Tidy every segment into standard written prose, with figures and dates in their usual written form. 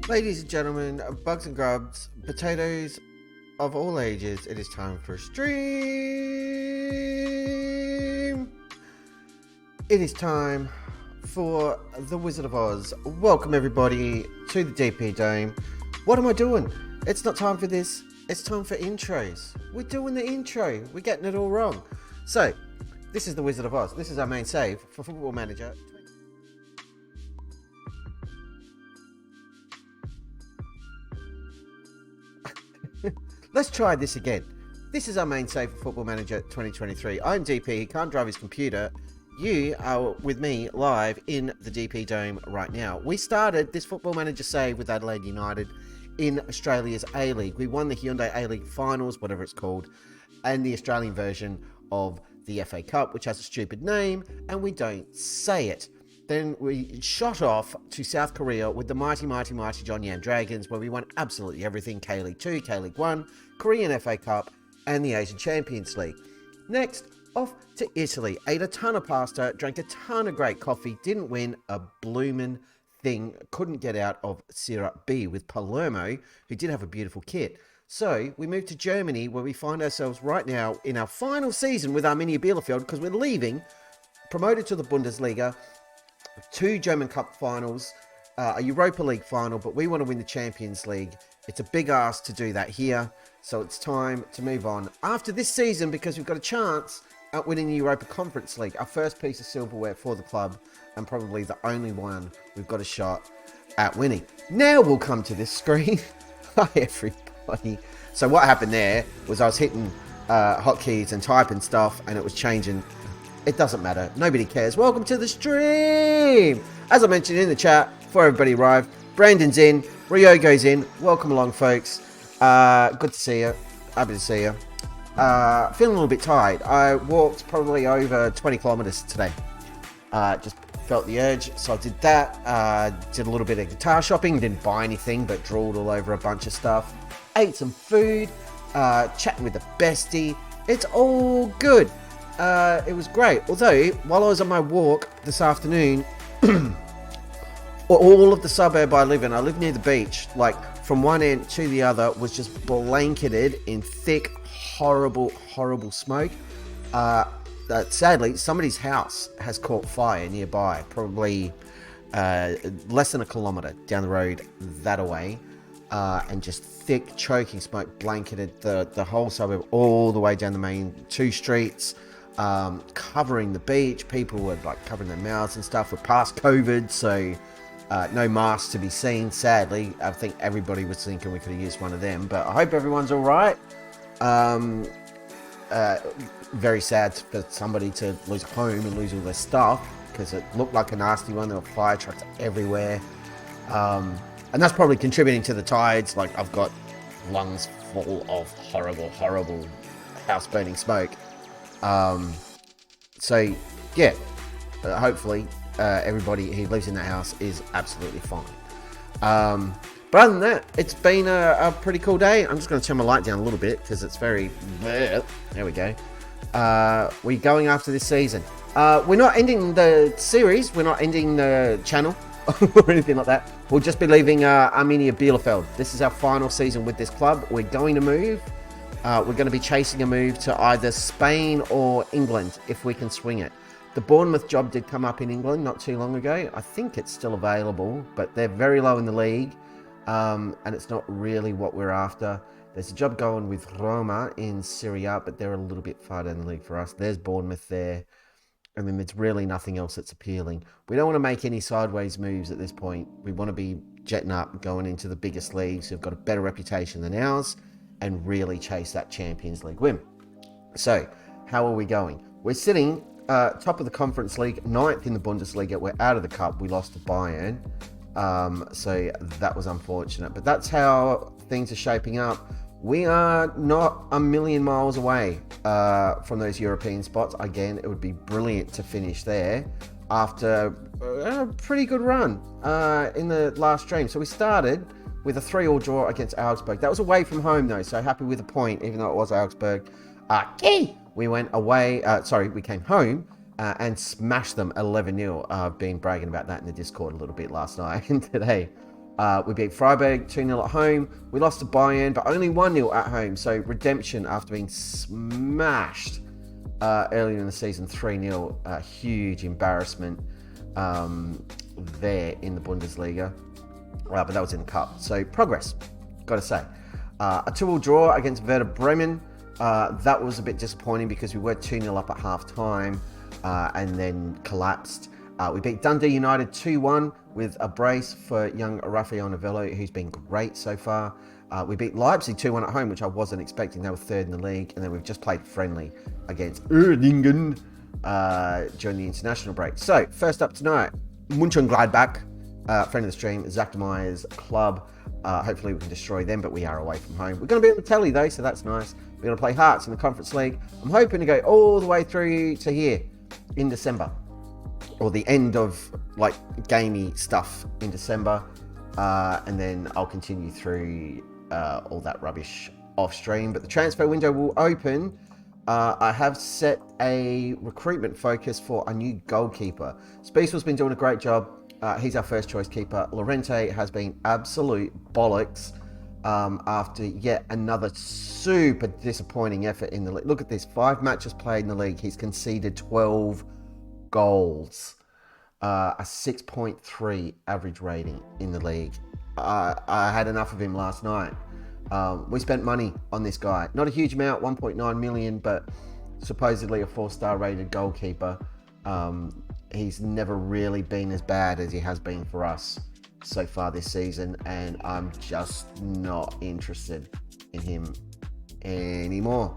Ladies and gentlemen, bugs and grubs, potatoes of all ages, it is time for a stream. It is time for the Wizard of Oz. Welcome everybody to the DP Dome. What am I doing? It's not time for this. It's time for intros. We're doing the intro. We're getting it all wrong. So, this is the Wizard of Oz. This is our main save for Football Manager. Let's try this again. This is our main save for Football Manager 2023. I'm DP, he can't drive his computer. You are with me live in the DP Dome right now. We started this Football Manager save with Adelaide United in Australia's A-League. We won the Hyundai A-League Finals, whatever it's called, and the Australian version of the FA Cup, which has a stupid name, and we don't say it. Then we shot off to South Korea with the mighty Jeonnam Dragons, where we won absolutely everything: K-League 2, K-League 1, Korean FA Cup, and the Asian Champions League. Next, off to Italy. Ate a ton of pasta, drank a ton of great coffee, didn't win a bloomin' thing, couldn't get out of Syrup B with Palermo, who did have a beautiful kit. So we moved to Germany, where we find ourselves right now in our final season with Arminia Bielefeld, because we're leaving, promoted to the Bundesliga, 2 German Cup finals, a Europa League final, but we want to win the Champions League. It's a big ask to do that here, so it's time to move on after this season, because we've got a chance at winning the Europa Conference League, our first piece of silverware for the club, and probably the only one we've got a shot at winning. Now we'll come to this screen. Hi everybody. So what happened there was I was hitting hotkeys and typing stuff, and it was changing. It doesn't matter. Nobody cares. Welcome to the stream. As I mentioned in the chat, before everybody arrived, Brandon's in, Ryogo's in. Welcome along, folks. Good to see you. Happy to see you. Feeling a little bit tired. I walked probably over 20 kilometers today. Just felt the urge, so I did that. Did a little bit of guitar shopping. Didn't buy anything, but drooled all over a bunch of stuff. Ate some food. Chatting with the bestie. It's all good. It was great. Although, while I was on my walk this afternoon, all of the suburb I live near the beach, like from one end to the other, was just blanketed in thick, horrible smoke. Sadly, somebody's house has caught fire nearby, probably less than a kilometre down the road that away, and just thick, choking smoke blanketed the whole suburb all the way down the main 2 streets. Covering the beach. People were like covering their mouths and stuff. We're past COVID, so no masks to be seen, sadly. I think everybody was thinking we could have used one of them, but I hope everyone's all right. Very sad for somebody to lose a home and lose all their stuff, because it looked like a nasty one. There were fire trucks everywhere, and that's probably contributing to the tides. Like, I've got lungs full of horrible house burning smoke. So yeah, hopefully everybody who lives in that house is absolutely fine. But other than that, it's been a pretty cool day. I'm just going to turn my light down a little bit because it's very... There we go. We're going after this season. We're not ending the series. We're not ending the channel or anything like that. We'll just be leaving Arminia Bielefeld. This is our final season with this club. We're going to move. We're going to be chasing a move to either Spain or England if we can swing it. The Bournemouth job did come up in England not too long ago. I think it's still available, but they're very low in the league, and it's not really what we're after. There's a job going with Roma in Serie A, but they're a little bit far down the league for us. There's Bournemouth there, and then there's really nothing else that's appealing. We don't want to make any sideways moves at this point. We want to be jetting up, going into the biggest leagues who've got a better reputation than ours, and really chase that Champions League win. So, how are we going? We're sitting top of the Conference League, 9th in the Bundesliga. We're out of the Cup. We lost to Bayern. So that was unfortunate. But that's how things are shaping up. We are not a million miles away from those European spots. Again, it would be brilliant to finish there after a pretty good run in the last stream. So we started with a 3-3 draw against Augsburg. That was away from home, though, so happy with a point, even though it was Augsburg. We went away, we came home and smashed them 11-0. I've been bragging about that in the Discord a little bit last night and today. We beat Freiburg 2-0 at home. We lost to Bayern, but only 1-0 at home. So redemption after being smashed earlier in the season, 3-0. A huge embarrassment there in the Bundesliga. But that was in the cup. So progress, got to say. A 2-2 draw against Werder Bremen. That was a bit disappointing because we were 2-0 up at half time and then collapsed. We beat Dundee United 2-1 with a brace for young Rafael Novello, who's been great so far. We beat Leipzig 2-1 at home, which I wasn't expecting. They were third in the league. And then we've just played friendly against Erdingen during the international break. So, first up tonight, Mönchengladbach, friend of the stream, Zach Meyer's club. Hopefully we can destroy them, but we are away from home. We're going to be on the telly though, so that's nice. We're going to play Hearts in the Conference League. I'm hoping to go all the way through to here in December, or the end of like gamey stuff in December, and then I'll continue through all that rubbish off stream. But the transfer window will open. I have set a recruitment focus for a new goalkeeper. Speesel's been doing a great job. He's our first choice keeper. Lorente has been absolute bollocks after yet another super disappointing effort in the league. Look at this, 5 matches played in the league. He's conceded 12 goals, a 6.3 average rating in the league. I had enough of him last night. We spent money on this guy. Not a huge amount, 1.9 million, but supposedly a 4-star rated goalkeeper. He's never really been as bad as he has been for us so far this season, and I'm just not interested in him anymore.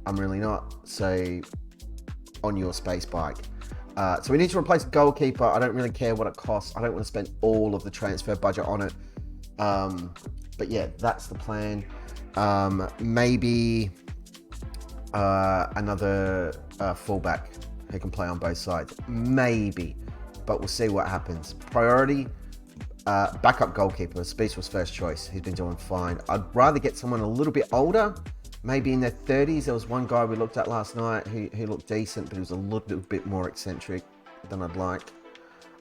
I'm really not. So, on your space bike. So we need to replace a goalkeeper. I don't really care what it costs. I don't want to spend all of the transfer budget on it. But yeah, that's the plan. Maybe another fullback who can play on both sides. Maybe. But we'll see what happens. Priority, backup goalkeeper. Speech was first choice. He's been doing fine. I'd rather get someone a little bit older, maybe in their 30s. There was one guy we looked at last night who looked decent, but he was a little bit more eccentric than I'd like.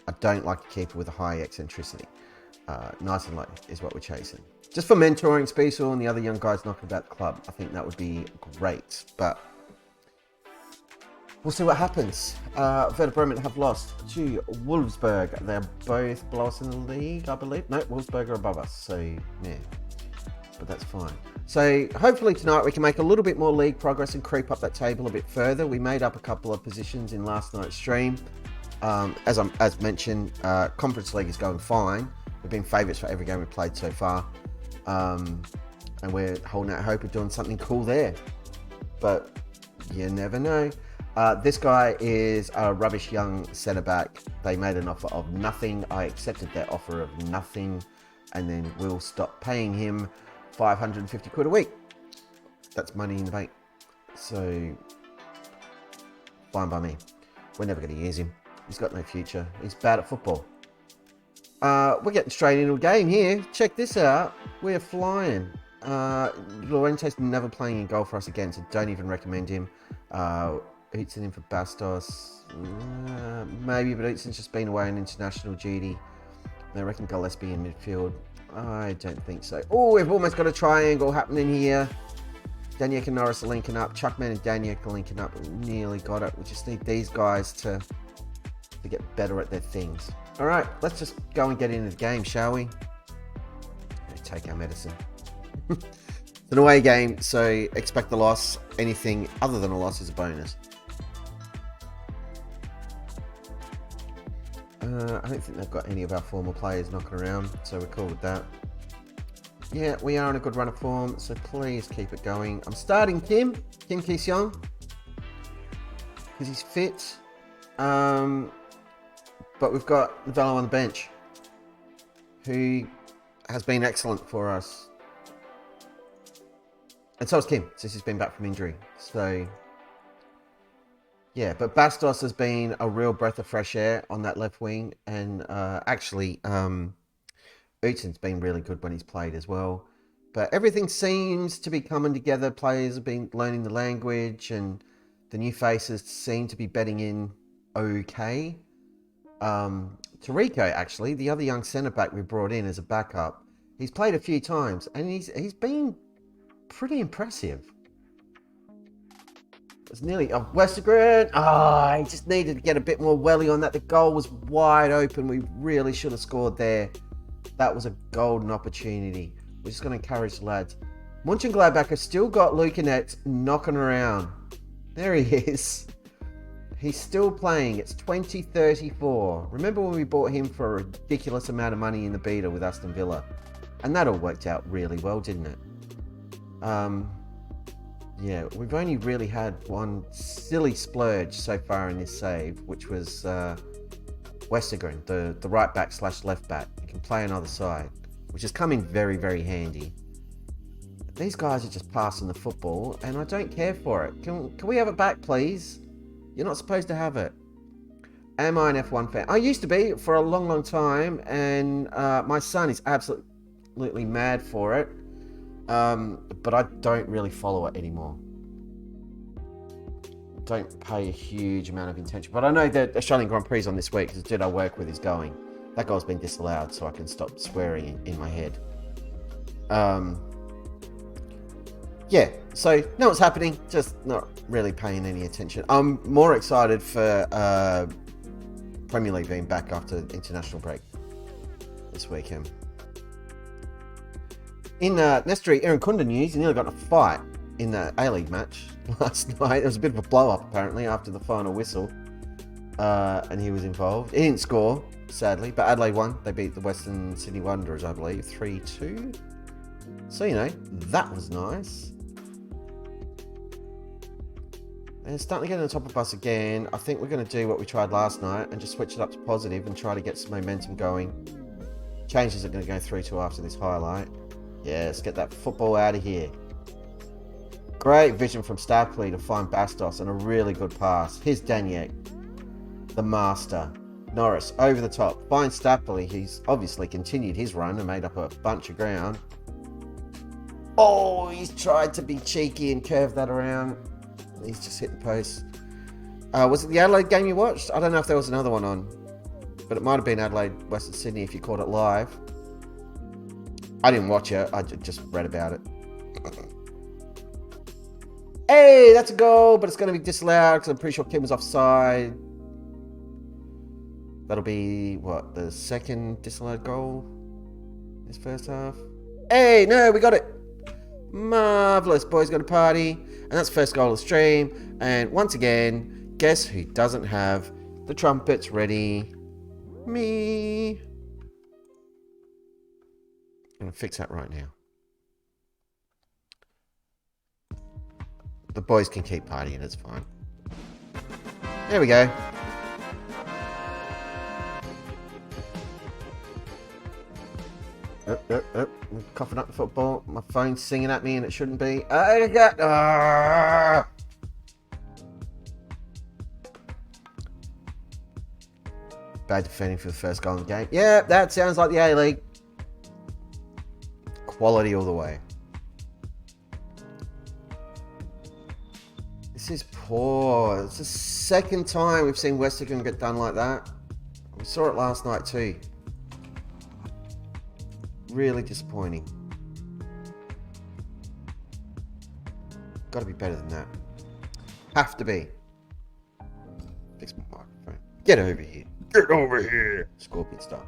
I don't like a keeper with a high eccentricity. Nice and light is what we're chasing. Just for mentoring Speesel and the other young guys knocking about the club, I think that would be great. But we'll see what happens. Werder Bremen have lost to Wolfsburg. They're both below us in the league, I believe. No, Wolfsburg are above us. So, yeah. But that's fine. So, hopefully tonight we can make a little bit more league progress and creep up that table a bit further. We made up a couple of positions in last night's stream. As mentioned, Conference League is going fine. We've been favourites for every game we've played so far. And we're holding out hope of doing something cool there. But you never know. This guy is a rubbish young centre-back. They made an offer of nothing. I accepted their offer of nothing. And then we'll stop paying him 550 quid a week. That's money in the bank. So, fine by me. We're never going to use him. He's got no future. He's bad at football. We're getting straight into a game here. Check this out. We're flying. Lorento's never playing in goal for us again, so don't even recommend him. Utzin in for Bastos. Maybe, but Utzin's just been away on international duty. I reckon Gillespie in midfield. I don't think so. Oh, we've almost got a triangle happening here. Daniek and Norris are linking up. Chuckman and Daniek are linking up. We nearly got it. We just need these guys to get better at their things. All right, let's just go and get into the game, shall we? Take our medicine. It's an away game, so expect the loss. Anything other than a loss is a bonus. I don't think they've got any of our former players knocking around, so we're cool with that. Yeah, we are in a good run of form, so please keep it going. I'm starting Kim Ki-seong, because he's fit. But we've got Novello on the bench, who has been excellent for us. And so has Kim, since he's been back from injury. So, yeah, but Bastos has been a real breath of fresh air on that left wing. And actually, Utsin's been really good when he's played as well. But everything seems to be coming together. Players have been learning the language, and the new faces seem to be bedding in okay. Tarico, actually, the other young centre-back we brought in as a backup, he's played a few times, and he's been pretty impressive. It's nearly a Westergren. He just needed to get a bit more welly on that. The goal was wide open. We really should have scored there. That was a golden opportunity. We're just going to encourage the lads. Mönchengladbach has still got Lucanet knocking around. There he is. He's still playing. It's 2034. Remember when we bought him for a ridiculous amount of money in the beta with Aston Villa? And that all worked out really well, didn't it? Yeah, we've only really had one silly splurge so far in this save, which was Westergren, the right back / left back. He can play on either side, which has come in very, very handy. These guys are just passing the football, and I don't care for it. Can we have it back, please? You're not supposed to have it. Am I an F1 fan? I used to be for a long, long time, and my son is absolutely mad for it. But I don't really follow it anymore. Don't pay a huge amount of attention. But I know that Australian Grand Prix on this week, because the dude I work with is going. That guy's been disallowed, so I can stop swearing in my head. Yeah, so know what's happening, just not really paying any attention. I'm more excited for Premier League being back after international break this weekend. In Nestri Irankunda news, he nearly got in a fight in the A-League match last night. There was a bit of a blow-up, apparently, after the final whistle. And he was involved. He didn't score, sadly, but Adelaide won. They beat the Western Sydney Wanderers, I believe, 3-2. So, you know, that was nice. And it's starting to get on the top of us again. I think we're going to do what we tried last night and just switch it up to positive and try to get some momentum going. Changes are going to go through to after this highlight. Yeah, let's get that football out of here. Great vision from Stapley to find Bastos and a really good pass. Here's Daniek, the master. Norris over the top. Finds Stapley. He's obviously continued his run and made up a bunch of ground. Oh, he's tried to be cheeky and curve that around. He's just hit the post. Was it the Adelaide game you watched? I don't know if there was another one on, but it might have been Adelaide, Western Sydney if you caught it live. I didn't watch it. I just read about it. Hey, that's a goal, but it's going to be disallowed because I'm pretty sure Kim was offside. That'll be, what, the second disallowed goal this first half? Hey, no, we got it. Marvellous. Boys got a party. And that's first goal of the stream. And once again, guess who doesn't have the trumpets ready? Me. I'm going to fix that right now. The boys can keep partying, it's fine. There we go. I'm coughing up the football. My phone's singing at me and it shouldn't be. Bad defending for the first goal in the game. Yeah, that sounds like the A-League. Quality all the way. This is poor. It's the second time we've seen Westergren get done like that. We saw it last night too. Really disappointing. Got to be better than that. Have to be. Fix my microphone. Get over here. Get over here. Scorpion style.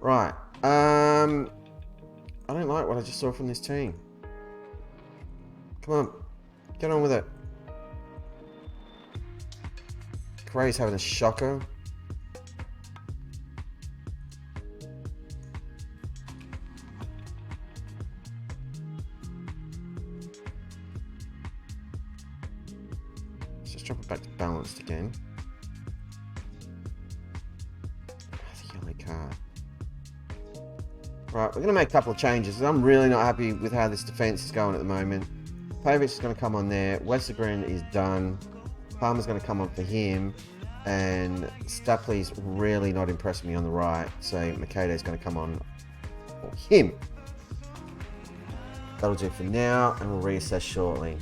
Right. I don't like what I just saw from this team. Come on. Get on with it. Gray's having a shocker. Let's just drop it back to balanced again. That's a yellow card. Right, we're going to make a couple of changes. I'm really not happy with how this defence is going at the moment. Pavic is going to come on there. Westergren is done. Palmer's going to come on for him. And Stapley's really not impressing me on the right. So Makade's going to come on for him. That'll do for now. And we'll reassess shortly.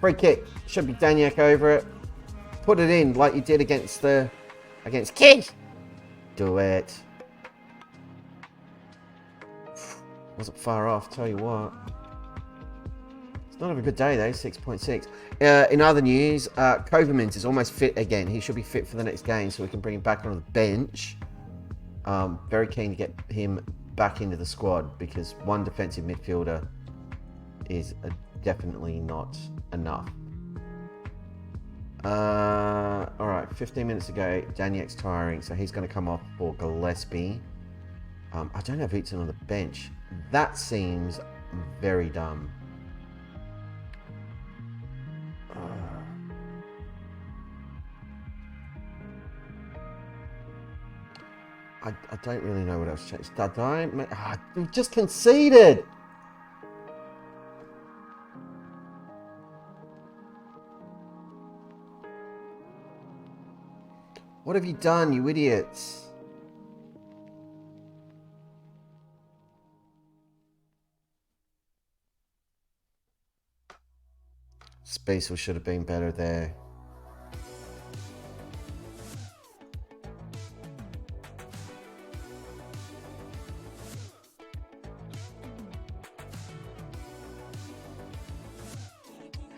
Free kick. Should be Daniek over it. Put it in like you did against Kid. do it. Wasn't far off, tell you what. It's not a good day though, 6.6. In other news, Kovermans is almost fit again. He should be fit for the next game, so we can bring him back on the bench. Very keen to get him back into the squad because one defensive midfielder is definitely not enough. Alright, 15 minutes ago, Daniak's tiring, so he's going to come off for Gillespie. I don't have Eaton on the bench. That seems very dumb. I don't really know what else changed. We just conceded! What have you done, you idiots? Spacer should have been better there.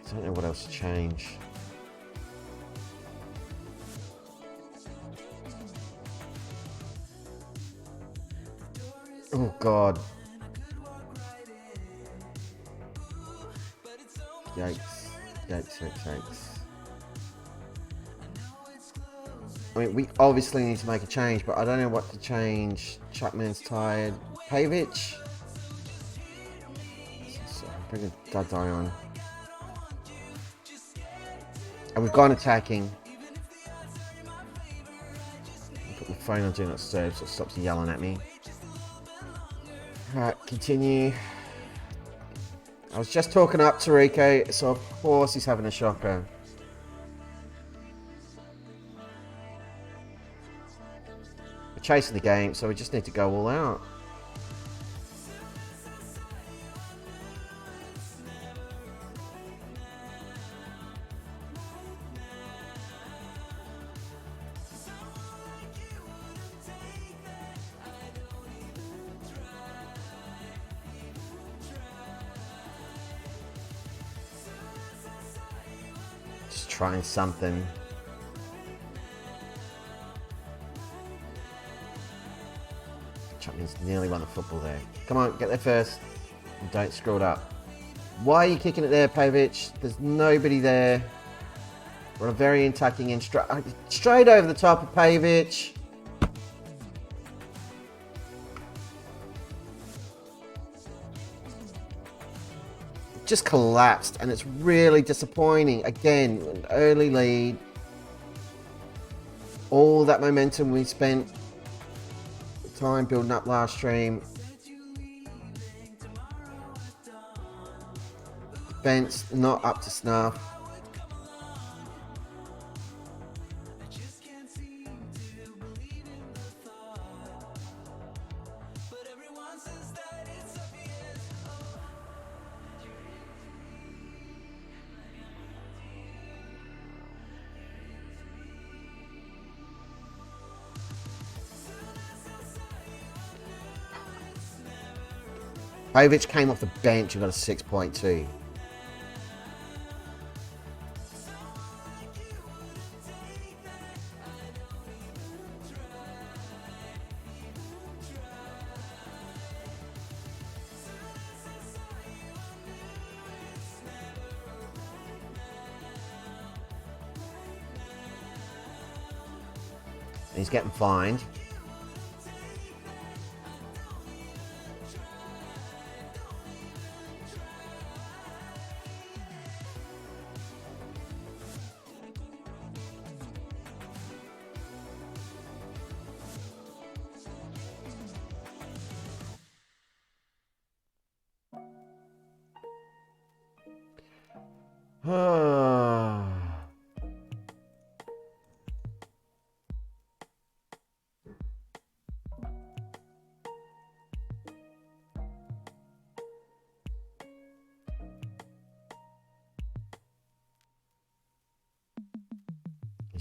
I don't know what else to change. Oh God. Yikes. Yikes. I mean, we obviously need to make a change, but I don't know what to change. Chapman's tired. Pavic? Bring a Dudai on. And we've gone attacking. I'll put my phone on Do Not Disturb so it stops yelling at me. Alright, continue. I was just talking up to Rico, so of course he's having a shocker. We're chasing the game, so we just need to go all out. Trying something. Chapman's nearly won the football there. Come on, get there first. And don't screw it up. Why are you kicking it there, Pavic? There's nobody there. We're a very attacking and straight over the top of Pavic. Just collapsed, and it's really disappointing. Again, an early lead. All that momentum we spent time building up last stream. Defense not up to snuff. Pavic came off the bench and got a 6.2. He's getting fined.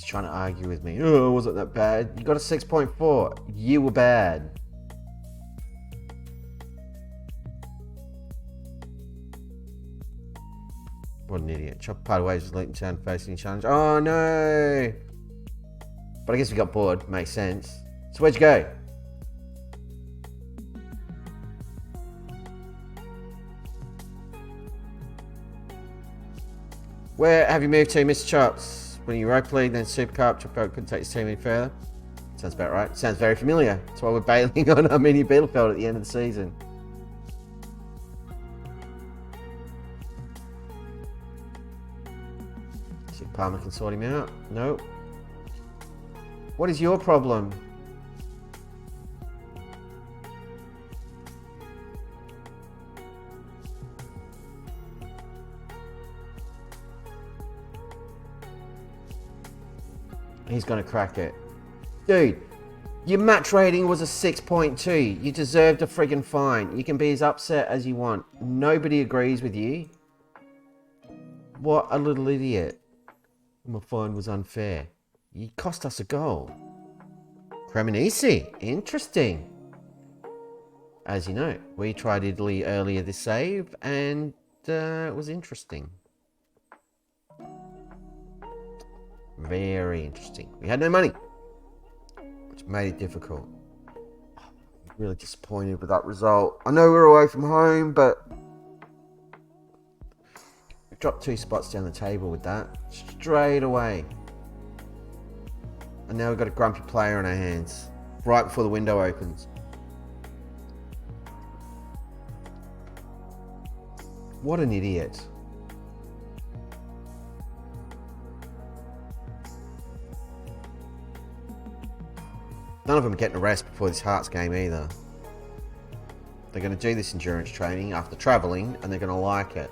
He's trying to argue with me. Oh, it wasn't that bad. You got a 6.4. You were bad. What an idiot. Chop part ways with Leighton Town facing a challenge. Oh, no. But I guess we got bored. Makes sense. So where'd you go? Where have you moved to, Mr. Chops? Winning Europa League, then Super Cup. Chop couldn't take his team any further. Sounds about right. Sounds very familiar. That's why we're bailing on Arminia Bielefeld at the end of the season. See if Palmer can sort him out. Nope. What is your problem? He's going to crack it. Dude, your match rating was a 6.2. You deserved a friggin' fine. You can be as upset as you want. Nobody agrees with you. What a little idiot. My fine was unfair. You cost us a goal. Cremonese. Interesting. As you know, we tried Italy earlier this save, and it was interesting. Very interesting. We had no money, which made it difficult. I'm really disappointed with that result. I know we're away from home, but we dropped 2 spots down the table with that straight away. And now we've got a grumpy player on our hands right before the window opens. What an idiot. None of them are getting a rest before this Hearts game either. They're going to do this endurance training after travelling, and they're going to like it.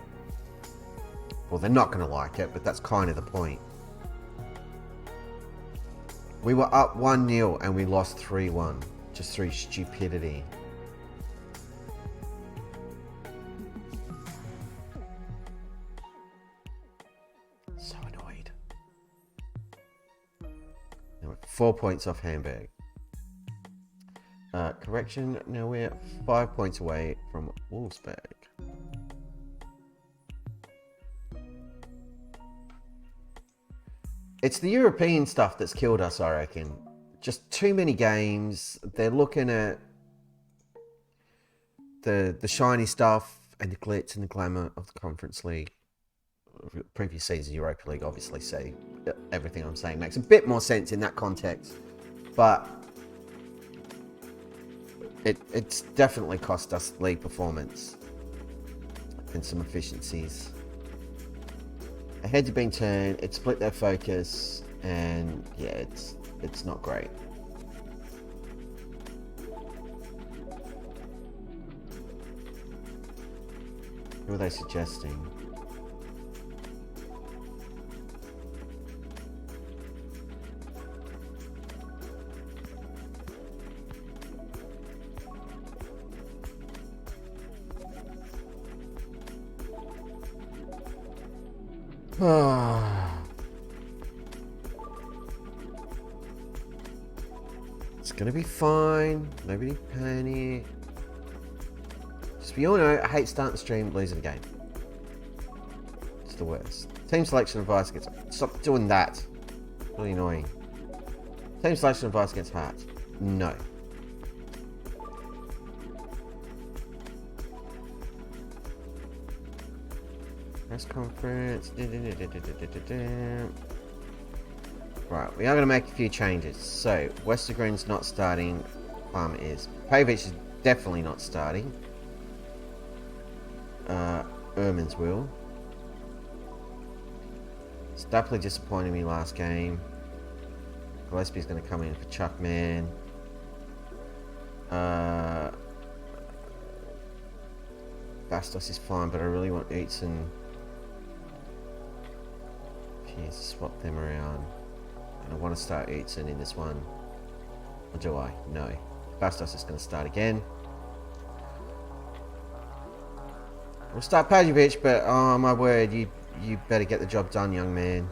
Well, they're not going to like it, but that's kind of the point. We were up 1-0 and we lost 3-1 just through stupidity. So annoyed. Now we're 4 points off Hamburg. Correction, now we're 5 points away from Wolfsburg. It's the European stuff that's killed us, I reckon. Just too many games. They're looking at the shiny stuff and the glitz and the glamour of the Conference League. Previous season Europa League, obviously, so everything I'm saying makes a bit more sense in that context. But it's definitely cost us league performance and some efficiencies. A heads have been turned, it split their focus, and yeah, it's not great. Who are they suggesting? It's gonna be fine. Nobody panic. Just we all know, I hate starting the stream, losing the game. It's the worst. Team selection advice against. Stop doing that. Really annoying. Team selection advice against Hearts. No. Press conference. Right, we are going to make a few changes. So, Westergren's not starting. Palmer is. Pavic is definitely not starting. Ermans will. Stapley disappointed me last game. Gillespie's going to come in for Chuckman. Bastos is fine, but I really want Eatson. Jeez, swap them around. And I want to start Eatson in this one. Or do I? No. Bastos is going to start again. We'll start Pajovic, but oh my word, you better get the job done, young man.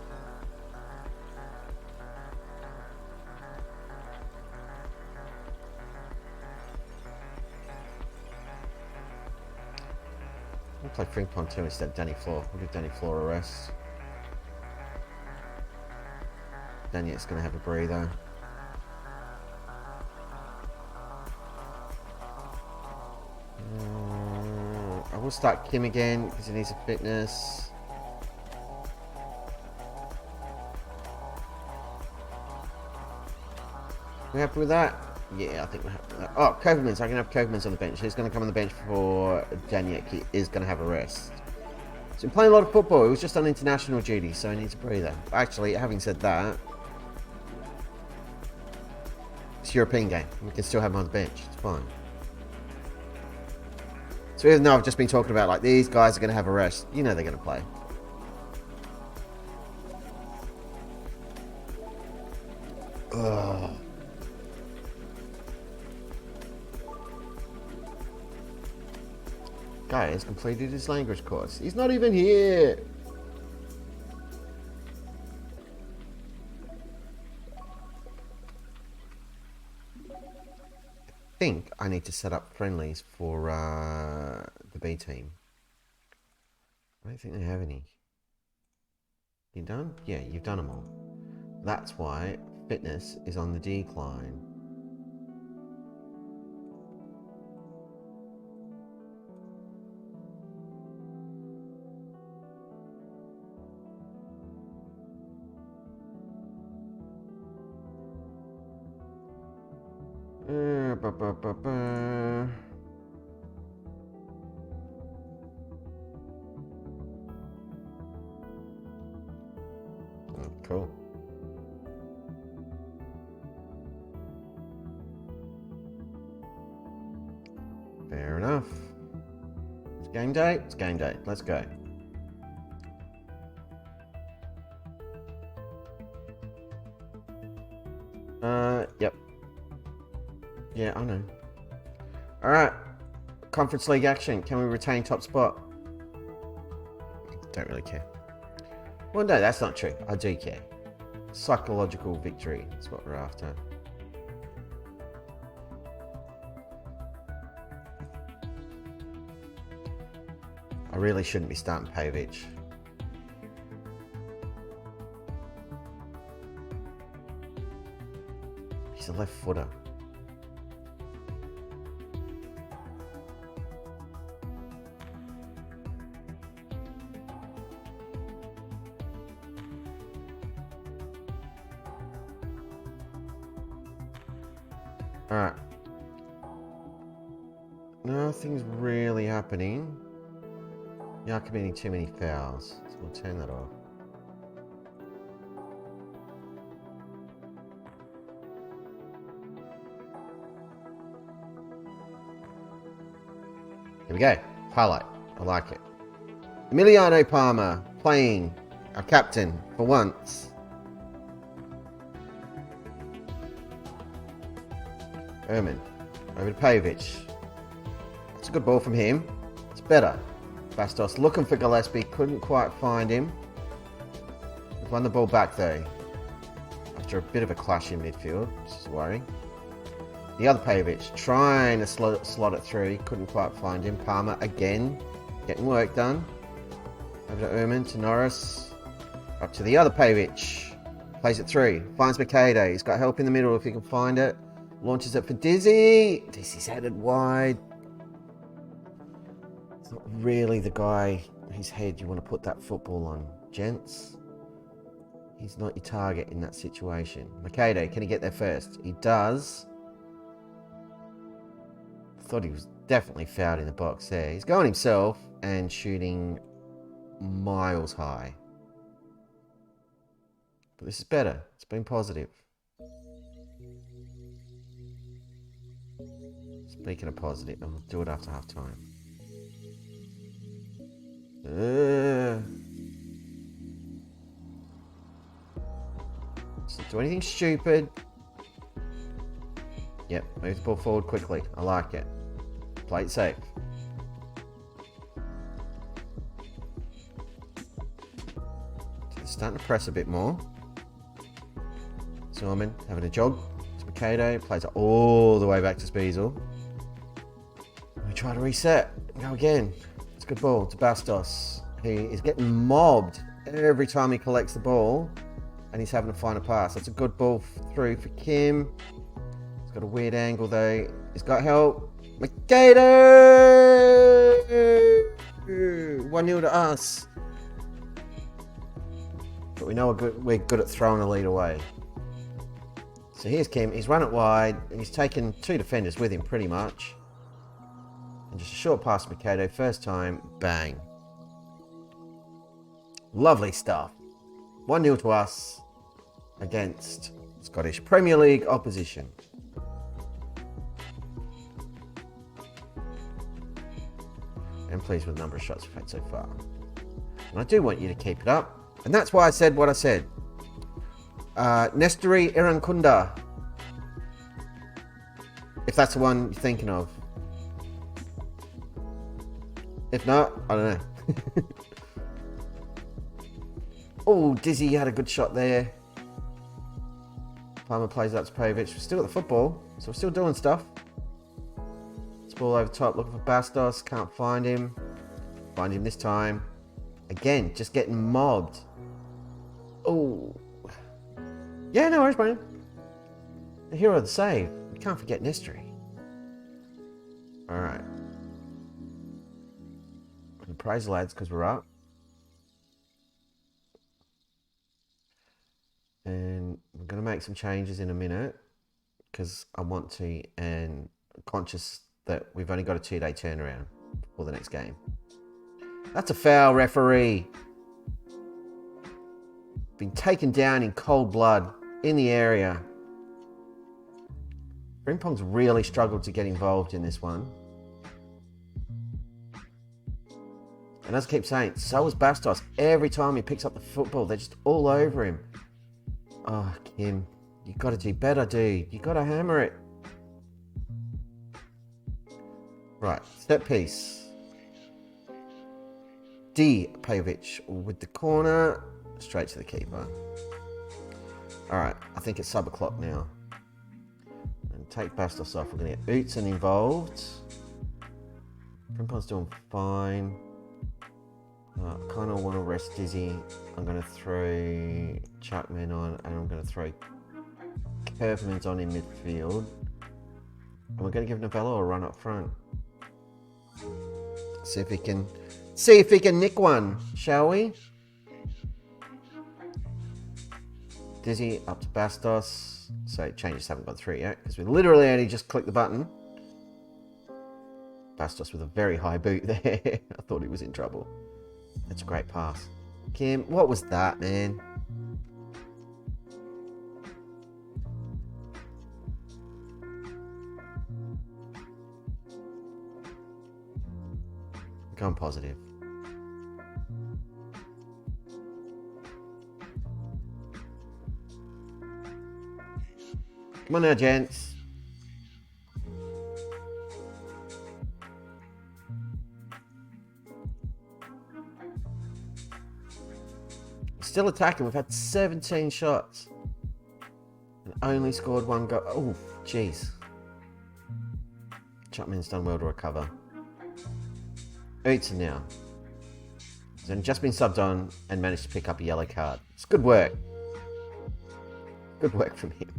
I'll play Frimpong too instead of Danny Floor. We'll give Danny Floor a rest. Daniel's going to have a breather. I will start Kim again because he needs a fitness. We happy with that? Yeah, I think we're happy with that. Oh, Kovermans. I can have Kovermans on the bench. He's going to come on the bench for Daniel. He is going to have a rest. So he's playing a lot of football. He was just on international duty, so he needs a breather. Actually, having said that, it's a European game. We can still have him on the bench. It's fine. So even though I've just been talking about, like, these guys are going to have a rest, you know they're going to play. Ugh. Guy has completed his language course. He's not even here. I think I need to set up friendlies for the B team. I don't think they have any. You done? Yeah, you've done them all. That's why fitness is on the decline. Cool. Fair enough. It's game day. It's game day. Let's go. Yep. Yeah, I know. All right. Conference League action. Can we retain top spot? Don't really care. Well, no, that's not true. I do care. Psychological victory is what we're after. I really shouldn't be starting Pavic. He's a left footer. Alright. Nothing's really happening. You're committing too many fouls, so we'll turn that off. Here we go. Highlight. I like it. Emiliano Palmer playing our captain for once. Erman. Over to Pavic. That's a good ball from him. It's better. Bastos looking for Gillespie. Couldn't quite find him. We've won the ball back though. After a bit of a clash in midfield. This is worrying. The other Pavic trying to slot it through. Couldn't quite find him. Palmer again. Getting work done. Over to Erman, to Norris. Up to the other Pavic. Plays it through. Finds Makeda. He's got help in the middle if he can find it. Launches it for Dizzy. Dizzy's headed wide. It's not really the guy whose head you want to put that football on, gents. He's not your target in that situation. Makeda, can he get there first? He does. Thought he was definitely fouled in the box there. He's going himself and shooting miles high. But this is better. It's been positive. Speaking of positive, I'll do it after half time. Don't do anything stupid. Yep, move the ball forward quickly. I like it. Play it safe. It's starting to press a bit more. Simon having a jog. It's Makeda. Plays it all the way back to Spiesel. We try to reset. Go again. It's a good ball to Bastos. He is getting mobbed every time he collects the ball. And he's having to find a pass. That's a good ball through for Kim. He's got a weird angle though. He's got help. Makeda! 1-0 to us. But we know we're good at throwing a lead away. So here's Kim. He's run it wide. And he's taken 2 defenders with him pretty much. And just a short pass to Mikado. First time. Bang. Lovely stuff. 1-0 to us against Scottish Premier League opposition. I'm pleased with the number of shots we've had so far. And I do want you to keep it up. And that's why I said what I said. Nestori Irankunda. If that's the one you're thinking of. If not, I don't know. Oh, Dizzy had a good shot there. Palmer plays up to Pavic. We're still at the football, so we're still doing stuff. It's ball over top, looking for Bastos. Can't find him. Find him this time. Again, just getting mobbed. Oh. Yeah, no worries, Brian. The hero of the save. We can't forget Nestori. Alright. Praise the lads because we're up. And we're going to make some changes in a minute because I want to, and I'm conscious that we've only got a 2-day turnaround for the next game. That's a foul, referee. Been taken down in cold blood in the area. Frimpong's really struggled to get involved in this one. And as I keep saying, so is Bastos. Every time he picks up the football, they're just all over him. Oh, Kim, you got to do better, dude. You got to hammer it. Right, step piece. D. Pajovic with the corner, straight to the keeper. All right, I think it's sub-o'clock now. And take Bastos off. We're going to get Utzon involved. Frimpong's doing fine. I kind of want to rest Dizzy. I'm going to throw Chuckman on, and I'm going to throw Curvemans on in midfield. And we're going to give Novello a run up front. See if he can nick one, shall we? Dizzy up to Bastos. So changes haven't gone through yet because we literally only just clicked the button. Bastos with a very high boot there. I thought he was in trouble. That's a great pass. Kim, what was that, man? Become positive. Come on now, gents. Still attacking. We've had 17 shots and only scored 1 goal. Oh, jeez. Chapman's done well to recover. Utzon now. He's only just been subbed on and managed to pick up a yellow card. It's good work. Good work from him.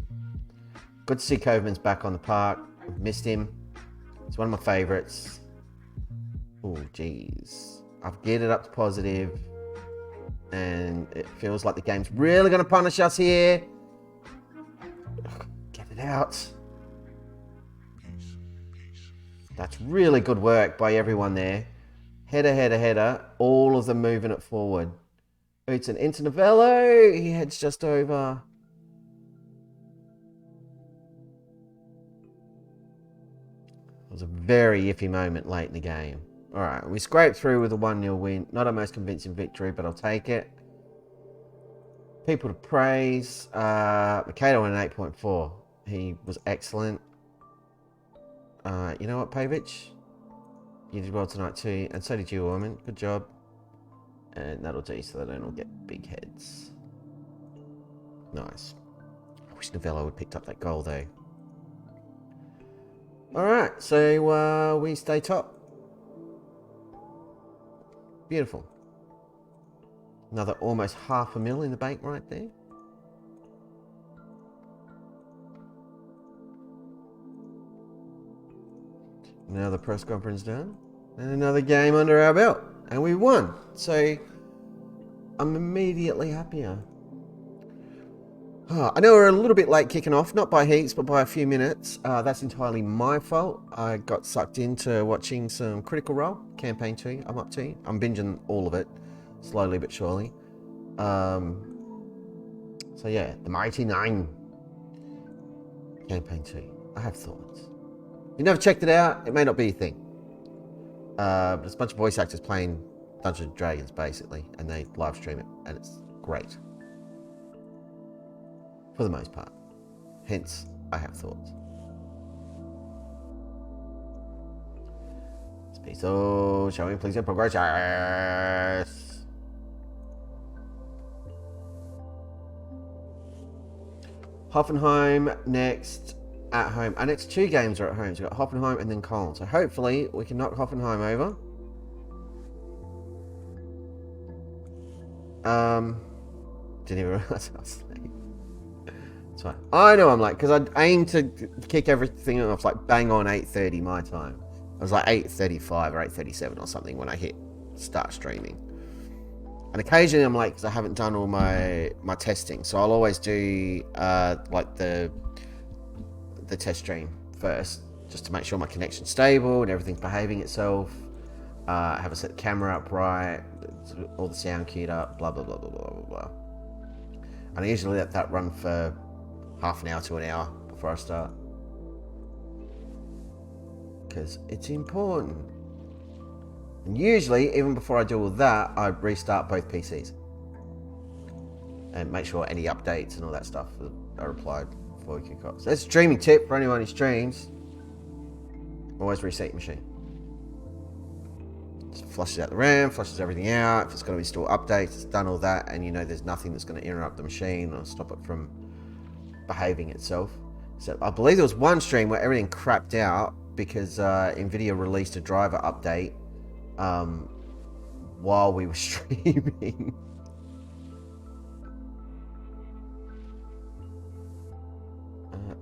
Good to see Coveman's back on the park. We've missed him. He's one of my favourites. Oh, jeez. I've geared it up to positive. And it feels like the game's really going to punish us here. Get it out. That's really good work by everyone there. Header, header, header. All of them moving it forward. Utzon into Novello. He heads just over. It was a very iffy moment late in the game. Alright, we scraped through with a 1-0 win. Not our most convincing victory, but I'll take it. People to praise. Mikado on an 8.4. He was excellent. You know what, Pavic? You did well tonight too, and so did you, Orman. Good job. And that'll do so they don't all get big heads. Nice. I wish Novello had picked up that goal though. Alright, so we stay top. Beautiful. Another almost $500,000 in the bank right there. Now the press conference done. And another game under our belt. And we won. So I'm immediately happier. I know we're a little bit late kicking off, not by heaps, but by a few minutes. That's entirely my fault. I got sucked into watching some Critical Role, Campaign 2, I'm up to. I'm binging all of it, slowly but surely. So yeah, the Mighty Nine, Campaign 2. I have thoughts. If you never checked it out, it may not be your thing. But it's a bunch of voice actors playing Dungeons and Dragons, basically, and they live stream it, and it's great. For the most part. Hence, I have thoughts. Space showing please progress. Hoffenheim next at home. Our next 2 games are at home. So we've got Hoffenheim and then Cologne. So hopefully we can knock Hoffenheim over. Didn't even realize I was asleep. It's fine. I know I'm late because I aim to kick everything off like bang on 8:30 my time. I was like 8:35 or 8:37 or something when I hit start streaming. And occasionally I'm late because I haven't done all my testing. So I'll always do like the test stream first, just to make sure my connection's stable and everything's behaving itself. Have a set camera up right, all the sound queued up, blah blah blah blah blah blah blah. And I usually let that run for half an hour to an hour before I start, because it's important. And usually, even before I do all that, I restart both PCs and make sure any updates and all that stuff are applied before we kick off. So that's a streaming tip for anyone who streams. Always reset your machine. Just flushes out the RAM, flushes everything out. If it's going to install updates, it's done all that, and you know there's nothing that's going to interrupt the machine or stop it from behaving itself. So I believe there was one stream where everything crapped out because NVIDIA released a driver update while we were streaming.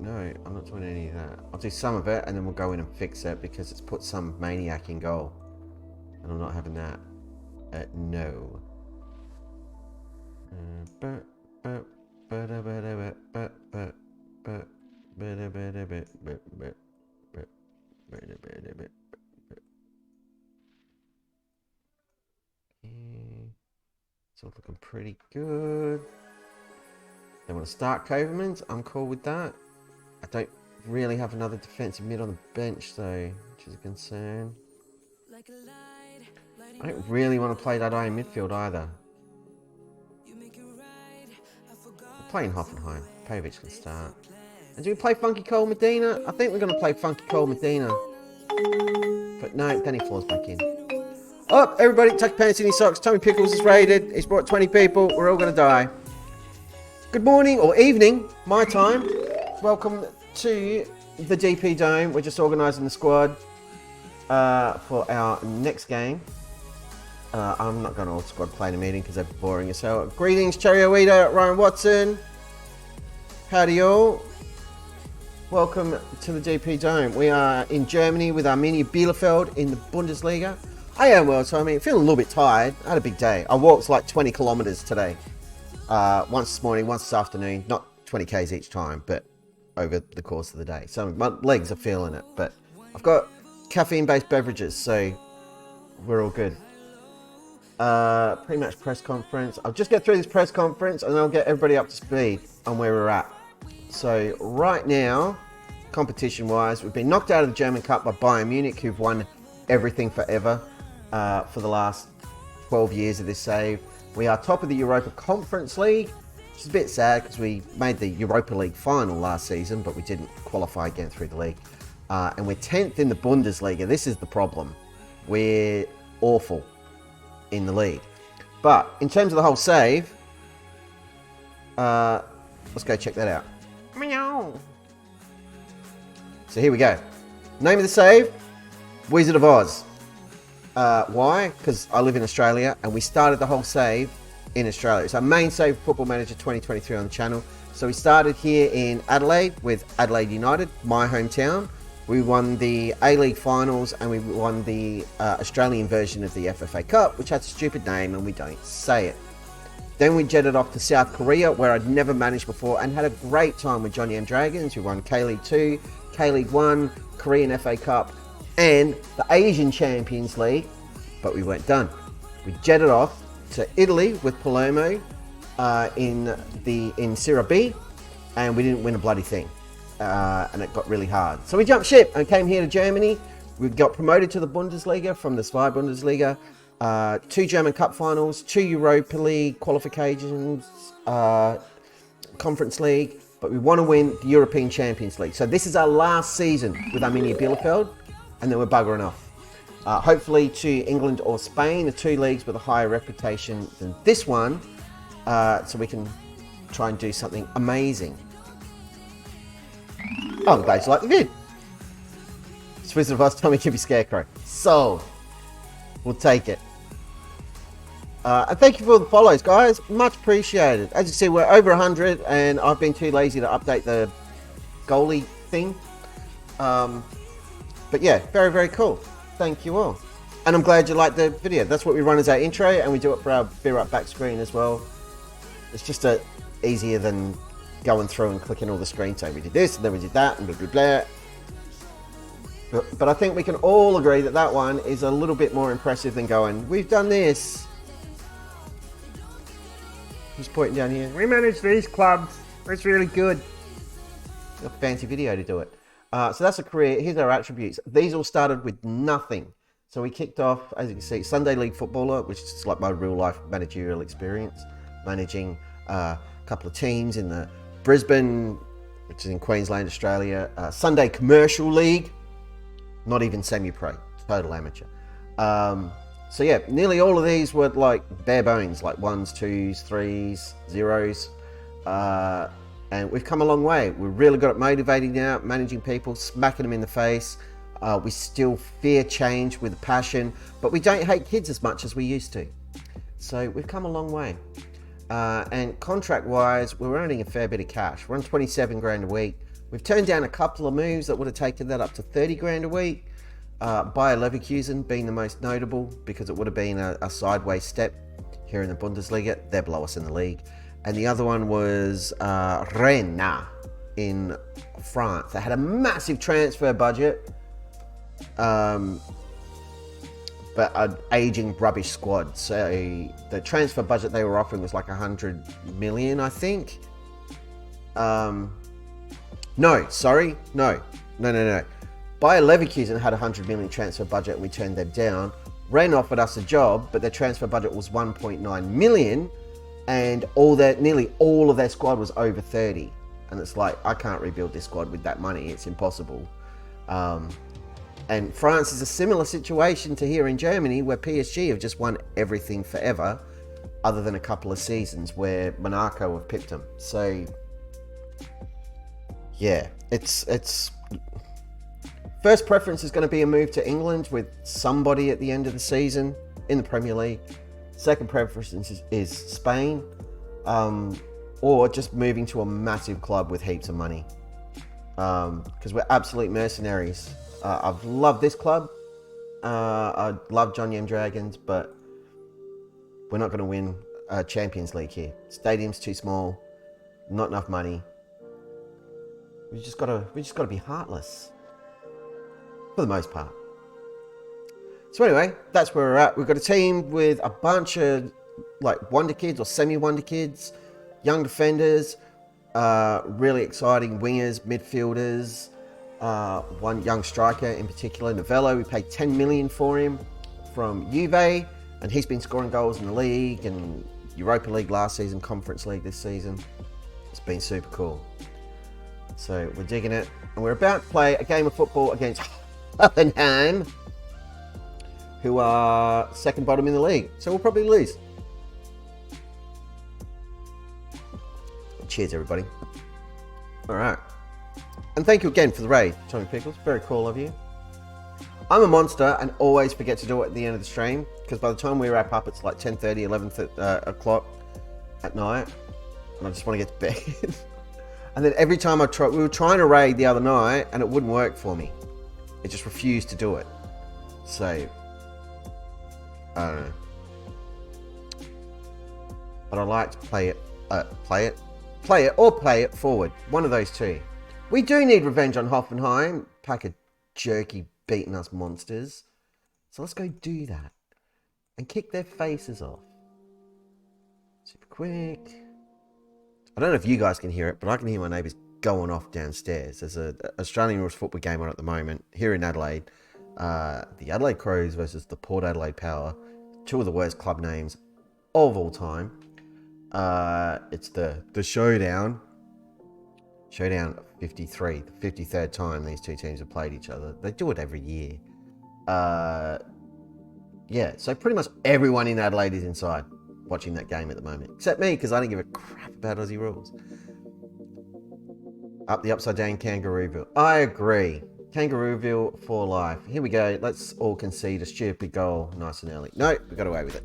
No, I'm not doing any of that. I'll do some of it and then we'll go in and fix it because it's put some maniac in goal. And I'm not having that. No. It's all looking pretty good. They want to start Kovermans. I'm cool with that. I don't really have another defensive mid on the bench though, which is a concern. I don't really want to play that eye in midfield either. We're playing Hoffenheim. Pavic can start. And do we play Funky Cole Medina? I think we're going to play Funky Cole Medina. But no, Danny Flaw's back in. Oh, everybody, tuck your pants in your socks. Tommy Pickles is raided. He's brought 20 people. We're all going to die. Good morning or evening, my time. Welcome to the DP Dome. We're just organising the squad for our next game. I'm not going to all squad play in a meeting because they're boring as hell. Greetings, Cherry Oida, Ryan Watson. Howdy all. Welcome to the DP Dome. We are in Germany with Arminia Bielefeld in the Bundesliga. I am well, so I mean, feeling a little bit tired. I had a big day. I walked like 20 kilometers today. Once this morning, once this afternoon. Not 20 Ks each time, but over the course of the day. So my legs are feeling it, but I've got caffeine-based beverages, so we're all good. Pre-match press conference. I'll just get through this press conference and I'll get everybody up to speed on where we're at. So right now, competition-wise, we've been knocked out of the German Cup by Bayern Munich, who've won everything forever for the last 12 years of this save. We are top of the Europa Conference League, which is a bit sad because we made the Europa League final last season, but we didn't qualify again through the league. And we're 10th in the Bundesliga. This is the problem. We're awful in the league. But in terms of the whole save, let's go check that out. Meow. So here we go. Name of the save, Wizard of Oz. Why? Because I live in Australia and we started the whole save in Australia. It's our main save Football Manager 2023 on the channel. So we started here in Adelaide with Adelaide United, my hometown. We won the A-League finals and we won the Australian version of the FFA Cup, which had a stupid name and we don't say it. Then we jetted off to South Korea, where I'd never managed before, and had a great time with Johnny M Dragons, who won K-League 2, K-League 1, Korean FA Cup, and the Asian Champions League, but we weren't done. We jetted off to Italy with Palermo in Serie B, and we didn't win a bloody thing. And it got really hard. So we jumped ship and came here to Germany. We got promoted to the Bundesliga from the SPI Bundesliga. 2 German Cup finals, 2 Europa League qualifications, Conference League, but we want to win the European Champions League. So this is our last season with Arminia Bielefeld, and then we're buggering off. Hopefully to England or Spain, the 2 leagues with a higher reputation than this one, so we can try and do something amazing. Oh, I'm glad you like the vid. Wizard of Oz, Tommy Kibby Scarecrow. Sold. We'll take it. And thank you for the follows, guys. Much appreciated. As you see, we're over 100, and I've been too lazy to update the goalie thing. But yeah, very, very cool. Thank you all. And I'm glad you liked the video. That's what we run as our intro, and we do it for our Beer Up back screen as well. It's just easier than going through and clicking all the screens. So we did this, and then we did that, and blah, blah, blah. But I think we can all agree that that one is a little bit more impressive than going, we've done this. Just pointing down here. We manage these clubs. It's really good. A fancy video to do it. So that's a career. Here's our attributes. These all started with nothing. So we kicked off, as you can see, Sunday League footballer, which is like my real life managerial experience, managing a couple of teams in the Brisbane, which is in Queensland, Australia. Sunday Commercial League. Not even semi-pro, total amateur. So yeah, nearly all of these were like bare bones, like 1s, 2s, 3s, 0s. And we've come a long way. We're really good at motivating now, managing people, smacking them in the face. We still fear change with passion, but we don't hate kids as much as we used to. So we've come a long way. And contract-wise, we're earning a fair bit of cash. We're on 27 grand a week. We've turned down a couple of moves that would have taken that up to 30 grand a week. Bayer Leverkusen being the most notable because it would have been a sideways step here in the Bundesliga. They're below us in the league. And the other one was Rennes in France. They had a massive transfer budget, but an aging rubbish squad. So the transfer budget they were offering was like 100 million, I think. No. Bayer Leverkusen had 100 million transfer budget and we turned them down. Rennes offered us a job, but their transfer budget was 1.9 million, and nearly all of their squad was over 30. And it's like, I can't rebuild this squad with that money. It's impossible. And France is a similar situation to here in Germany, where PSG have just won everything forever, other than a couple of seasons where Monaco have pipped them. So yeah, it's first preference is going to be a move to England with somebody at the end of the season in the Premier League. Second preference is Spain, or just moving to a massive club with heaps of money, because we're absolute mercenaries. I've loved this club. I love Johnny M Dragons, but we're not going to win a Champions League here. Stadium's too small, not enough money. We just gotta be heartless, for the most part. So anyway, that's where we're at. We've got a team with a bunch of like wonder kids or semi-wonder kids, young defenders, really exciting wingers, midfielders, one young striker in particular, Novello. We paid 10 million for him from Juve, and he's been scoring goals in the league and Europa League last season, Conference League this season. It's been super cool. So we're digging it, and we're about to play a game of football against Hoffenheim, who are second bottom in the league. So we'll probably lose. Cheers, everybody. All right. And thank you again for the raid, Tommy Pickles. Very cool of you. I'm a monster and always forget to do it at the end of the stream, because by the time we wrap up, it's like 10:30, 11 o'clock at night, and I just want to get to bed. And then every time we were trying to raid the other night, and it wouldn't work for me. It just refused to do it. So, I don't know. But I like to play it forward. One of those two. We do need revenge on Hoffenheim. Pack of jerky beating us monsters. So let's go do that. And kick their faces off. Super quick. I don't know if you guys can hear it, but I can hear my neighbours going off downstairs. There's an Australian rules football game on at the moment here in Adelaide. The Adelaide Crows versus the Port Adelaide Power. Two of the worst club names of all time. It's the Showdown. Showdown 53, the 53rd time these two teams have played each other. They do it every year. Yeah, so pretty much everyone in Adelaide is inside watching that game at the moment. Except me, because I don't give a crap about Aussie rules. Up the upside down Kangarooville. I agree. Kangarooville for life. Here we go. Let's all concede a stupid goal nice and early. No, we got away with it.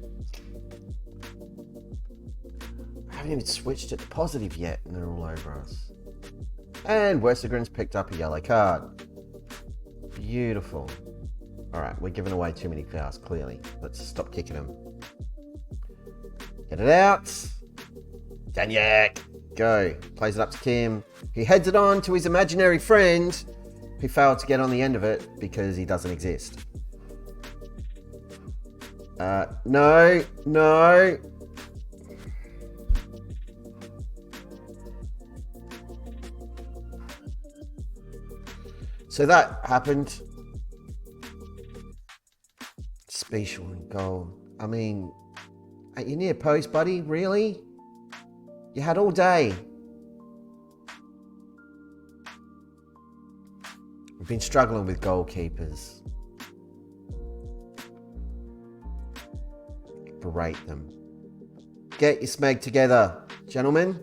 I haven't even switched it to positive yet, and they're all over us. And Westergren's picked up a yellow card. Beautiful. All right, we're giving away too many fouls, clearly. Let's stop kicking them. Get it out. Danyak. Go. Plays it up to Kim. He heads it on to his imaginary friend, who failed to get on the end of it because he doesn't exist. No. So that happened. Special and goal. I mean, at your near post, buddy, really? You had all day. We've been struggling with goalkeepers. Berate them. Get your smeg together, gentlemen.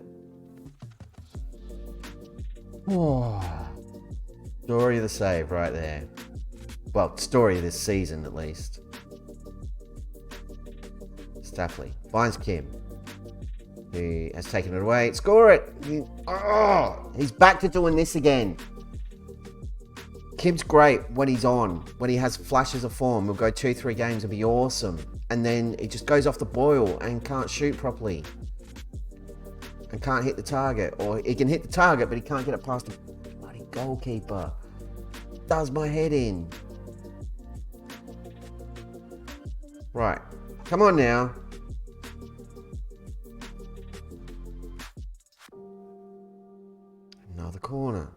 Oh. Story of the save right there. Well, story of this season at least. Staffley finds Kim, who has taken it away. Score it! He's back to doing this again. Kim's great when he's on, when he has flashes of form. We'll go 2-3 games and be awesome. And then he just goes off the boil and can't shoot properly. And can't hit the target. Or he can hit the target, but he can't get it past the bloody goalkeeper. Does my head in. Right. Come on now. Another corner.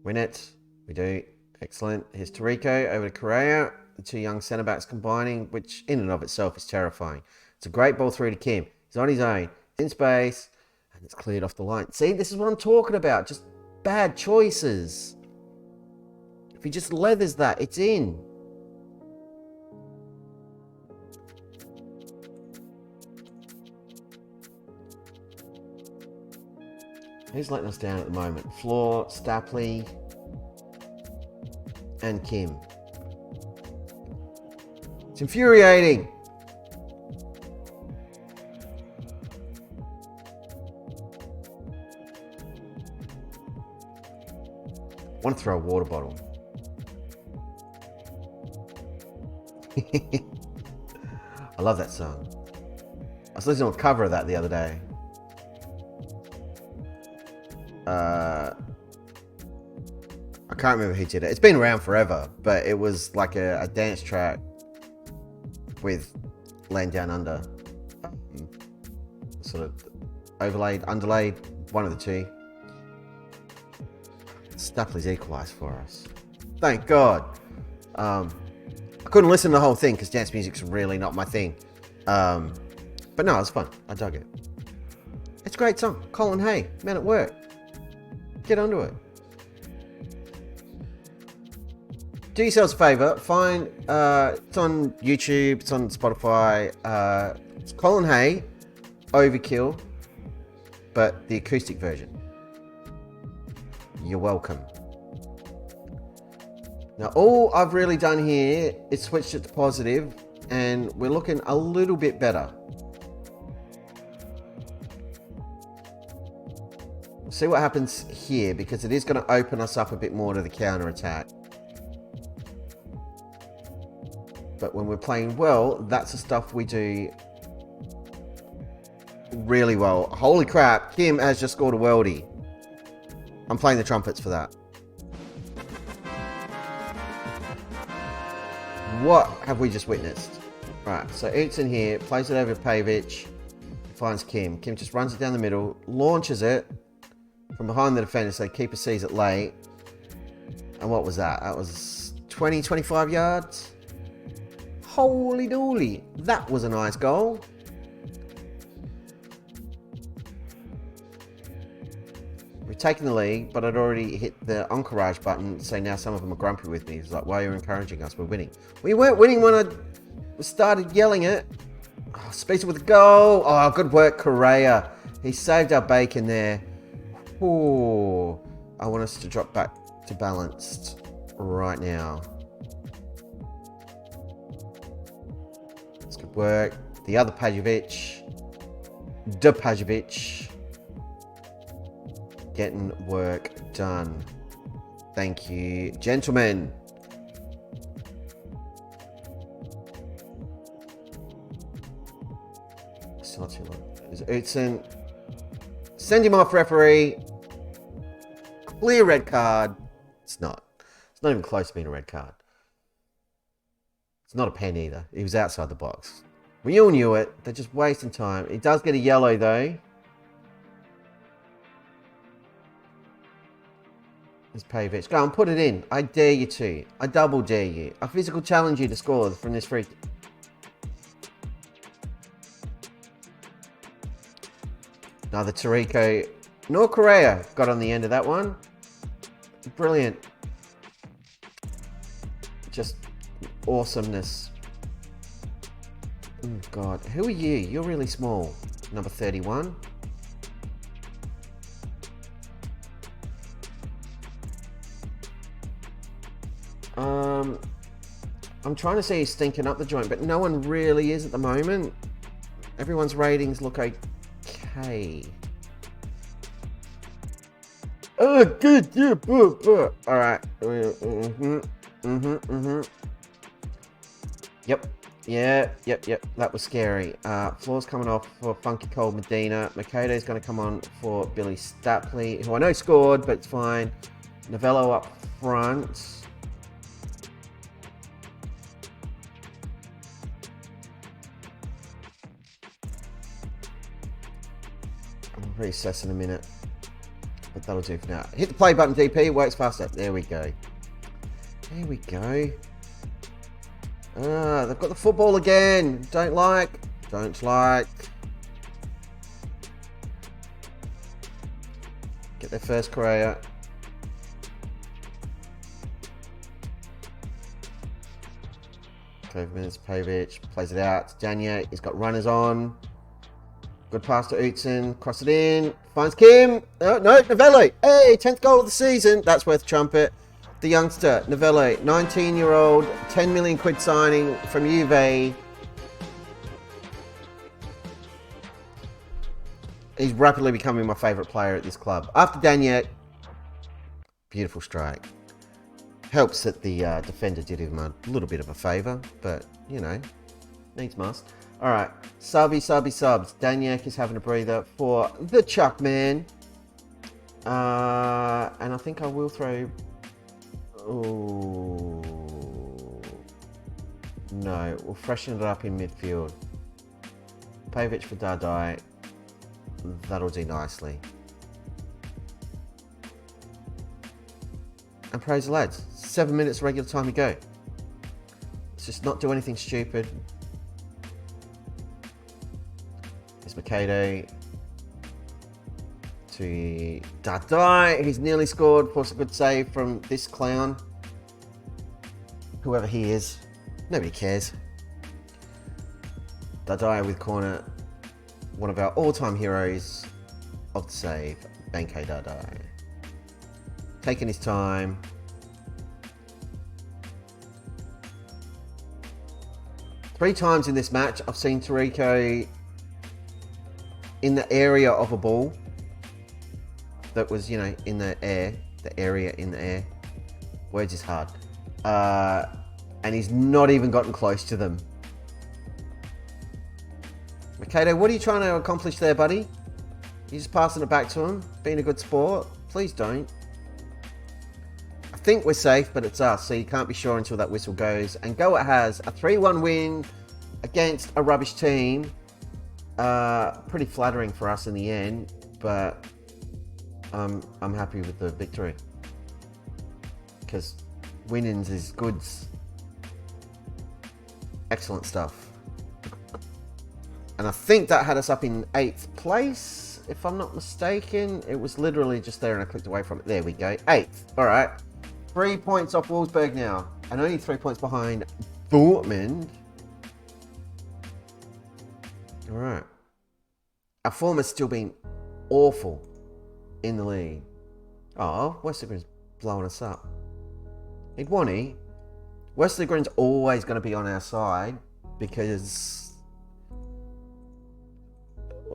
Win it. We do. Excellent. Here's Tarico over to Correa. The two young centre backs combining, which in and of itself is terrifying. It's a great ball through to Kim. He's on his own. In space. And it's cleared off the line. See, this is what I'm talking about. Just bad choices. If he just leathers that, it's in. Who's letting us down at the moment? Floor, Stapley, and Kim. It's infuriating. I want to throw a water bottle. I love that song. I was listening to a cover of that the other day. I can't remember who did it. It's been around forever, but it was like a dance track with Land Down Under. Sort of overlaid, underlaid, one of the two. Stapley's equalised for us. Thank God. I couldn't listen to the whole thing because dance music's really not my thing. But no, it was fun. I dug it. It's a great song. Colin Hay, man at work. Get onto it. Do yourselves a favour. Find, it's on YouTube, it's on Spotify. It's Colin Hay, Overkill, but the acoustic version. You're welcome. Now, all I've really done here is switched it to positive, and we're looking a little bit better. We'll see what happens here, because it is going to open us up a bit more to the counter attack. But when we're playing well, that's the stuff we do really well. Holy crap, Kim has just scored a worldie. I'm playing the trumpets for that. What have we just witnessed? Right, so Utzin here, plays it over Pavic, finds Kim. Kim just runs it down the middle, launches it from behind the defender, so keeper sees it late. And what was that? That was 20, 25 yards? Holy dooly, that was a nice goal. We've taken the lead, but I'd already hit the encourage button, so now some of them are grumpy with me. It's like, why are you encouraging us? We're winning. We weren't winning when I started yelling it. Oh, Speedster with a goal. Oh, good work, Correa. He saved our bacon there. Ooh, I want us to drop back to balanced right now. That's good work. The other Pajovic. Getting work done. Thank you, gentlemen. It's not too long. There's Utzin. Send him off, referee. Clear red card. It's not. It's not even close to being a red card. It's not a pen either. He was outside the box. We all knew it. They're just wasting time. He does get a yellow though. There's Pavic. Go on, put it in. I dare you to. I double dare you. I physical challenge you to score from this free. Neither Tarico nor Correa got on the end of that one. Brilliant. Just awesomeness. Oh, God. Who are you? You're really small. Number 31. I'm trying to see he's stinking up the joint, but no one really is at the moment. Everyone's ratings look okay. Oh, good. Yeah. All right. Yep. Yep. That was scary. Floor's coming off for Funky Cold Medina. Makedo's going to come on for Billy Stapley, who I know scored, but it's fine. Novello up front. I'll reassess in a minute, but that'll do for now. Hit the play button, DP. Works faster. There we go. They've got the football again. Don't like. Get their first Correa. Minutes, Pavic plays it out. Daniel, he's got runners on. Good pass to Utzin. Cross it in. Finds Kim. Oh, no, Novello. Hey, 10th goal of the season. That's worth a trumpet. The youngster, Novello, 19-year-old, 10 million quid signing from Juve. He's rapidly becoming my favourite player at this club. After Daniel, beautiful strike. Helps that the defender did him a little bit of a favour, but, you know, needs must. All right, subs. Daniak is having a breather for the Chuck Man. And I think I will throw... Oh... No, we'll freshen it up in midfield. Pavic for Dardai. That'll do nicely. And praise the lads. 7 minutes regular time to go. Let's just not do anything stupid. It's Makedo to Dardai. He's nearly scored. Forced a good save from this clown. Whoever he is. Nobody cares. Dardai with corner. One of our all-time heroes of the save. Banco Dardai. taking his time. Three times in this match, I've seen Tariko in the area of a ball that was, you know, in the air. The area in the air. Words is hard. And he's not even gotten close to them. Mikado, what are you trying to accomplish there, buddy? You just passing it back to him? Being a good sport? Please don't. I think we're safe, but it's us, so you can't be sure until that whistle goes. And Goa has a 3-1 win against a rubbish team. Pretty flattering for us in the end, but I'm happy with the victory. Because winnings is goods. Excellent stuff. And I think that had us up in 8th place, if I'm not mistaken. It was literally just there and I clicked away from it. There we go. 8th. All right. 3 points off Wolfsburg now. And only 3 points behind Dortmund. All right. Our form has still been awful in the league. Oh, Wesley Green's blowing us up. He'd want he. Wesley Green's always going to be on our side because,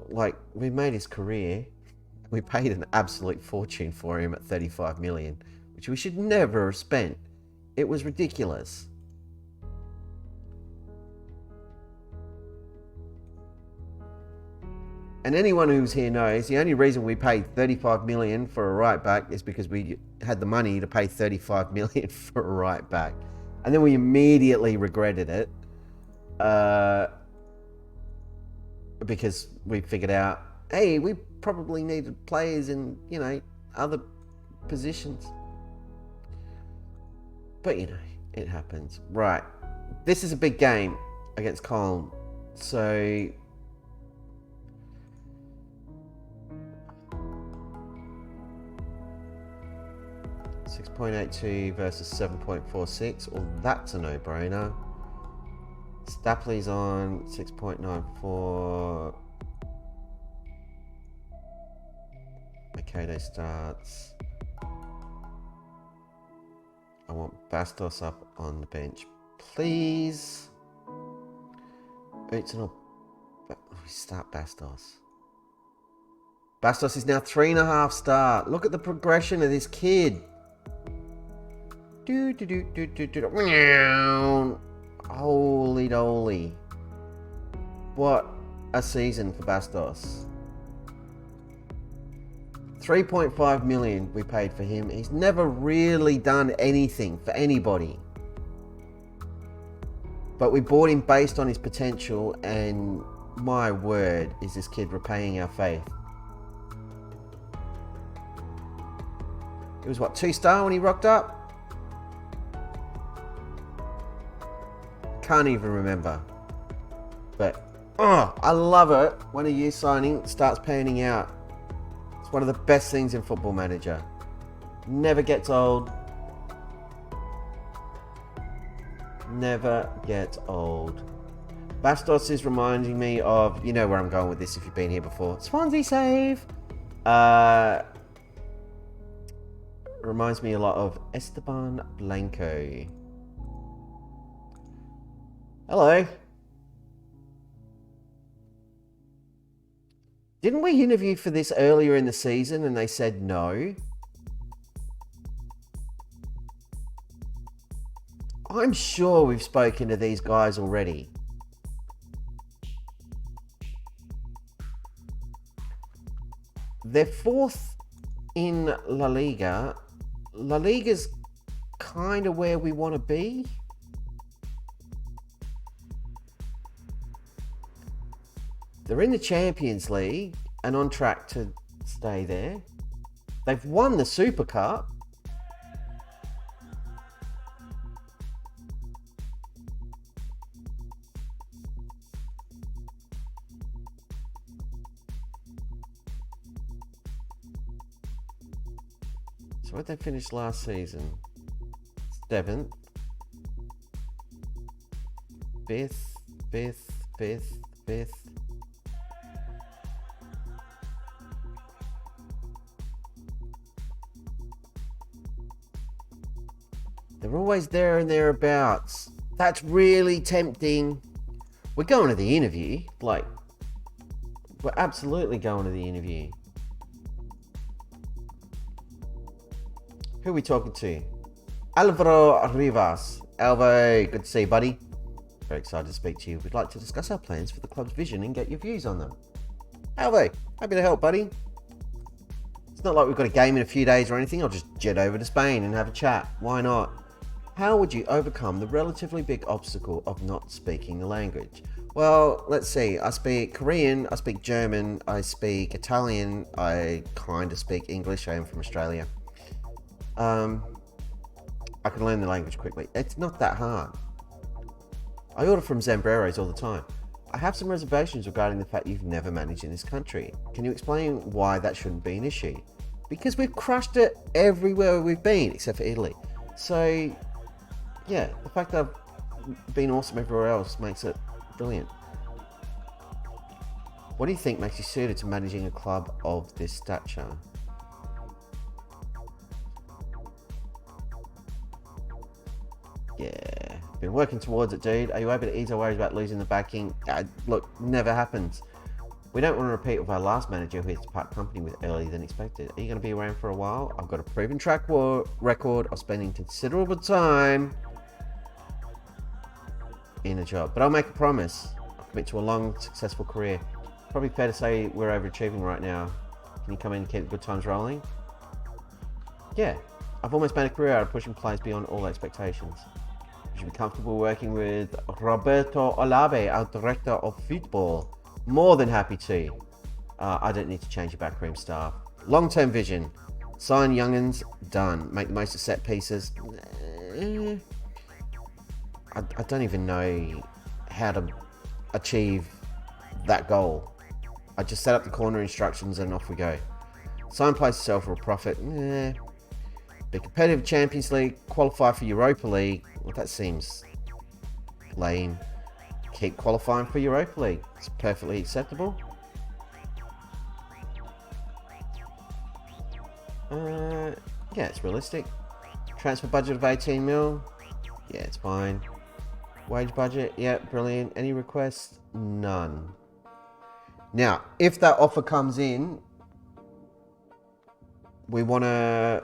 like, we made his career. We paid an absolute fortune for him at 35 million, which we should never have spent. It was ridiculous. And anyone who's here knows the only reason we paid 35 million for a right back is because we had the money to pay 35 million for a right back. And then we immediately regretted it because we figured out, hey, we probably needed players in, you know, other positions. But, you know, it happens. Right. This is a big game against Colm. So 6.82 versus 7.46. Well, that's a no-brainer. Stapley's on 6.94. Mikado starts. I want Bastos up on the bench, please. It's not. Start Bastos. Bastos is now 3.5 star. Look at the progression of this kid. Holy dolly. What a season for Bastos. 3.5 million we paid for him. He's never really done anything for anybody. But we bought him based on his potential, and my word, is this kid repaying our faith. He was what, 2-star when he rocked up? Can't even remember. But I love it when a youth signing starts panning out. It's one of the best things in Football Manager. Never gets old. Never gets old. Bastos is reminding me of, you know where I'm going with this if you've been here before. Swansea save. Reminds me a lot of Esteban Blanco. Hello. Didn't we interview for this earlier in the season and they said no? I'm sure we've spoken to these guys already. They're 4th in La Liga. La Liga's kind of where we want to be. They're in the Champions League and on track to stay there. They've won the Super Cup. So where'd they finish last season? 7th. 5th. always there and thereabouts. That's really tempting. We're going to the interview. Like, we're absolutely going to the interview. Who are we talking to? Alvaro Rivas. Alvo, good to see you, buddy. Very excited to speak to you. We'd like to discuss our plans for the club's vision and get your views on them. Alvo, happy to help, buddy. It's not like we've got a game in a few days or anything. I'll just jet over to Spain and have a chat. Why not? How would you overcome the relatively big obstacle of not speaking the language? Well, let's see. I speak Korean, I speak German, I speak Italian, I kind of speak English. I am from Australia. I can learn the language quickly. It's not that hard. I order from Zambreros all the time. I have some reservations regarding the fact you've never managed in this country. Can you explain why that shouldn't be an issue? Because we've crushed it everywhere we've been, except for Italy. So, yeah, the fact that I've been awesome everywhere else makes it brilliant. What do you think makes you suited to managing a club of this stature? Yeah, been working towards it, dude. Are you able to ease our worries about losing the backing? Look, never happens. We don't want to repeat with our last manager who had to part company with earlier than expected. Are you going to be around for a while? I've got a proven track record of spending considerable time in a job. But I'll make a promise. I'll commit to a long, successful career. Probably fair to say we're overachieving right now. Can you come in and keep the good times rolling? Yeah, I've almost made a career out of pushing players beyond all expectations. You should be comfortable working with Roberto Olave, our director of football. More than happy to. I don't need to change your backroom staff. Long-term vision. Sign young'uns, done. Make the most of set pieces. I don't even know how to achieve that goal. I just set up the corner instructions and off we go. Sign players to sell for a profit. Be competitive Champions League, qualify for Europa League. Well, that seems lame. Keep qualifying for Europa League. It's perfectly acceptable. Yeah, it's realistic. Transfer budget of 18 mil. Yeah, it's fine. Wage budget. Yeah, brilliant. Any requests? None. Now, if that offer comes in, we want to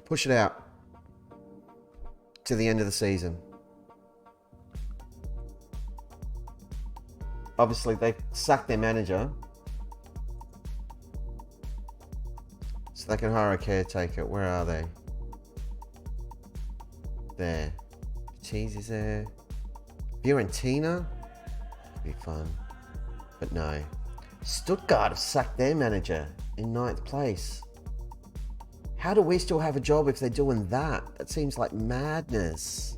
push it out to the end of the season. Obviously, they sacked their manager, so they can hire a caretaker. Where are they? There. Cheese is there. Fiorentina? Could be fun. But no. Stuttgart have sacked their manager in 9th place. How do we still have a job if they're doing that? That seems like madness.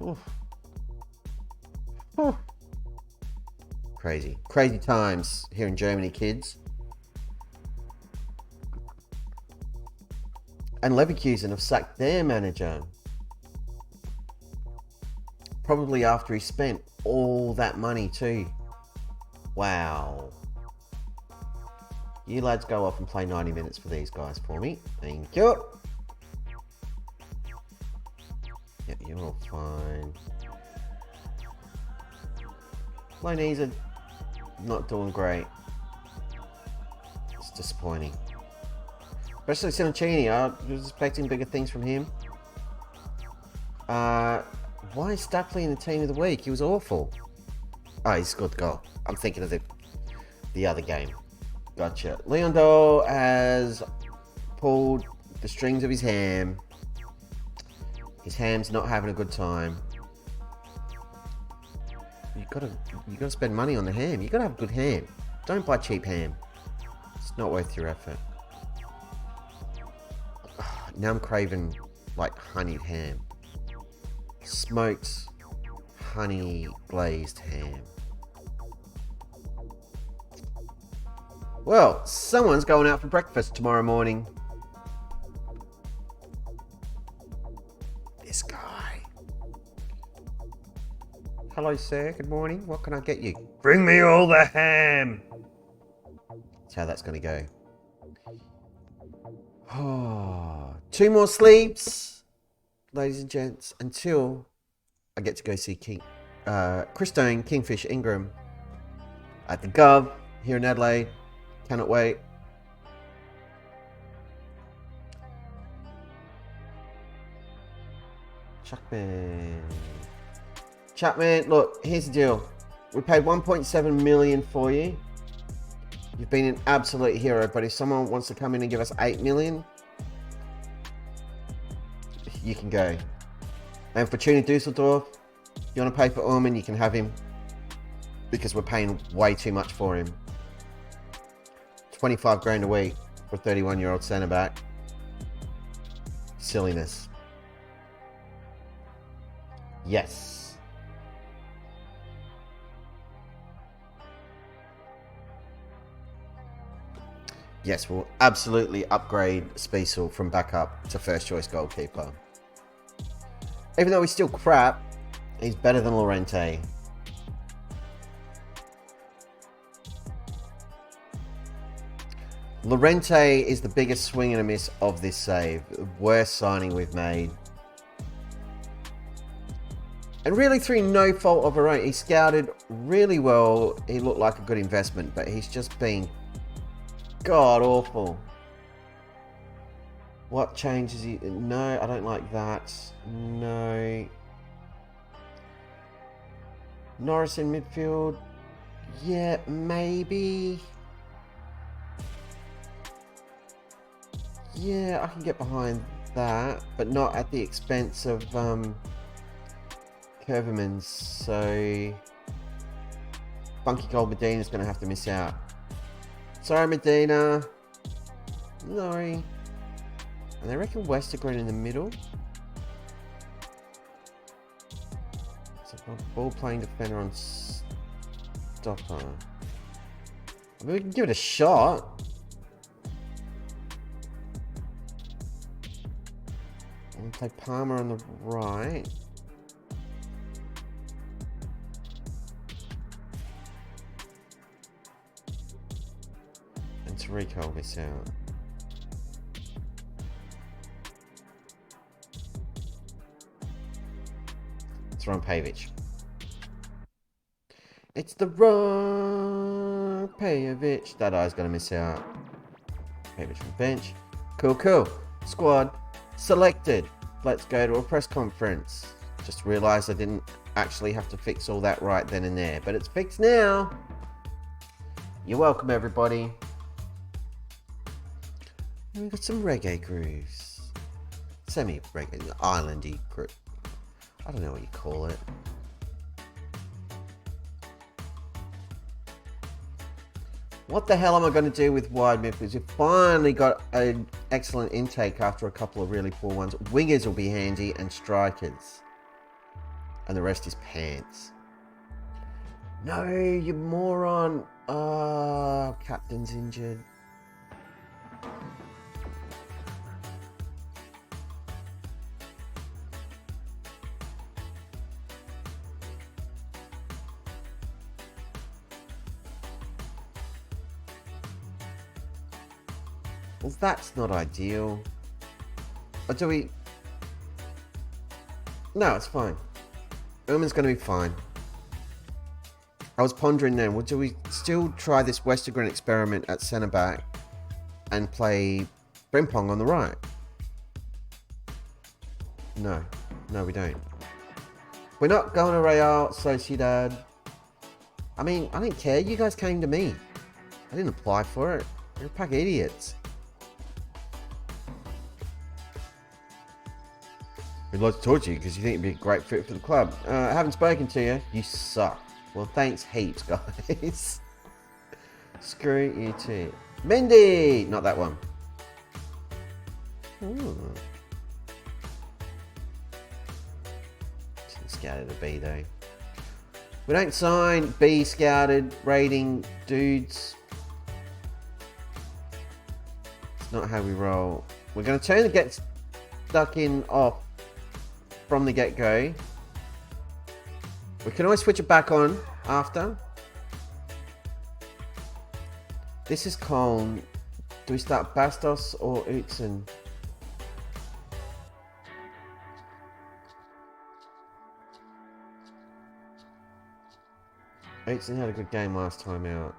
Oof. Oof. Crazy. Crazy times here in Germany, kids. And Leverkusen have sacked their manager. Probably after he spent all that money too. Wow. You lads go off and play 90 minutes for these guys for me. Thank you. Yep, you're all fine. Loanees are not doing great. It's disappointing. Especially Sinoncini. I was expecting bigger things from him. Why is Stapley in the team of the week? He was awful. Oh, he scored the goal. I'm thinking of the other game. Gotcha. Leondo has pulled the strings of his ham. His ham's not having a good time. You gotta spend money on the ham. You gotta have a good ham. Don't buy cheap ham. It's not worth your effort. Now I'm craving like honeyed ham. Smoked honey glazed ham. Well, someone's going out for breakfast tomorrow morning. This guy. Hello, sir. Good morning. What can I get you? Bring me all the ham. That's how that's going to go. Oh, 2 more sleeps, ladies and gents, until I get to go see Christone Kingfish Ingram at the Gov here in Adelaide. Cannot wait. Chapman, look, here's the deal. We paid 1.7 million for you. You've been an absolute hero, but if someone wants to come in and give us 8 million, you can go. And for Fortuna Dusseldorf, if you want to pay for Orman, you can have him, because we're paying way too much for him. 25 grand a week for a 31-year-old centre back. Silliness. Yes. Yes, we'll absolutely upgrade Spiesel from backup to first choice goalkeeper. Even though he's still crap, he's better than Llorente. Llorente is the biggest swing and a miss of this save. The worst signing we've made. And really through no fault of our own. He scouted really well. He looked like a good investment, but he's just been god awful. What changes he... No, I don't like that. No. Norris in midfield. Yeah, maybe. Yeah, I can get behind that, but not at the expense of Curverman's. So Funky Gold Medina's going to have to miss out. Sorry, Medina. Sorry. And I reckon Westergren in the middle. So ball playing defender on stopper. I mean, we can give it a shot. And play Palmer on the right. And Tariq will miss out. It's Ron Pavic. It's the Ron Pavic. That eye's gonna miss out. Pavic from the bench. Cool, cool. Squad selected. Let's go to a press conference. Just realised I didn't actually have to fix all that right then and there, but it's fixed now. You're welcome, everybody. And we've got some reggae grooves. Semi-reggae, islandy groove. I don't know what you call it. What the hell am I going to do with wide midfielders? We've finally got an excellent intake after a couple of really poor ones. Wingers will be handy and strikers. And the rest is pants. No, you moron. Oh, captain's injured. Well, that's not ideal. Or do we... No, it's fine. Ullman's going to be fine. I was pondering then, well, do we still try this Westergren experiment at centre-back and play Frimpong on the right? No. No, we don't. We're not going to Real Sociedad. I mean, I don't care. You guys came to me. I didn't apply for it. You're a pack of idiots. We'd like to talk to you because you think you'd be a great fit for the club. I haven't spoken to you. You suck. Well, thanks heaps, guys. Screw you too. Mendy! Not that one. Ooh. Scouted a B though. We don't sign B scouted rating dudes. It's not how we roll. We're going to turn the get stuck in off from the get-go. We can always switch it back on after. This is called Do we start Bastos or Utzon? Utzon had a good game last time out.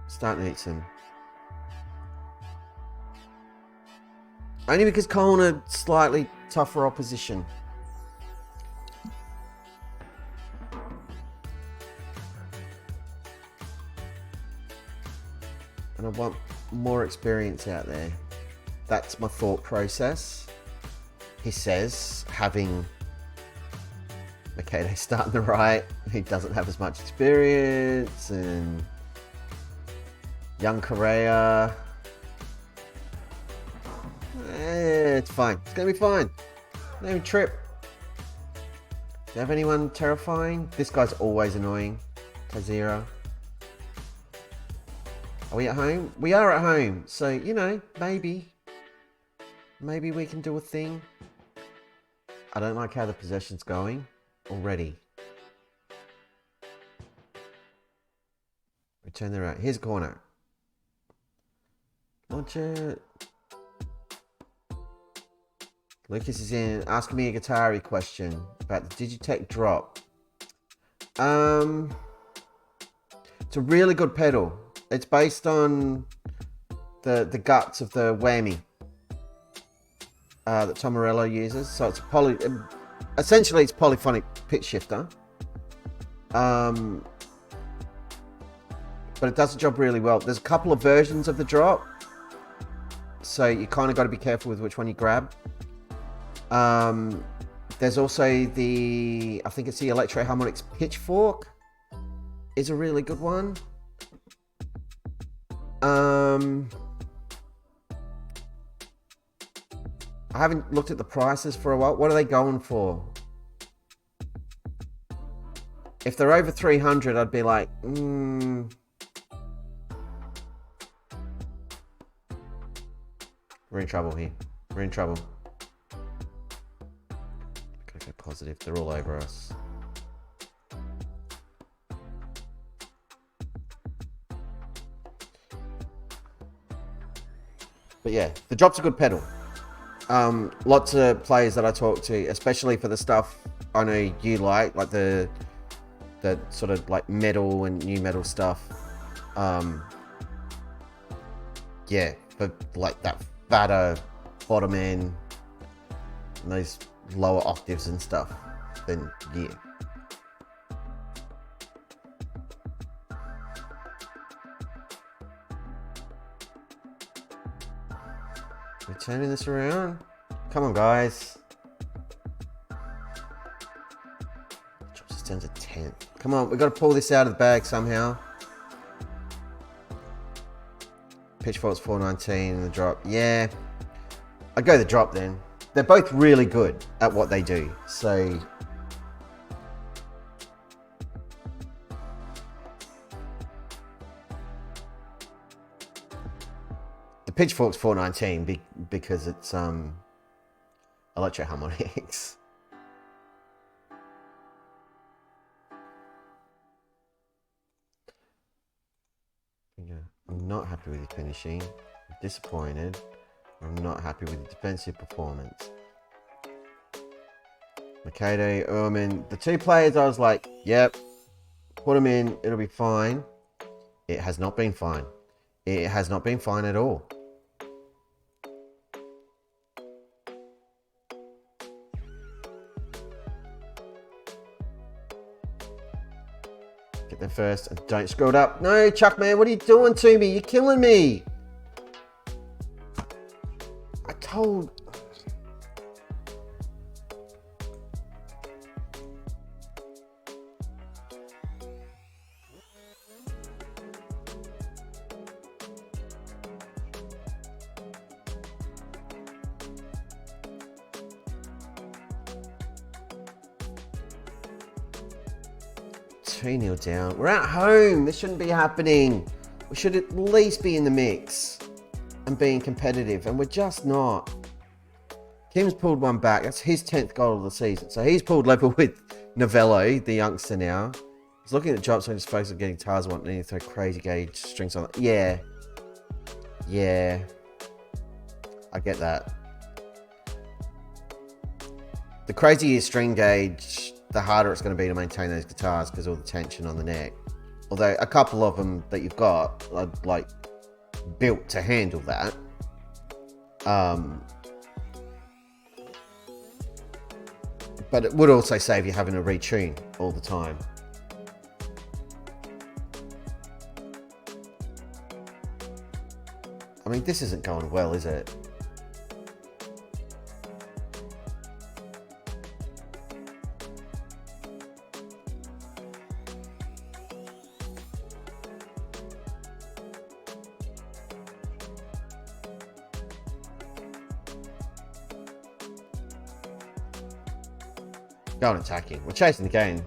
Starting Utzon. Only because Cologne are slightly tougher opposition. And I want more experience out there. That's my thought process. He says, having Mikade starting the right, he doesn't have as much experience, and young Correa. It's fine. It's going to be fine. Don't even trip. Do you have anyone terrifying? This guy's always annoying. Tazira. Are we at home? We are at home. So, you know, maybe we can do a thing. I don't like how the possession's going already. Return the right. Here's a corner. Launch it. Lucas is in asking me a Guittari question about the Digitech drop. It's a really good pedal. It's based on the guts of the whammy that Tom Morello uses. So it's essentially it's polyphonic pitch shifter. But it does the job really well. There's a couple of versions of the drop, so you kind of got to be careful with which one you grab. There's also I think it's the Electro Harmonix Pitchfork is a really good one. I haven't looked at the prices for a while. What are they going for? If they're over 300, I'd be like, We're in trouble here. We're in trouble. Gotta go positive. They're all over us. But yeah, the drop's a good pedal. Lots of players that I talk to, especially for the stuff I know you like the sort of like metal and new metal stuff. Yeah, for like that fatter bottom end and those lower octaves and stuff, then yeah. We're turning this around. Come on, guys. Drop system's a 10. Come on, we've got to pull this out of the bag somehow. Pitchfork's 419 in the drop. Yeah, I'd go the drop then. They're both really good at what they do. So the Pitchfork's 419 because it's Electro Harmonix. Yeah, I'm not happy with his finishing. I'm disappointed. I'm not happy with the defensive performance. Mikado, Ullman, the two players I was like, yep, put them in, it'll be fine. It has not been fine. It has not been fine at all. Get there first and don't screw it up. No, Chuck, man, what are you doing to me? You're killing me. I told... Nil down. We're at home. This shouldn't be happening. We should at least be in the mix and being competitive, and we're just not. Kim's pulled one back. That's his 10th goal of the season. So he's pulled level with Novello, the youngster now. was looking at drops, so I just focused on getting tires. Wanting to throw crazy gauge strings on. Yeah. Yeah. I get that. The crazier string gauge, the harder it's going to be to maintain those guitars because of all the tension on the neck. Although a couple of them that you've got are like built to handle that. But it would also save you having to retune all the time. I mean, this isn't going well, is it? Going attacking. We're chasing the game.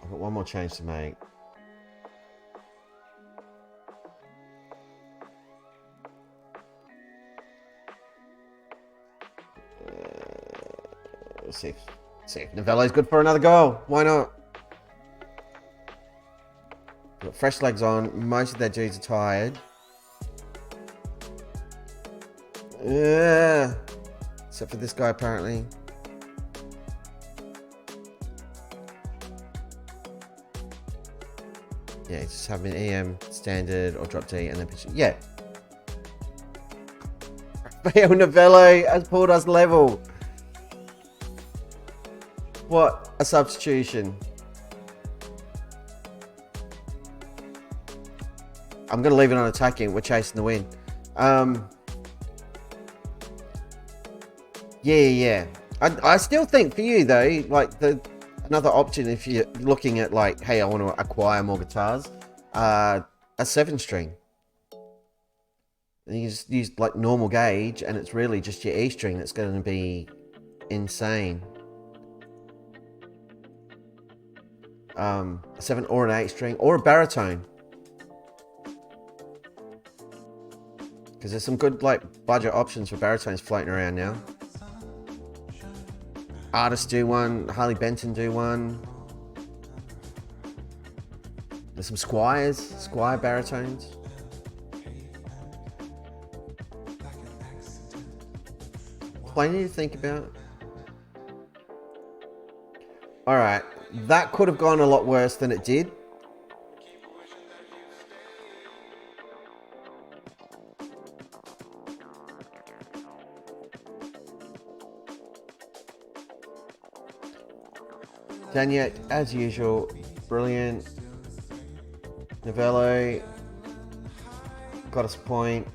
I've got one more change to make. Let's see if Novello's good for another goal. Why not? Got fresh legs on. Most of their dudes are tired. Yeah. Except for this guy, apparently. Yeah, just have an EM standard or drop D and then pitch. Yeah. Rafael Novello has pulled us level. What a substitution. I'm going to leave it on attacking. We're chasing the win. Yeah. I still think for you, though, like another option if you're looking at like, hey, I want to acquire more guitars, a 7-string. And you just use like normal gauge and it's really just your E string that's going to be insane. A 7 or an 8 string or a baritone. Because there's some good like budget options for baritones floating around now. Artists do one, Harley Benton do one. There's some Squire baritones. Plenty to think about. Alright, that could have gone a lot worse than it did. Daniel, as usual, brilliant. Novello got us a point.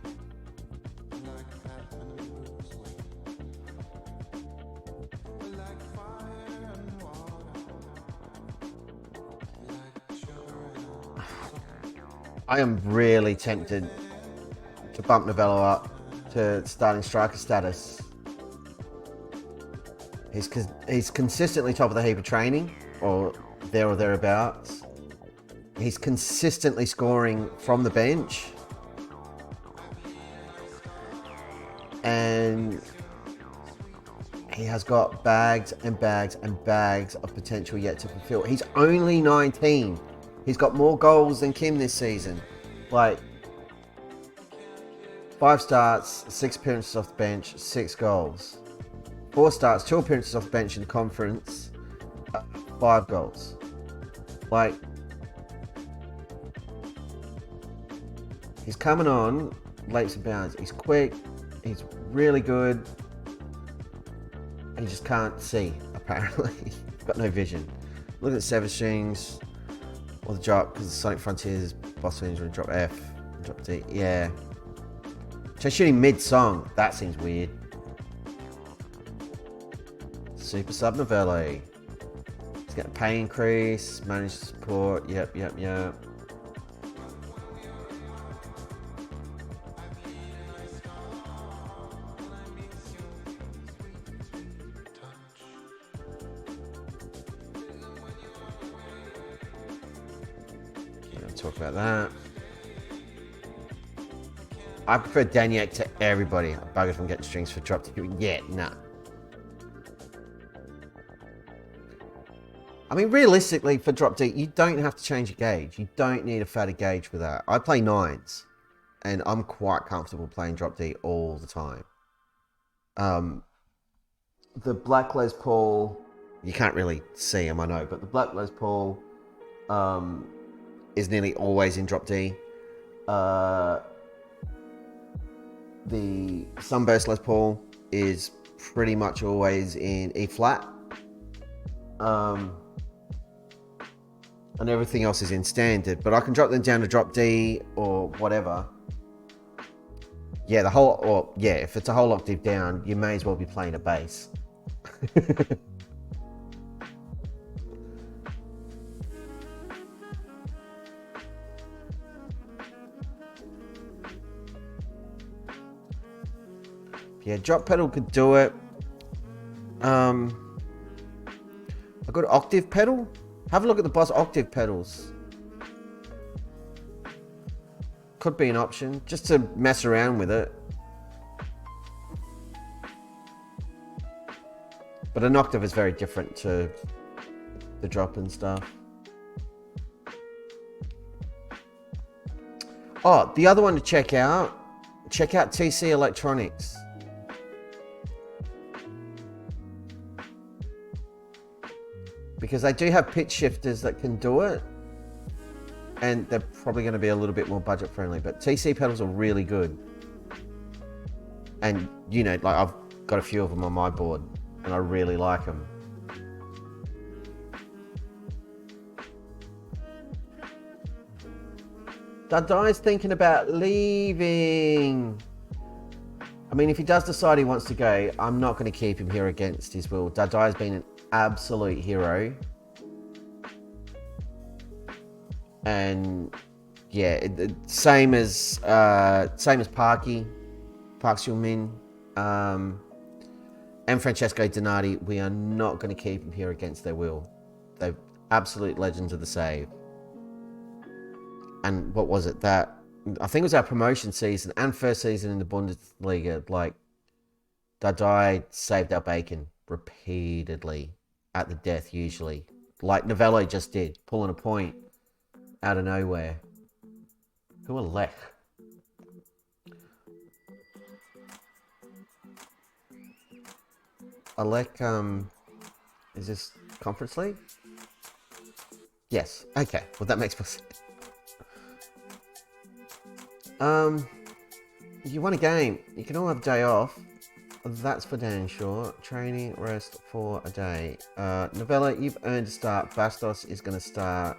I am really tempted to bump Novello up to starting striker status. He's consistently top of the heap of training, or thereabouts. He's consistently scoring from the bench. And he has got bags and bags and bags of potential yet to fulfill. He's only 19. He's got more goals than Kim this season. Like, 5 starts, 6 appearances off the bench, 6 goals. 4 starts, 2 appearances off the bench in the conference, 5 goals. Like, he's coming on leaps and bounds. He's quick, he's really good, and he just can't see, apparently. Got no vision. Look at the 7 strings, or the drop, because the Sonic Frontiers boss wins when you drop F, and drop D. Yeah. Try shooting mid-song, that seems weird. Super sub Novello. He's getting a pay increase, managed support, yep. We're going to talk about that. I prefer Daniac to everybody. I buggered from getting strings for drop D. Yeah, nah. I mean, realistically, for drop D, you don't have to change your gauge. You don't need a fatter gauge for that. I play 9s, and I'm quite comfortable playing drop D all the time. The Black Les Paul, you can't really see them, I know, but the Black Les Paul is nearly always in drop D. The Sunburst Les Paul is pretty much always in E flat. And everything else is in standard, but I can drop them down to drop D or whatever. Yeah, if it's a whole octave down, you may as well be playing a bass. Yeah, drop pedal could do it. A good octave pedal. Have a look at the Boss octave pedals. Could be an option, just to mess around with it. But an octave is very different to the drop and stuff. Oh, the other one to check out TC Electronics. Because they do have pitch shifters that can do it. And they're probably going to be a little bit more budget friendly. But TC pedals are really good. And, you know, like I've got a few of them on my board. And I really like them. Dadai's thinking about leaving. I mean, if he does decide he wants to go, I'm not going to keep him here against his will. Dadai's been an absolute hero. And yeah, same as Parky, Park Seung-min, and Francesco Donati. We are not going to keep him here against their will. They're absolute legends of the save. And what was it that I think it was our promotion season and first season in the Bundesliga? Like, Dadai saved our bacon repeatedly at the death, usually, like Novello just did, pulling a point out of nowhere. Who are Lech? Alec, is this Conference League? Yes. Okay. Well, that makes more sense. You won a game. You can all have a day off. That's for damn sure. Training, rest for a day. Novella, you've earned a start. Bastos is going to start.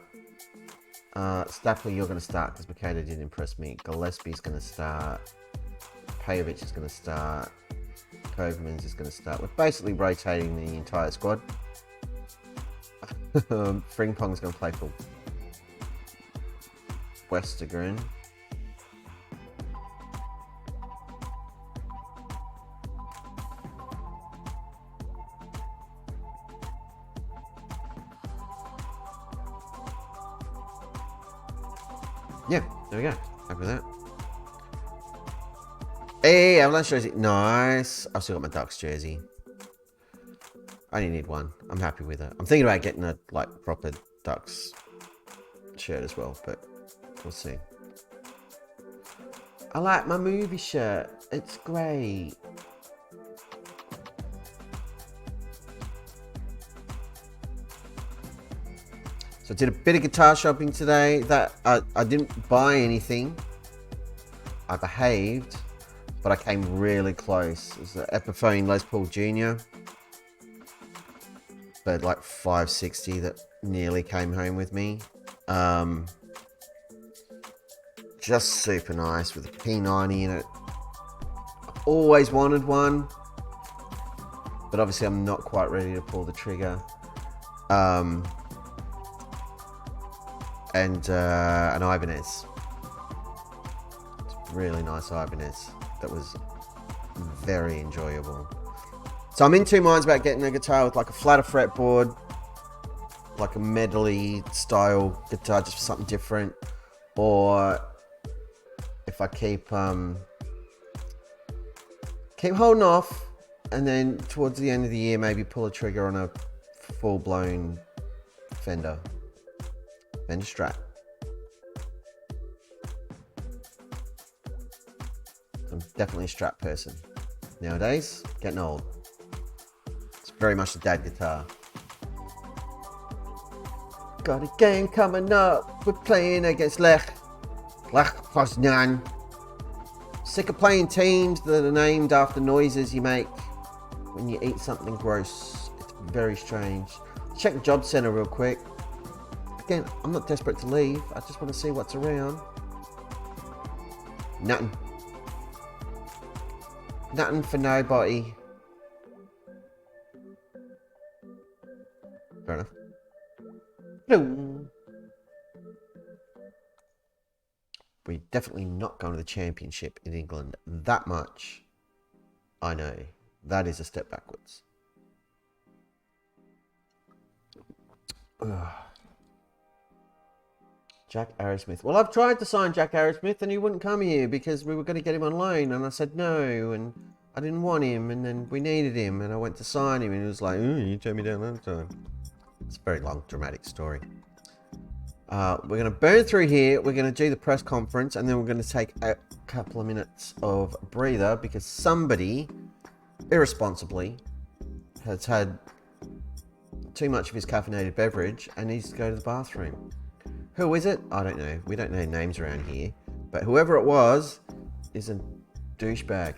Stapley, you're going to start because Makeda didn't impress me. Gillespie's going to start. Pajovic is going to start. Kovermans is going to start. We're basically rotating the entire squad. Frimpong's going to play for Westergren. Yeah, there we go. Happy with that. Hey, Avalanche jersey. Nice. I've still got my Ducks jersey. I only need one. I'm happy with it. I'm thinking about getting a proper Ducks shirt as well, but we'll see. I like my movie shirt. It's great. So I did a bit of guitar shopping today. That I didn't buy anything. I behaved, but I came really close. It was an Epiphone Les Paul Jr. But like 560 that nearly came home with me. Just super nice with a P90 in it. I always wanted one, but obviously I'm not quite ready to pull the trigger. And an Ibanez. It's a really nice Ibanez that was very enjoyable. So I'm in two minds about getting a guitar with like a flatter fretboard, like a medley style guitar, just for something different, or if I keep Keep holding off, and then towards the end of the year, maybe pull a trigger on a full-blown fender strap. I'm definitely a strap person. Nowadays, getting old. It's very much a dad guitar. Got a game coming up. We're playing against Lech Poznan. Sick of playing teams that are named after noises you make when you eat something gross. It's very strange. Check the job center real quick. Again, I'm not desperate to leave. I just want to see what's around. Nothing. Nothing for nobody. Fair enough. No. We're definitely not going to the championship in England. That much I know. That is a step backwards. Ugh. Jack Arrowsmith. Well, I've tried to sign Jack Arrowsmith and he wouldn't come here because we were going to get him on loan, and I said no, and I didn't want him, and then we needed him, and I went to sign him, and he was like, you turned me down that time. It's a very long, dramatic story. We're going to burn through here. We're going to do the press conference, and then we're going to take a couple of minutes of breather because somebody, irresponsibly, has had too much of his caffeinated beverage and needs to go to the bathroom. Who is it? I don't know. We don't know names around here. But whoever it was is a douchebag.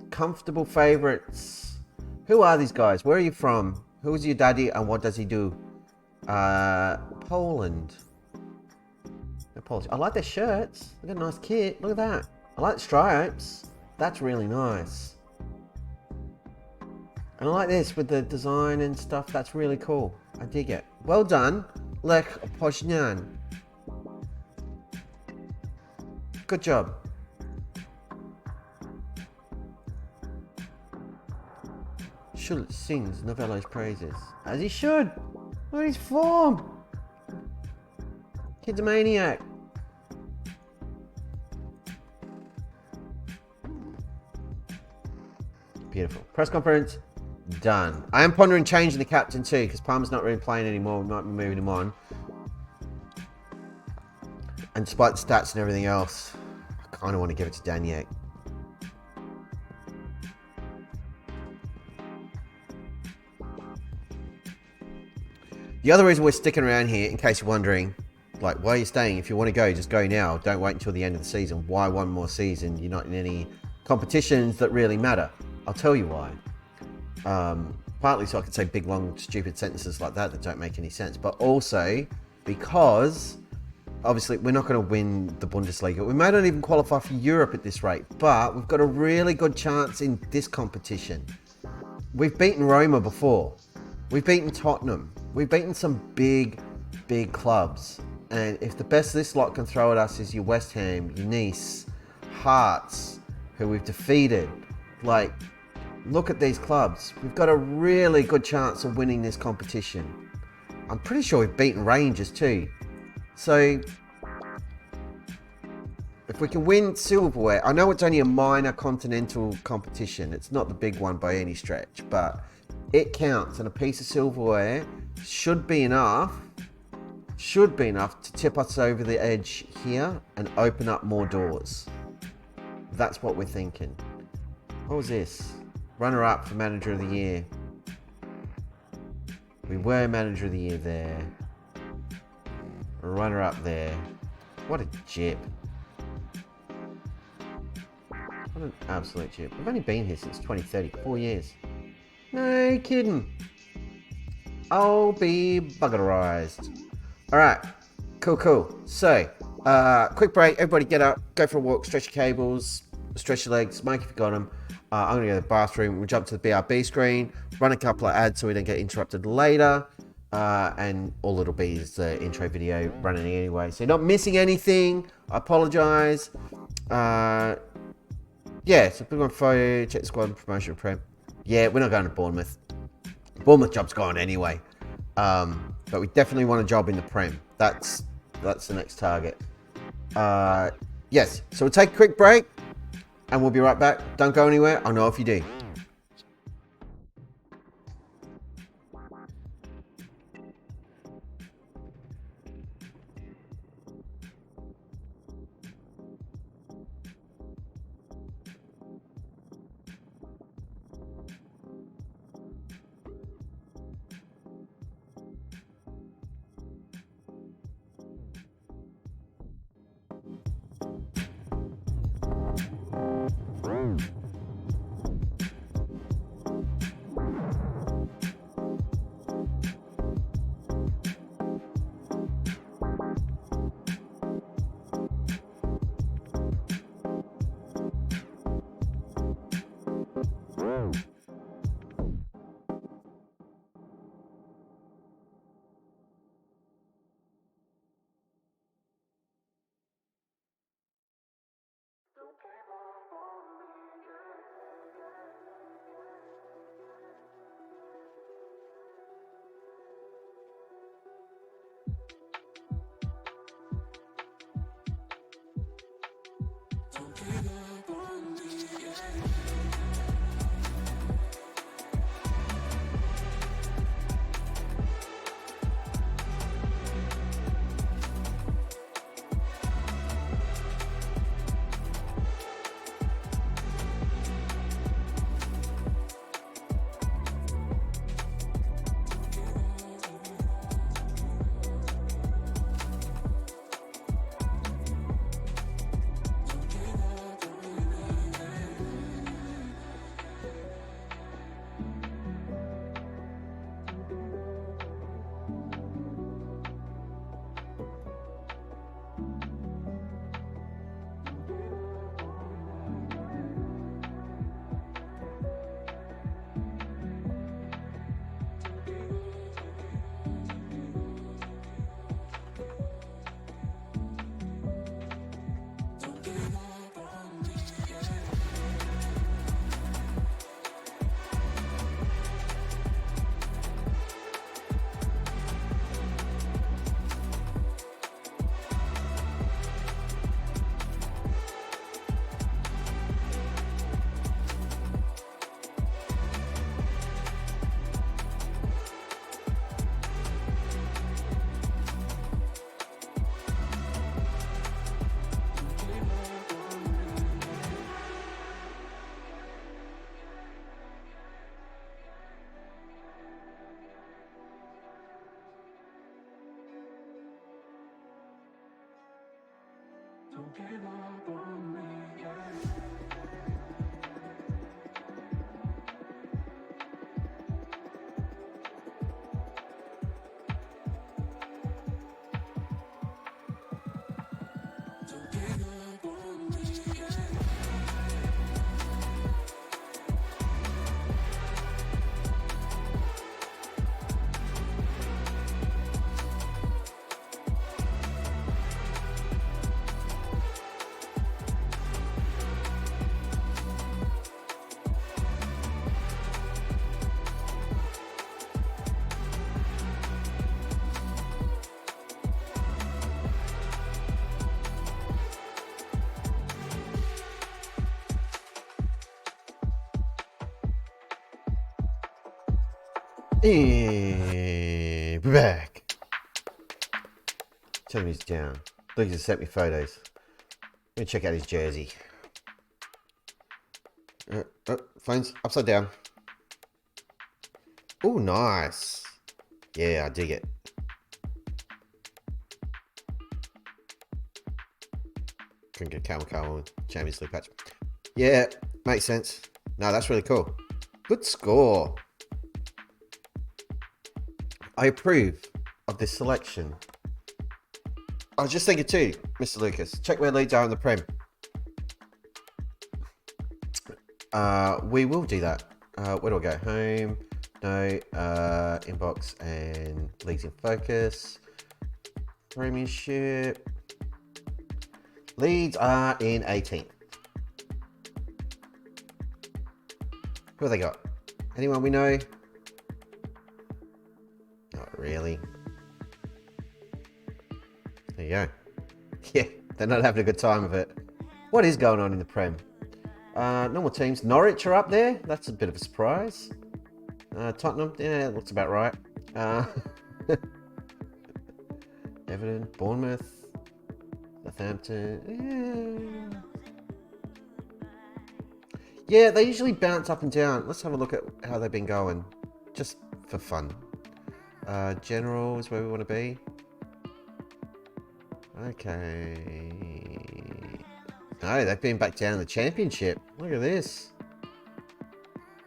Comfortable favourites. Who are these guys? Where are you from? Who's your daddy and what does he do? Poland. I like their shirts. They got a nice kit. Look at that. I like the stripes. That's really nice. And I like this with the design and stuff. That's really cool. I dig it. Well done, Lech Poznan. Good job. Schultz sings Novello's praises. As he should. Look at his form. Kid's a maniac. Beautiful. Press conference. Done. I am pondering changing the captain too because Palmer's not really playing anymore. We might be moving him on. And despite the stats and everything else, I kind of want to give it to Daniak. The other reason we're sticking around here, in case you're wondering, like, why are you staying? If you want to go, just go now. Don't wait until the end of the season. Why one more season? You're not in any competitions that really matter. I'll tell you why. Partly so I can say big, long, stupid sentences like that don't make any sense, but also because obviously we're not going to win the Bundesliga. We may not even qualify for Europe at this rate, but we've got a really good chance in this competition. We've beaten Roma before. We've beaten Tottenham. We've beaten some big, big clubs. And if the best this lot can throw at us is your West Ham, your Nice, Hearts, who we've defeated, like, look at these clubs. We've got a really good chance of winning this competition. I'm pretty sure we've beaten Rangers too. So, if we can win silverware, I know it's only a minor continental competition. It's not the big one by any stretch, but it counts. And a piece of silverware should be enough to tip us over the edge here and open up more doors. That's what we're thinking. What was this? Runner-up for Manager of the Year. We were Manager of the Year there. Runner-up there. What a jib. What an absolute jib. We've only been here since 2030. 4 years. No kidding. I'll be buggerized. Alright. Cool. So, quick break. Everybody get up. Go for a walk. Stretch your cables. Stretch your legs. Smoke if you've got them. I'm going to go to the bathroom. We'll jump to the BRB screen, run a couple of ads so we don't get interrupted later. And all it'll be is the intro video running anyway. So you're not missing anything. I apologise. Yeah, so put on photo, check the squad, promotion prep. Yeah, we're not going to Bournemouth. Bournemouth job's gone anyway. But we definitely want a job in the Prem. That's the next target. Yes, so we'll take a quick break. And we'll be right back. Don't go anywhere. I'll know if you do. And we're back. Turn the music down. Lucas has sent me photos. Let me check out his jersey. Phone's upside down. Oh, nice. Yeah, I dig it. Couldn't get Camel with Champions League patch. Yeah, makes sense. No, that's really cool. Good score. I approve of this selection. I was just thinking too, Mr. Lucas, check where Leeds are in the Prem. We will do that. Where do I go? Home, no, inbox and Leagues in Focus. Premiership. Leeds are in 18th. Who have they got? Anyone we know? Not really. There you go. Yeah, they're not having a good time of it. What is going on in the Prem? Normal teams. Norwich are up there. That's a bit of a surprise. Tottenham, yeah, looks about right. Everton, Bournemouth, Southampton. Yeah, they usually bounce up and down. Let's have a look at how they've been going, just for fun. General is where we want to be. Okay. No, they've been back down in the championship. Look at this.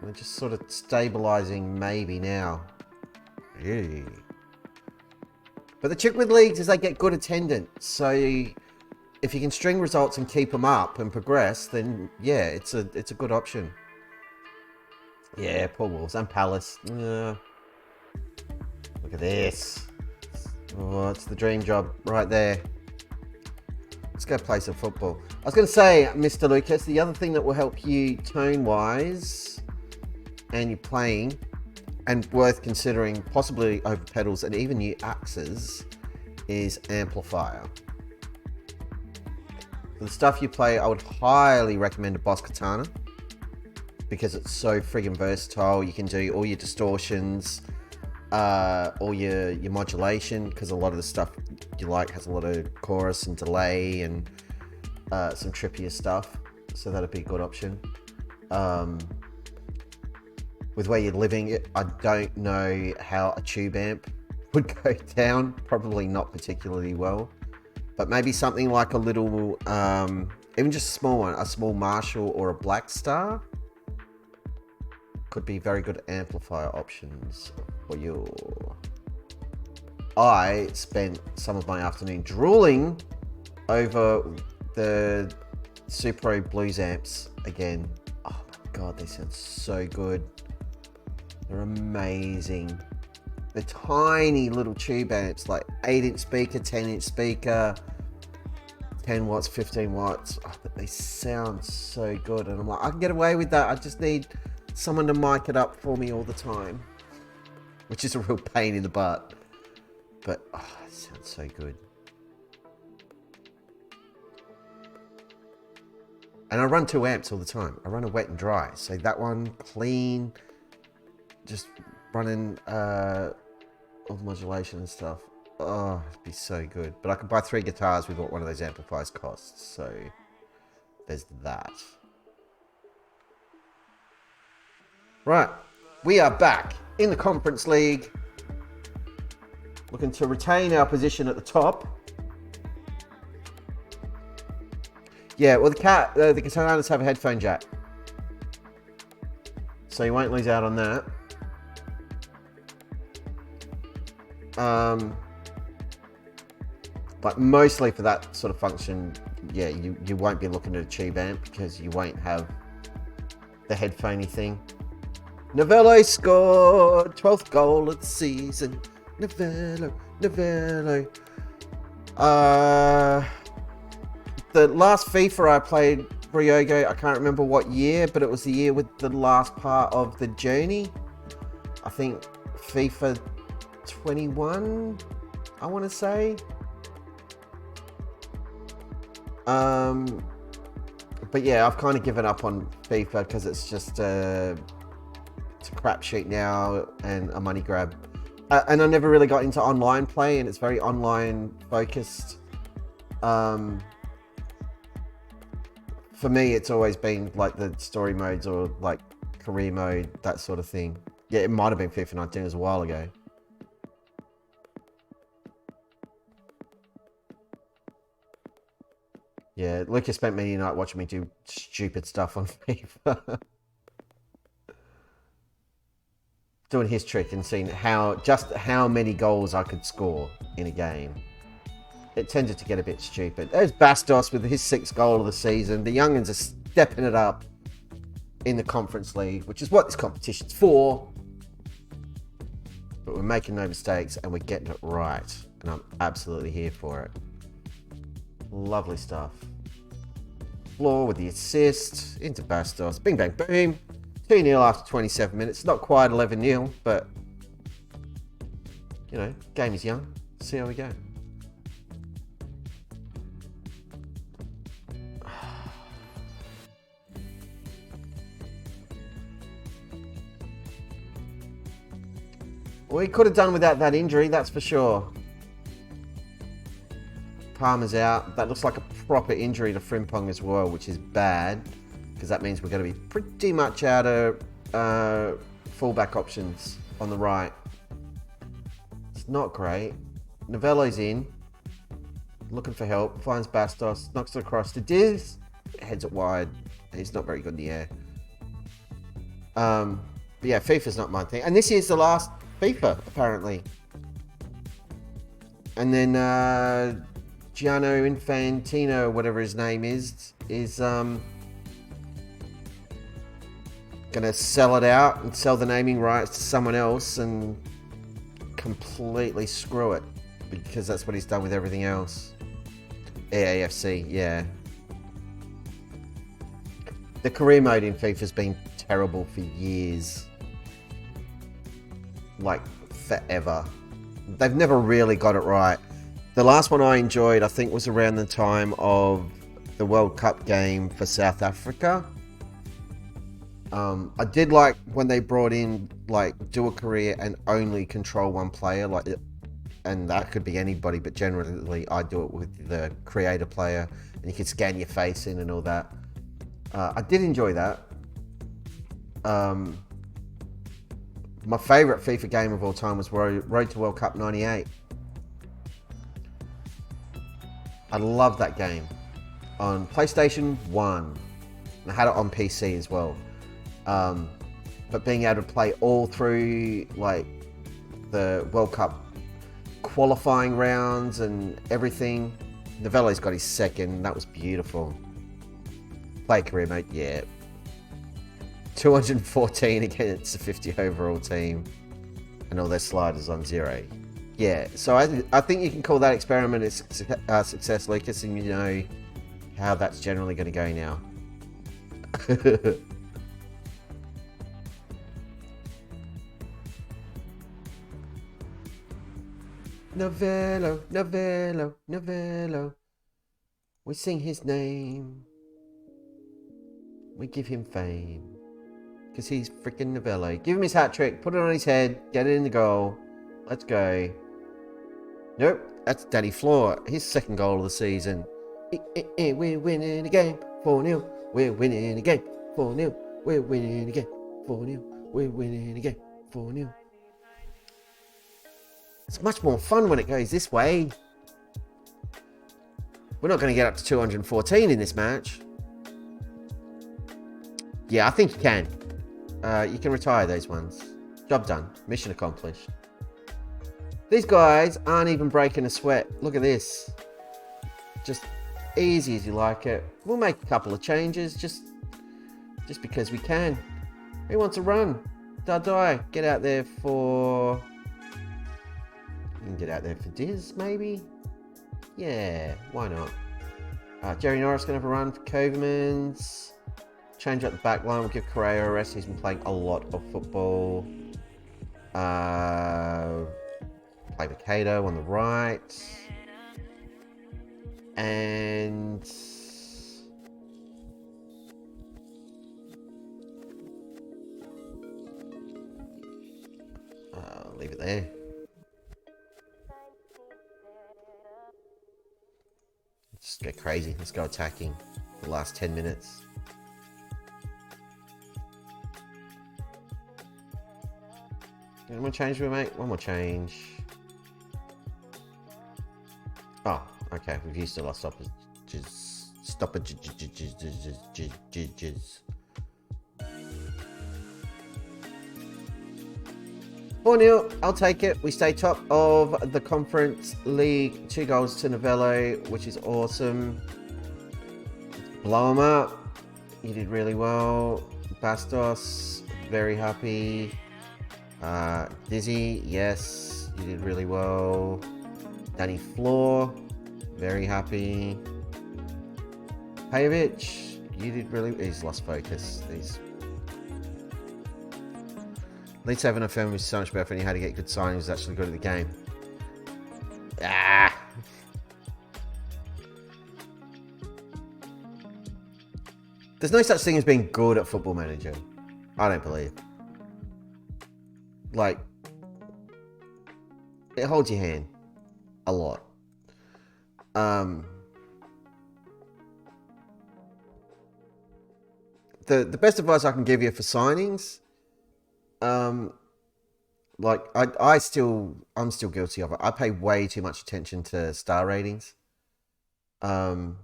They're just sort of stabilising maybe now. Ew. But the trick with leagues is they get good attendance. So if you can string results and keep them up and progress, then yeah, it's a good option. Yeah, poor Wolves and Palace. Look at this. Oh, it's the dream job right there. Let's go play some football. I was going to say, Mr. Lucas, the other thing that will help you tone-wise and you're playing, and worth considering possibly over pedals and even new axes, is amplifier. For the stuff you play, I would highly recommend a Boss Katana because it's so friggin' versatile. You can do all your distortions, all your modulation, because a lot of the stuff you like has a lot of chorus and delay and some trippier stuff, so that'd be a good option. With where you're living, I don't know how a tube amp would go down. Probably not particularly well, but maybe something like a little, even just a small one, a small Marshall or a Black Star could be very good amplifier options for you. I spent some of my afternoon drooling over the Supro Blues amps again. Oh my god, they sound so good. They're amazing. They're tiny little tube amps, like 8-inch speaker, 10-inch speaker, 10 watts, 15 watts. Oh, but they sound so good. And I'm like, I can get away with that. I just need someone to mic it up for me all the time, which is a real pain in the butt. But, oh, it sounds so good. And I run 2 amps all the time. I run a wet and dry. So that one, clean, just running all the modulation and stuff. Oh, it'd be so good. But I could buy 3 guitars with what one of those amplifiers costs. So there's that. Right. We are back in the Conference League. Looking to retain our position at the top. Yeah, well, the Katanas have a headphone jack, so you won't lose out on that. But mostly for that sort of function, yeah, you won't be looking at a tube amp because you won't have the headphoney thing. Novello scored 12th goal of the season. Novello. The last FIFA I played, Ryogo, I can't remember what year, but it was the year with the last part of the journey. I think FIFA 21, I want to say. But yeah, I've kind of given up on FIFA because it's just it's a crapshoot now and a money grab. And I never really got into online play, and it's very online focused. For me, it's always been like the story modes or like career mode, that sort of thing. Yeah, it might have been FIFA 19, it was a while ago. Yeah, Lucas spent many nights watching me do stupid stuff on FIFA. Doing his trick and seeing how many goals I could score in a game. It tended to get a bit stupid. There's Bastos with his 6th goal of the season. The young'uns are stepping it up in the Conference League, which is what this competition's for. But we're making no mistakes and we're getting it right. And I'm absolutely here for it. Lovely stuff. Floor with the assist into Bastos. Bing, bang, boom. 2-0 after 27 minutes. Not quite 11-0, but, you know, game is young. See how we go. Well, he could have done without that injury, that's for sure. Palmer's out. That looks like a proper injury to Frimpong as well, which is bad, because that means we're going to be pretty much out of fullback options on the right. It's not great. Novello's in, looking for help, finds Bastos, knocks it across to Diz, heads it wide. He's not very good in the air. But yeah, FIFA's not my thing. And this is the last FIFA, apparently. And then Gianno Infantino, whatever his name is gonna sell it out and sell the naming rights to someone else and completely screw it, because that's what he's done with everything else. AAFC, yeah. The career mode in FIFA's been terrible for years. Like, forever. They've never really got it right. The last one I enjoyed, I think, was around the time of the World Cup game for South Africa. I did like when they brought in, like, do a career and only control one player, like, and that could be anybody, but generally I do it with the creator player, and you can scan your face in and all that. I did enjoy that. My favourite FIFA game of all time was Road to World Cup 98. I love that game on PlayStation 1. And I had it on PC as well. But being able to play all through, like, the World Cup qualifying rounds and everything. Novello's got his second. That was beautiful. Play career mode, yeah. 214 against a 50 overall team. And all their sliders on 0. Yeah, so I think you can call that experiment a success, Lucas, and you know how that's generally going to go now. Novello, Novello, Novello. We sing his name. We give him fame. Because he's freaking Novello. Give him his hat trick. Put it on his head. Get it in the goal. Let's go. Nope. That's Danny Floor. His second goal of the season. We're winning the game. 4-0. We're winning the game. 4-0. We're winning the game. 4-0. We're winning the game. 4-0. It's much more fun when it goes this way. We're not going to get up to 214 in this match. Yeah, I think you can. You can retire those ones. Job done. Mission accomplished. These guys aren't even breaking a sweat. Look at this. Just easy as you like it. We'll make a couple of changes just because we can. Who wants a run? Dardai, get out there for... You can get out there for Diz, maybe? Yeah, why not? Jerry Norris going to have a run for Kovermans. Change up the back line. We'll give Correa a rest. He's been playing a lot of football. Play Mikado on the right. And... leave it there. Let's get crazy. Let's go attacking the last 10 minutes. One more change we make? One more change. Oh, okay. We've used a lot of stoppages. 4-0, I'll take it. We stay top of the Conference League. 2 goals to Novello, which is awesome. Blow him up. You did really well. Bastos, very happy. Dizzy, yes, you did really well. Danny Floor, very happy. Pajovic, you did really... He's lost focus. Leeds having a film was so much better when you had to get good signings. Was actually good at the game. There's no such thing as being good at Football Manager. I don't believe. Like, It holds your hand a lot. The best advice I can give you for signings, like I'm still guilty of it. I pay way too much attention to star ratings. But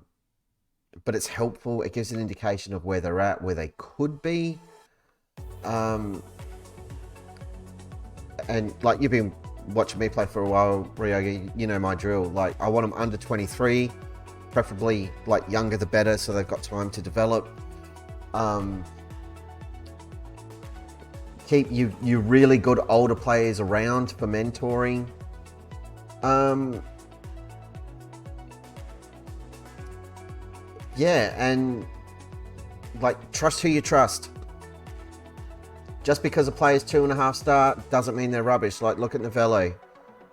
it's helpful. It gives an indication of where they're at, where they could be. And like, you've been watching me play for a while, Ryoga, you know my drill. Like, I want them under 23, preferably like younger the better, so they've got time to develop. Keep you really good older players around for mentoring. Yeah, and like, trust who you trust. Just because a player's 2.5 star doesn't mean they're rubbish. Like, look at Novello.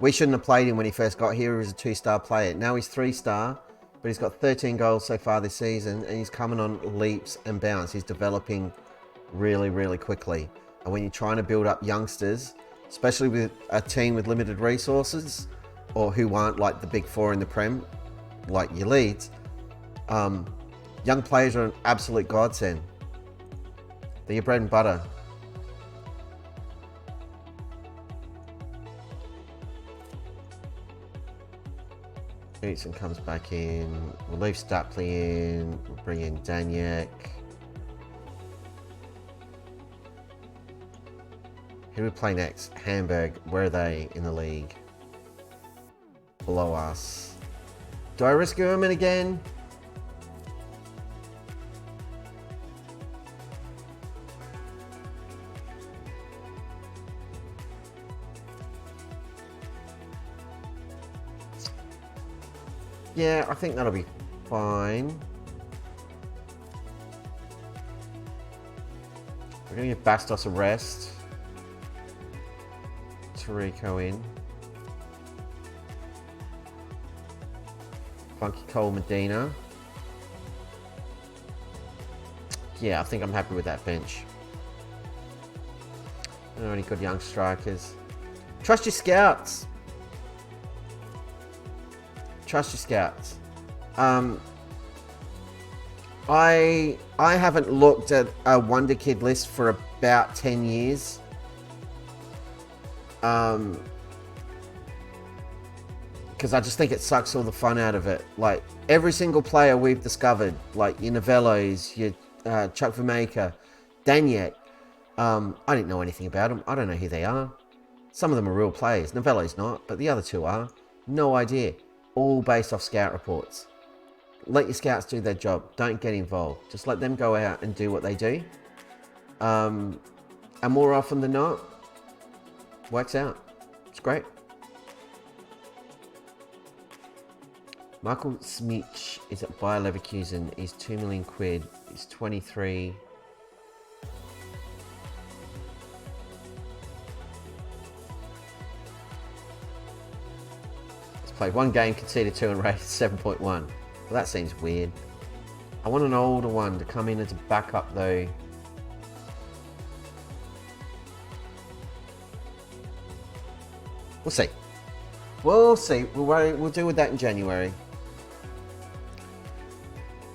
We shouldn't have played him when he first got here. He was a 2-star player. Now he's 3-star, but he's got 13 goals so far this season, and he's coming on leaps and bounds. He's developing really, really quickly. And when you're trying to build up youngsters, especially with a team with limited resources, or who aren't like the big four in the Prem, like your Leeds, young players are an absolute godsend. They're your bread and butter. Eaton comes back in. We'll leave Stapley in. We'll bring in Daniek. Who do we play next? Hamburg. Where are they in the league? Below us. Do I risk Erman again? Yeah, I think that'll be fine. We're going to give Bastos a rest. Tarico in. Funky Cole Medina. Yeah, I think I'm happy with that bench. Don't know any good young strikers. Trust your scouts. Trust your scouts. I haven't looked at a Wonder Kid list for about 10 years. Because I just think it sucks all the fun out of it. Like, every single player we've discovered, like your Novellos, your Chuck Vermaker, Daniek, I didn't know anything about them. I don't know who they are. Some of them are real players. Novello's not, but the other two are. No idea. All based off scout reports. Let your scouts do their job. Don't get involved. Just let them go out and do what they do. And more often than not, works out. It's great. Michael Smich is at Bayer Leverkusen. He's 2 million quid. He's 23. Played 1 game, conceded 2 and rated 7.1. Well, that seems weird. I want an older one to come in as a backup though. We'll see. We'll see. We'll deal with that in January.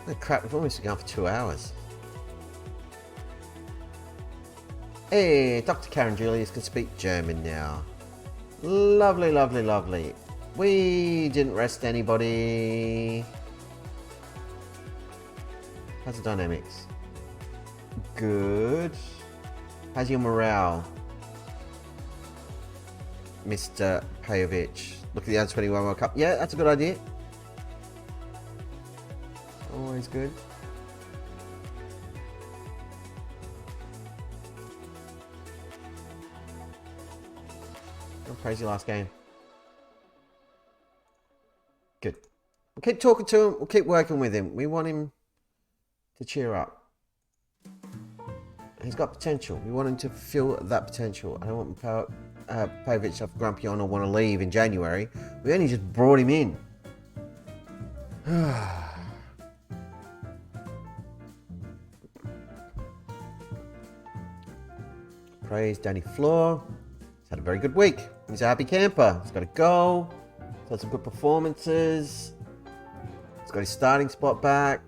Oh, crap, we've almost gone for 2 hours. Hey, Dr. Karen Julius can speak German now. Lovely, lovely, lovely. We didn't rest anybody. How's the dynamics? Good. How's your morale, Mr. Pajovic? Look at the Under-21 World Cup. Yeah, that's a good idea. Always good. Oh, crazy last game. Good. We'll keep talking to him. We'll keep working with him. We want him to cheer up. He's got potential. We want him to feel that potential. I don't want Pajovic to have grumpy on or want to leave in January. We only just brought him in. Praise Danny Floor. He's had a very good week. He's a happy camper. He's got a goal. He's had some good performances. He's got his starting spot back.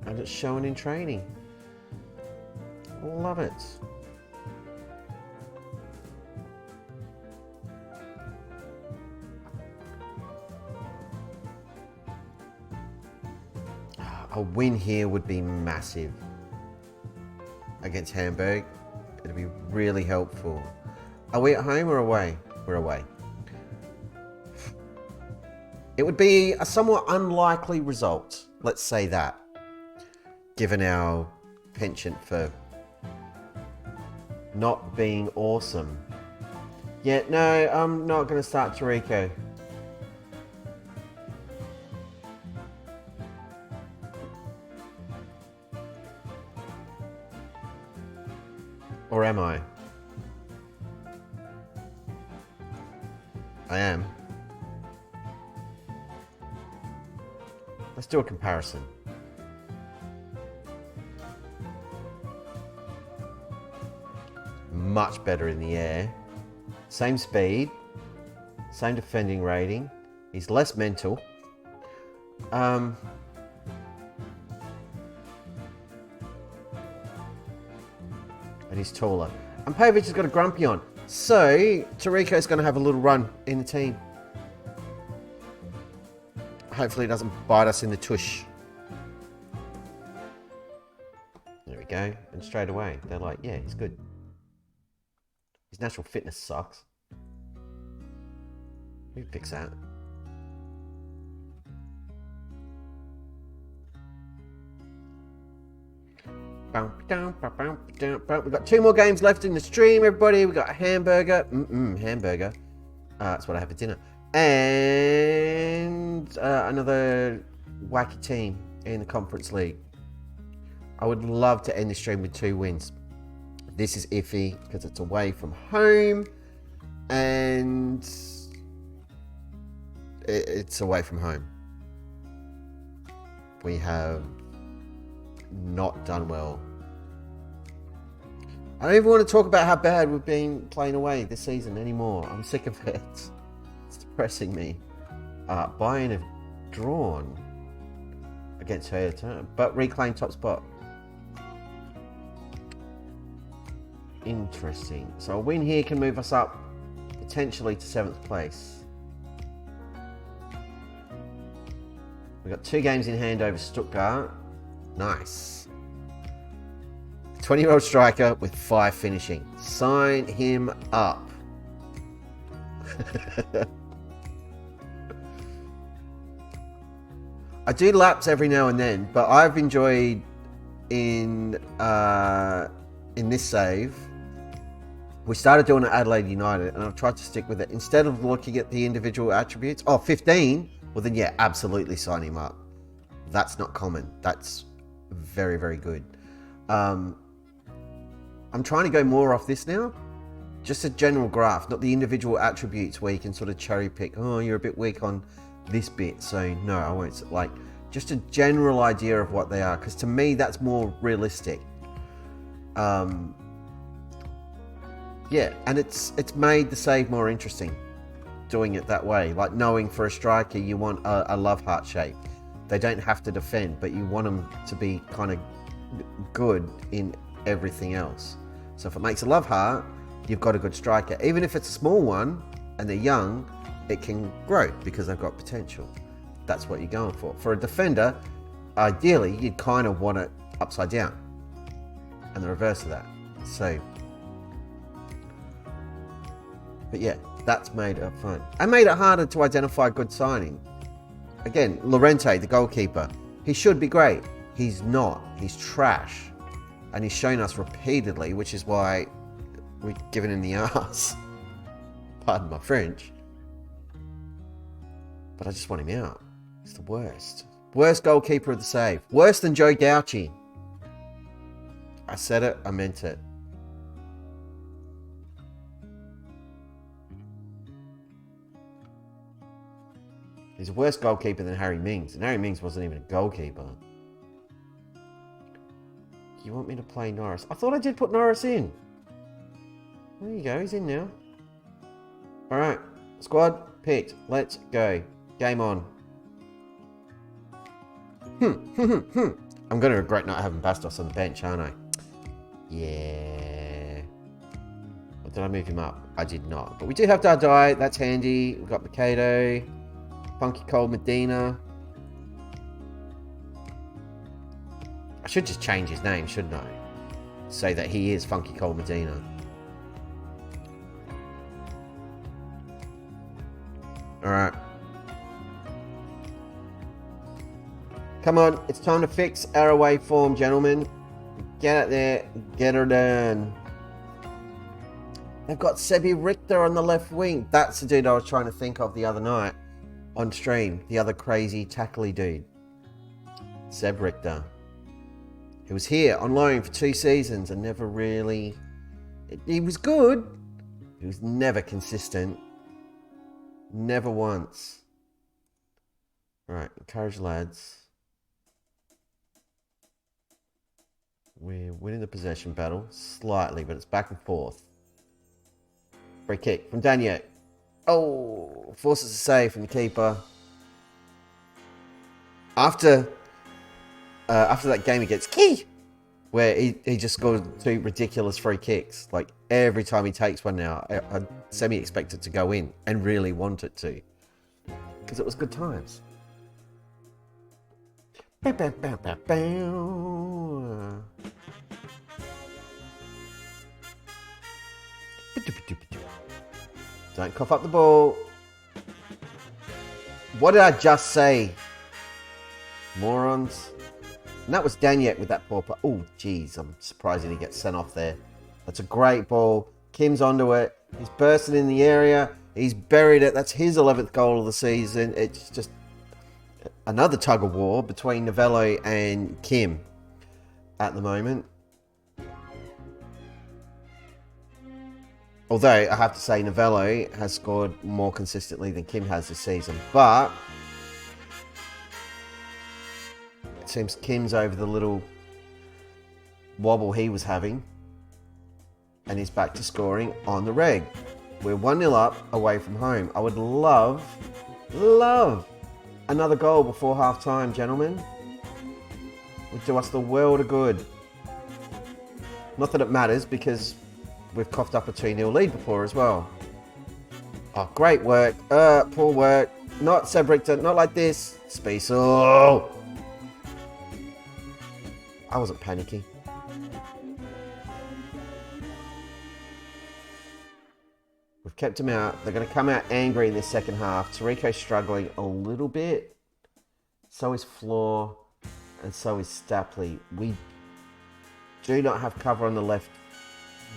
And it's showing in training. Love it. A win here would be massive against Hamburg. It'd be really helpful. Are we at home or away? We're away. It would be a somewhat unlikely result, let's say that, given our penchant for not being awesome. Yeah, no, I'm not going to start Torrico. Or am I? I am. Let's do a comparison. Much better in the air. Same speed. Same defending rating. He's less mental. And he's taller. And Pavic has got a grumpy on. So, Torrico's going to have a little run in the team. Hopefully it doesn't bite us in the tush. There we go. And straight away, they're like, yeah, he's good. His natural fitness sucks. We can fix that. We've got 2 more games left in the stream, everybody. We've got a hamburger. Hamburger. That's what I have for dinner. And another wacky team in the Conference League. I would love to end the stream with 2 wins. This is iffy because it's away from home. And it's away from home. We have not done well. I don't even want to talk about how bad we've been playing away this season anymore. I'm sick of it. It's depressing me. Bayern have drawn against Hertha, but reclaimed top spot. Interesting. So a win here can move us up potentially to 7th place. We've got 2 games in hand over Stuttgart. Nice. 20-year-old striker with 5 finishing. Sign him up. I do laps every now and then, but I've enjoyed in this save. We started doing it at Adelaide United, and I've tried to stick with it. Instead of looking at the individual attributes, 15, well then yeah, absolutely sign him up. That's not common. That's very, very good. I'm trying to go more off this now. Just a general graph, not the individual attributes where you can sort of cherry pick. Oh, you're a bit weak on this bit, so no, I won't. Like, just a general idea of what they are, because to me, that's more realistic. Yeah, and it's made the save more interesting, doing it that way. Like knowing for a striker, you want a love heart shape. They don't have to defend, but you want them to be kind of good in everything else. So if it makes a love heart, you've got a good striker. Even if it's a small one and they're young, it can grow because they've got potential. That's what you're going for. For a defender, ideally, you'd kind of want it upside down and the reverse of that. So, but yeah, that's made it fun. And made it harder to identify a good signing. Again, Llorente, the goalkeeper, he should be great. He's not. He's trash. And he's shown us repeatedly, which is why we've given him the arse. Pardon my French. But I just want him out. He's the worst. Worst goalkeeper of the save. Worse than Joe Gauci. I said it, I meant it. He's a worse goalkeeper than Harry Mings. And Harry Mings wasn't even a goalkeeper. You want me to play Norris? I thought I did put Norris in. There you go, he's in now. Alright, squad picked. Let's go. Game on. I'm going to regret not having Bastos on the bench, aren't I? Yeah. Or did I move him up? I did not. But we do have Dardai. That's handy. We've got Mikado. Funky Cold Medina. I should just change his name, shouldn't I? Say that he is Funky Cold Medina. Alright. Come on, it's time to fix our away form, gentlemen. Get out there, get her done. They've got Sebi Richter on the left wing. That's the dude I was trying to think of the other night on stream. The other crazy tackly dude. Seb Richter. He was here on loan for 2 seasons and never really... He was good. He was never consistent. Never once. Right, encourage lads. We're winning the possession battle slightly, but it's back and forth. Free kick from Daniel. Oh, forces a save from the keeper. After that game against Key, where he just scored 2 ridiculous free kicks. Like, every time he takes one now, I semi-expect it to go in and really want it to. Because it was good times. Bow, bow, bow, bow, bow. Don't cough up the ball. What did I just say? Morons. And that was Daniel with that poor play. Oh, jeez, I'm surprised he gets sent off there. That's a great ball. Kim's onto it. He's bursting in the area. He's buried it. That's his 11th goal of the season. It's just another tug of war between Novello and Kim at the moment. Although, I have to say, Novello has scored more consistently than Kim has this season. But it seems Kim's over the little wobble he was having. And he's back to scoring on the reg. We're 1-0 up away from home. I would love another goal before half-time, gentlemen. Would do us the world of good. Not that it matters, because we've coughed up a 2-0 lead before as well. Oh, great work. Poor work. Not Seb Richter. Not like this. Speisel. I wasn't panicking. We've kept him out. They're going to come out angry in this second half. Tariko's struggling a little bit. So is Floor. And so is Stapley. We do not have cover on the left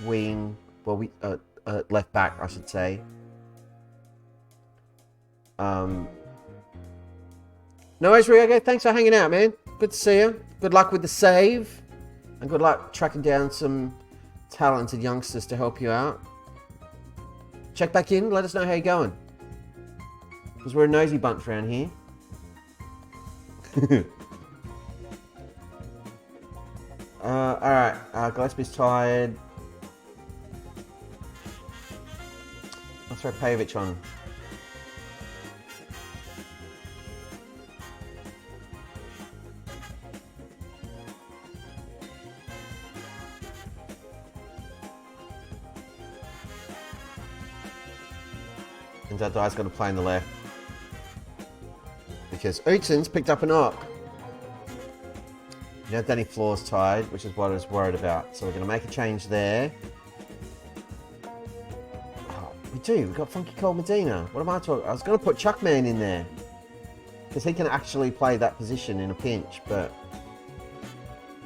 wing. Well, we left back, I should say. No worries, Riego. Thanks for hanging out, man. Good to see you. Good luck with the save. And good luck tracking down some talented youngsters to help you out. Check back in. Let us know how you're going. Because we're a nosy bunch around here. Alright. Gillespie's tired. I'll throw Pajovic on. And Dadai's going to play on the left. Because Utson's picked up a knock. Now Danny Floor's tired, which is what I was worried about. So we're going to make a change there. Oh, we do. We've got Funky Cold Medina. What am I talking? I was going to put Chuckman in there. Because he can actually play that position in a pinch. But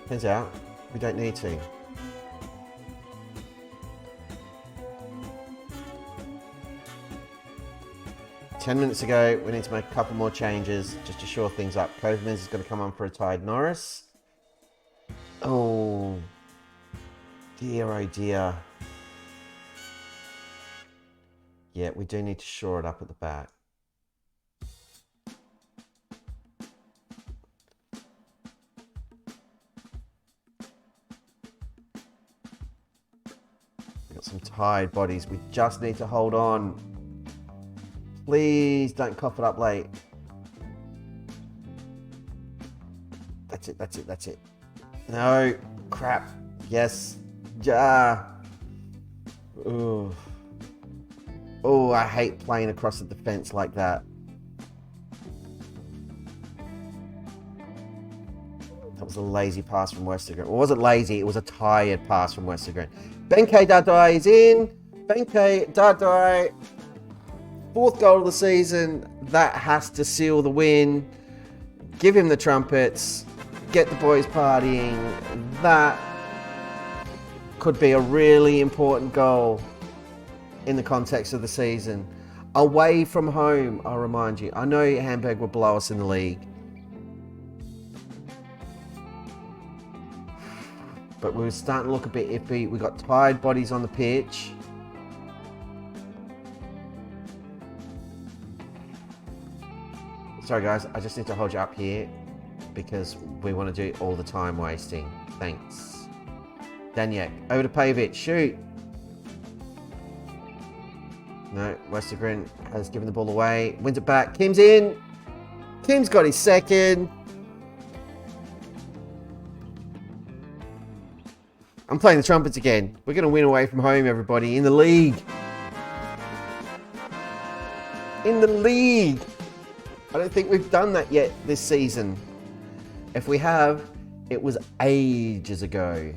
turns out we don't need to. Ten minutes ago, we need to make a couple more changes just to shore things up. Kovmans is going to come on for a tired Norris. Oh dear. Yeah, we do need to shore it up at the back. We've got some tired bodies. We just need to hold on. Please don't cough it up late. That's it, that's it, that's it. No, crap. Yes. Ja. Oh, I hate playing across the defense like that. That was a lazy pass from Westergren. It wasn't lazy, it was a tired pass from Westergren. Benkei Dadai is in. Benkei Dadai, 4th goal of the season. That has to seal the win. Give him the trumpets. Get the boys partying. That could be a really important goal in the context of the season. Away from home, I'll remind you. I know Hamburg will blow us in the league. But we were starting to look a bit iffy. We got tired bodies on the pitch. Sorry guys, I just need to hold you up here because we want to do all the time wasting. Thanks. Daniek, over to Pavic, shoot. No, Westergren has given the ball away. Wins it back. Kim's in. Kim's got his second. I'm playing the trumpets again. We're going to win away from home, everybody, in the league. In the league. I don't think we've done that yet this season. If we have, it was ages ago.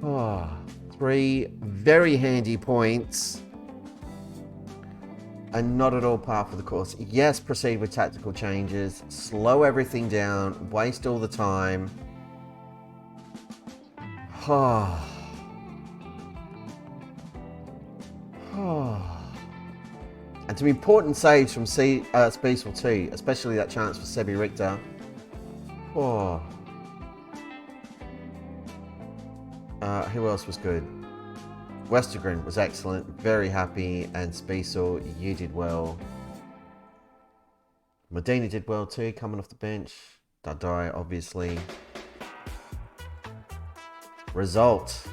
Oh, 3 very handy points. And not at all par for the course. Yes, proceed with tactical changes. Slow everything down. Waste all the time. Oh. Oh. And some important saves from Spiesel too, especially that chance for Sebi Richter. Oh. Who else was good? Westergren was excellent, very happy, and Spiesel, you did well. Medina did well too, coming off the bench. Dadai, obviously. Result.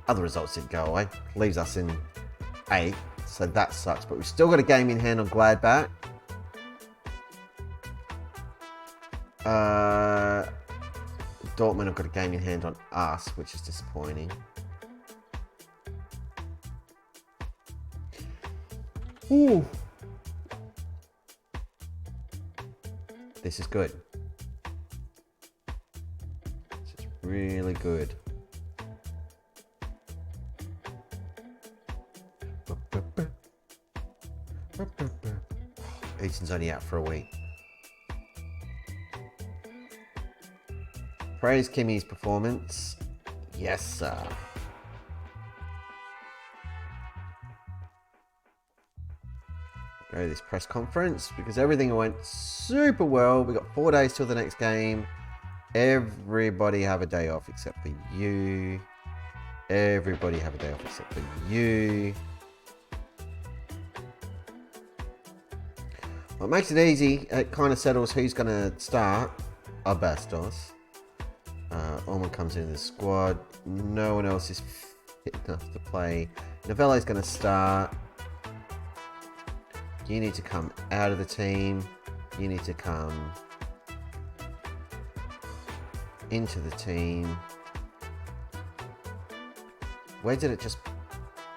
Other results didn't go away. Leaves us in 8th, so that sucks. But we've still got a game in hand on Gladbach. Dortmund have got a game in hand on us, which is disappointing. Ooh. This is good. This is really good. Easton's only out for a week. Praise Kimmy's performance. Yes, sir. Go to this press conference because everything went super well. We got 4 days till the next game. Everybody have a day off except for you. Everybody have a day off except for you. Well, it makes it easy. It kind of settles who's going to start. Abastos. Orman comes into the squad. No one else is fit enough to play. Novello's going to start. You need to come out of the team. You need to come into the team. Where did it just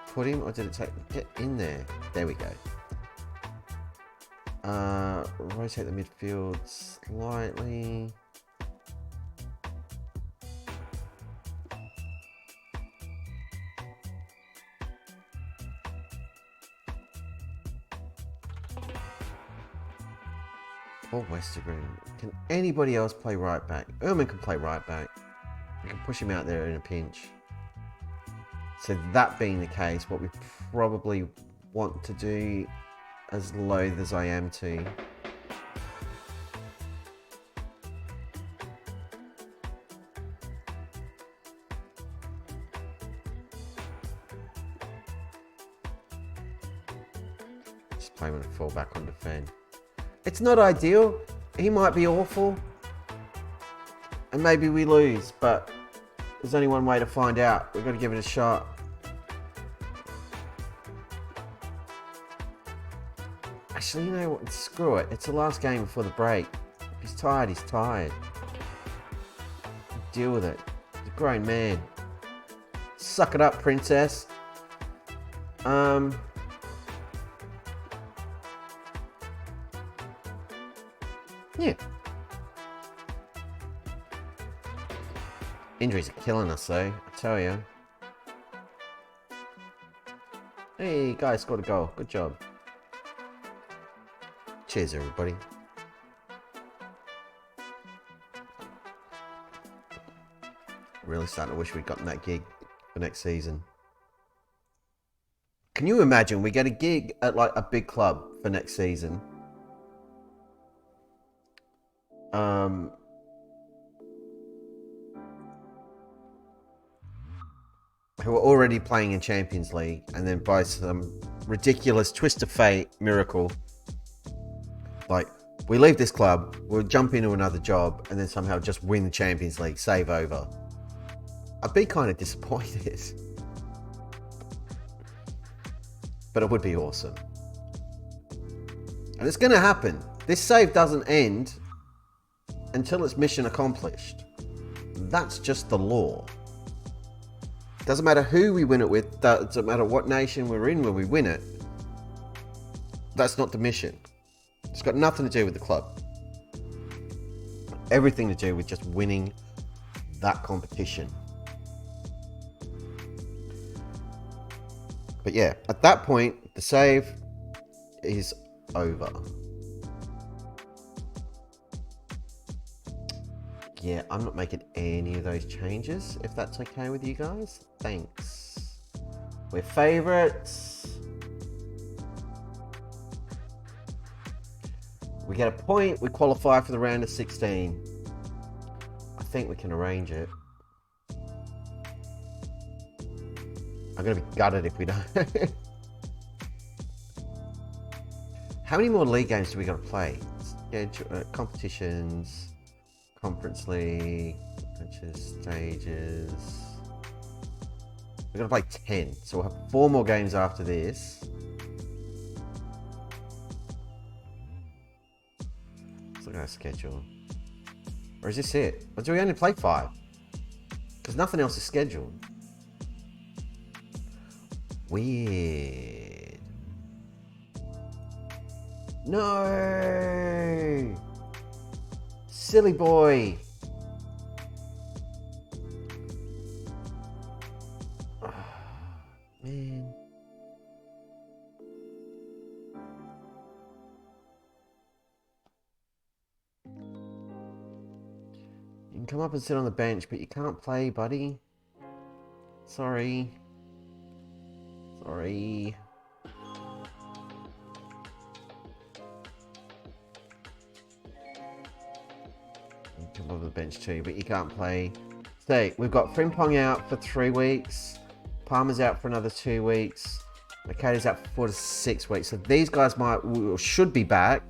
put him, or did it get in there? There we go. Rotate the midfield slightly. Or Westergren. Can anybody else play right back? Erman can play right back. We can push him out there in a pinch. So that being the case, what we probably want to do, as loath as I am to, just play him at full back on defend. It's not ideal. He might be awful. And maybe we lose, but There's only one way to find out. We've got to give it a shot. Actually, you know what? Screw it. It's the last game before the break. If he's tired, he's tired. Deal with it. He's a grown man. Suck it up, princess. Yeah. Injuries are killing us, though, I tell you. Hey, guys scored a goal. Good job. Cheers, everybody. Really starting to wish we'd gotten that gig for next season. Can you imagine we get a gig at like a big club for next season? Who are already playing in Champions League, and then by some ridiculous twist of fate miracle, like, we leave this club, we'll jump into another job, and then somehow just win the Champions League, save over. I'd be kind of disappointed. But it would be awesome. And it's going to happen. This save doesn't end until it's mission accomplished. That's just the law. Doesn't matter who we win it with, doesn't matter what nation we're in when we win it. That's not the mission. It's got nothing to do with the club. Everything to do with just winning that competition. But yeah, at that point, the save is over. Yeah, I'm not making any of those changes, if that's okay with you guys. Thanks. We're favourites. We get a point, we qualify for the round of 16. I think we can arrange it. I'm going to be gutted if we don't. How many more league games do we got to play? Competitions, Conference League, matches, stages. We're going to play 10, so we'll have 4 more games after this. Let's look at our schedule. Or is this it? Or do we only play 5? Because nothing else is scheduled. Weird. No! Silly boy. Oh, man. You can come up and sit on the bench, but you can't play, buddy. Sorry. Sorry. You come up on the bench too, but you can't play. So, we've got Frimpong out for 3 weeks. Palmer's out for another 2 weeks. Makeda's out for 4 to 6 weeks. So these guys should be back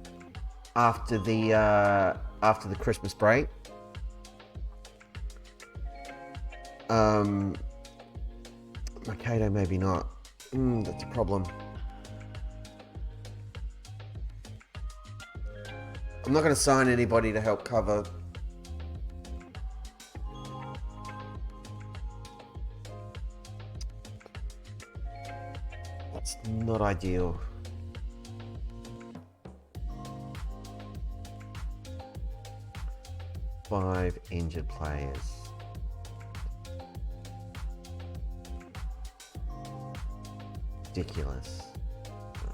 after the Christmas break. Makeda maybe not. That's a problem. I'm not going to sign anybody to help cover. That's not ideal. Five injured players. Ridiculous.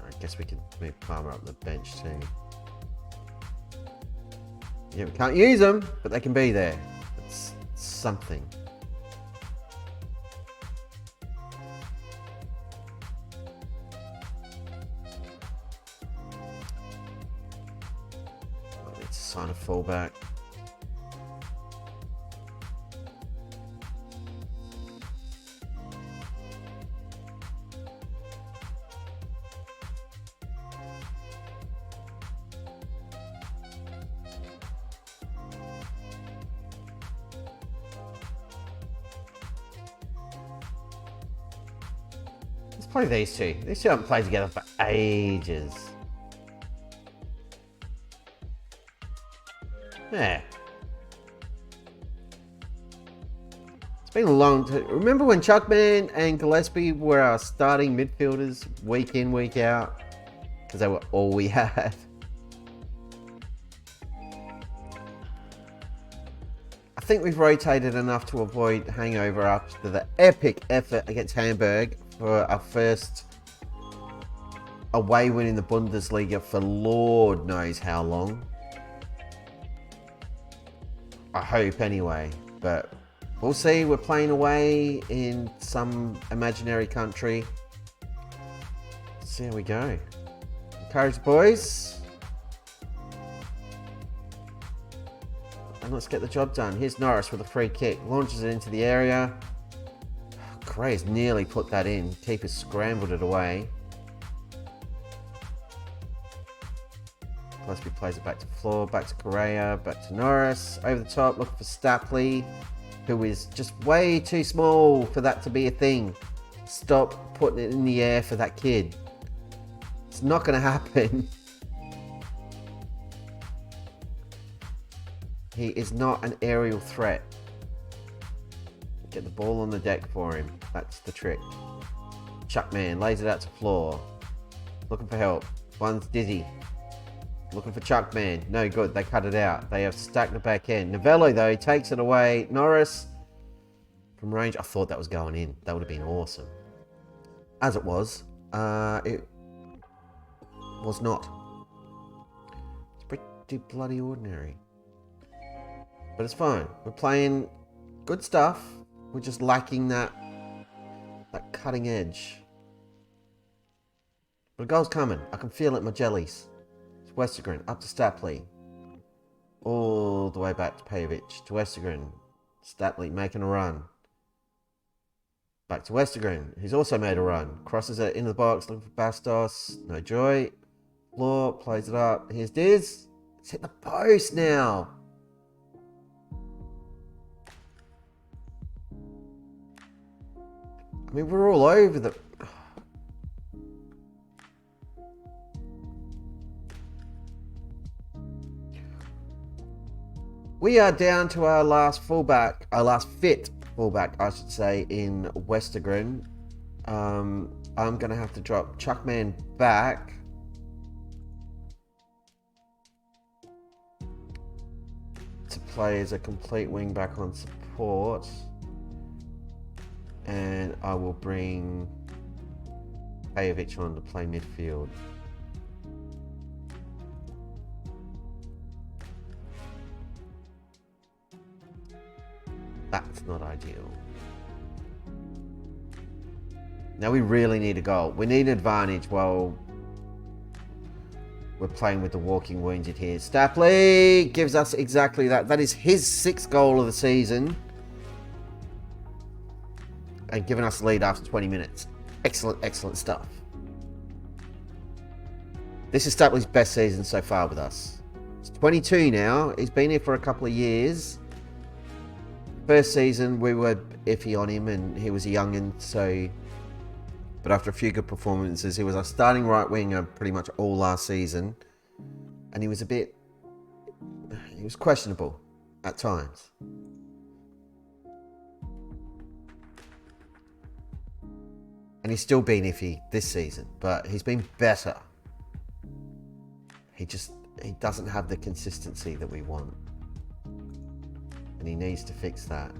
I guess we can move Palmer up the bench too. Yeah, we can't use them, but they can be there. It's something. I need to sign a fullback. play these two. These two haven't played together for ages. Yeah. It's been a long time. Remember when Chuckman and Gillespie were our starting midfielders week in, week out? Because they were all we had. I think we've rotated enough to avoid hangover after the epic effort against Hamburg for our first away win in the Bundesliga for Lord knows how long. I hope anyway, but we'll see. We're playing away in some imaginary country. Let's see how we go. Encourage the boys. And let's get the job done. Here's Norris with a free kick. Launches it into the area. Gray's nearly put that in. Keeper scrambled it away. Gillespie plays it back to floor, back to Correa, back to Norris. Over the top, looking for Stapley, who is just way too small for that to be a thing. Stop putting it in the air for that kid. It's not going to happen. He is not an aerial threat. Get the ball on the deck for him. That's the trick. Chuckman lays it out to floor. Looking for help. One's dizzy. Looking for Chuckman. No good. They cut it out. They have stacked the back end. Novello, though, takes it away. Norris from range. I thought that was going in. That would have been awesome. As it was, it was not. It's pretty bloody ordinary. But it's fine. We're playing good stuff. We're just lacking that cutting edge. But a goal's coming. I can feel it in my jellies. It's Westergren up to Stapley. All the way back to Pejovic. To Westergren. Stapley making a run. Back to Westergren, who's also made a run. Crosses it into the box, looking for Bastos. No joy. Floor plays it up. Here's Diz. It's hit the post now. I mean, we're all over the... We are down to our last fullback, our last fit fullback, I should say, in Westergren. I'm going to have to drop Chuckman back. To play as a complete wing back on support. And I will bring Pejovic on to play midfield. That's not ideal. Now we really need a goal. We need an advantage while we're playing with the walking wounded here. Stapley gives us exactly that. That is his 6th goal of the season. And giving us the lead after 20 minutes. Excellent, excellent stuff. This is Stapley's best season so far with us. He's 22 now. He's been here for a couple of years. First season, we were iffy on him and he was a young'un, so... But after a few good performances, he was our starting right winger pretty much all last season. And he was a bit... He was questionable at times. And he's still been iffy this season, but he's been better. He doesn't have the consistency that we want. And he needs to fix that.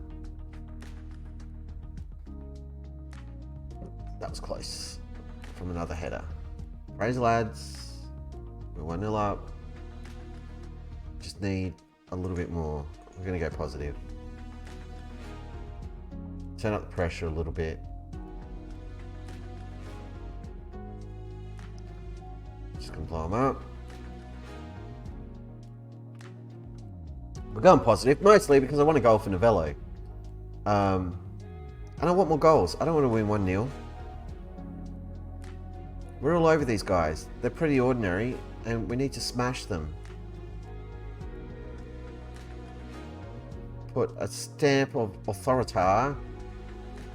That was close. From another header. Praise lads. We're 1-0 up. Just need a little bit more. We're going to go positive. Turn up the pressure a little bit. Just going to blow them up. We're going positive, mostly because I want a goal for Novello. And I want more goals. I don't want to win 1-0. We're all over these guys. They're pretty ordinary, and we need to smash them. Put a stamp of authority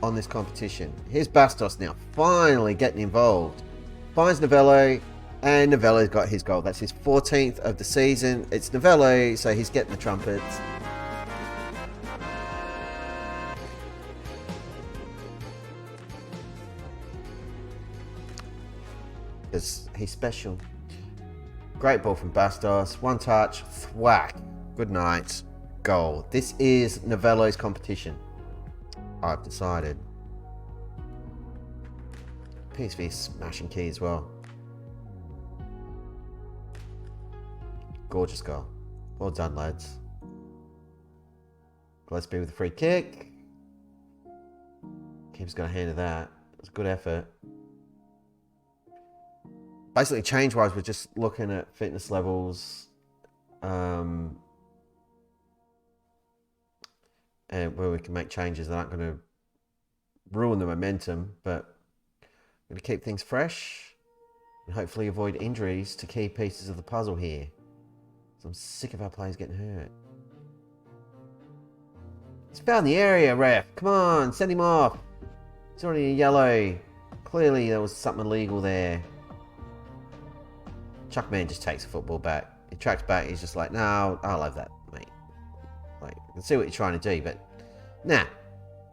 on this competition. Here's Bastos now, finally getting involved. Finds Novello, and Novello's got his goal. That's his 14th of the season. It's Novello, so he's getting the trumpets. Because he's special. Great ball from Bastos. One touch, thwack. Good night. Goal. This is Novello's competition. I've decided. PSV smashing key as well. Gorgeous goal. Well done, lads. Gillespie with a free kick. Keeper's got a hand of that. It's a good effort. Basically, change-wise, we're just looking at fitness levels. And where we can make changes that aren't going to ruin the momentum, but we're going to keep things fresh and hopefully avoid injuries to key pieces of the puzzle here. So I'm sick of our players getting hurt. He's found the area, ref. Come on, send him off. He's already in yellow. Clearly there was something illegal there. Chuckman just takes the football back. He tracks back. He's just like, no, I'll have that, mate. Like, I can see what you're trying to do, but nah.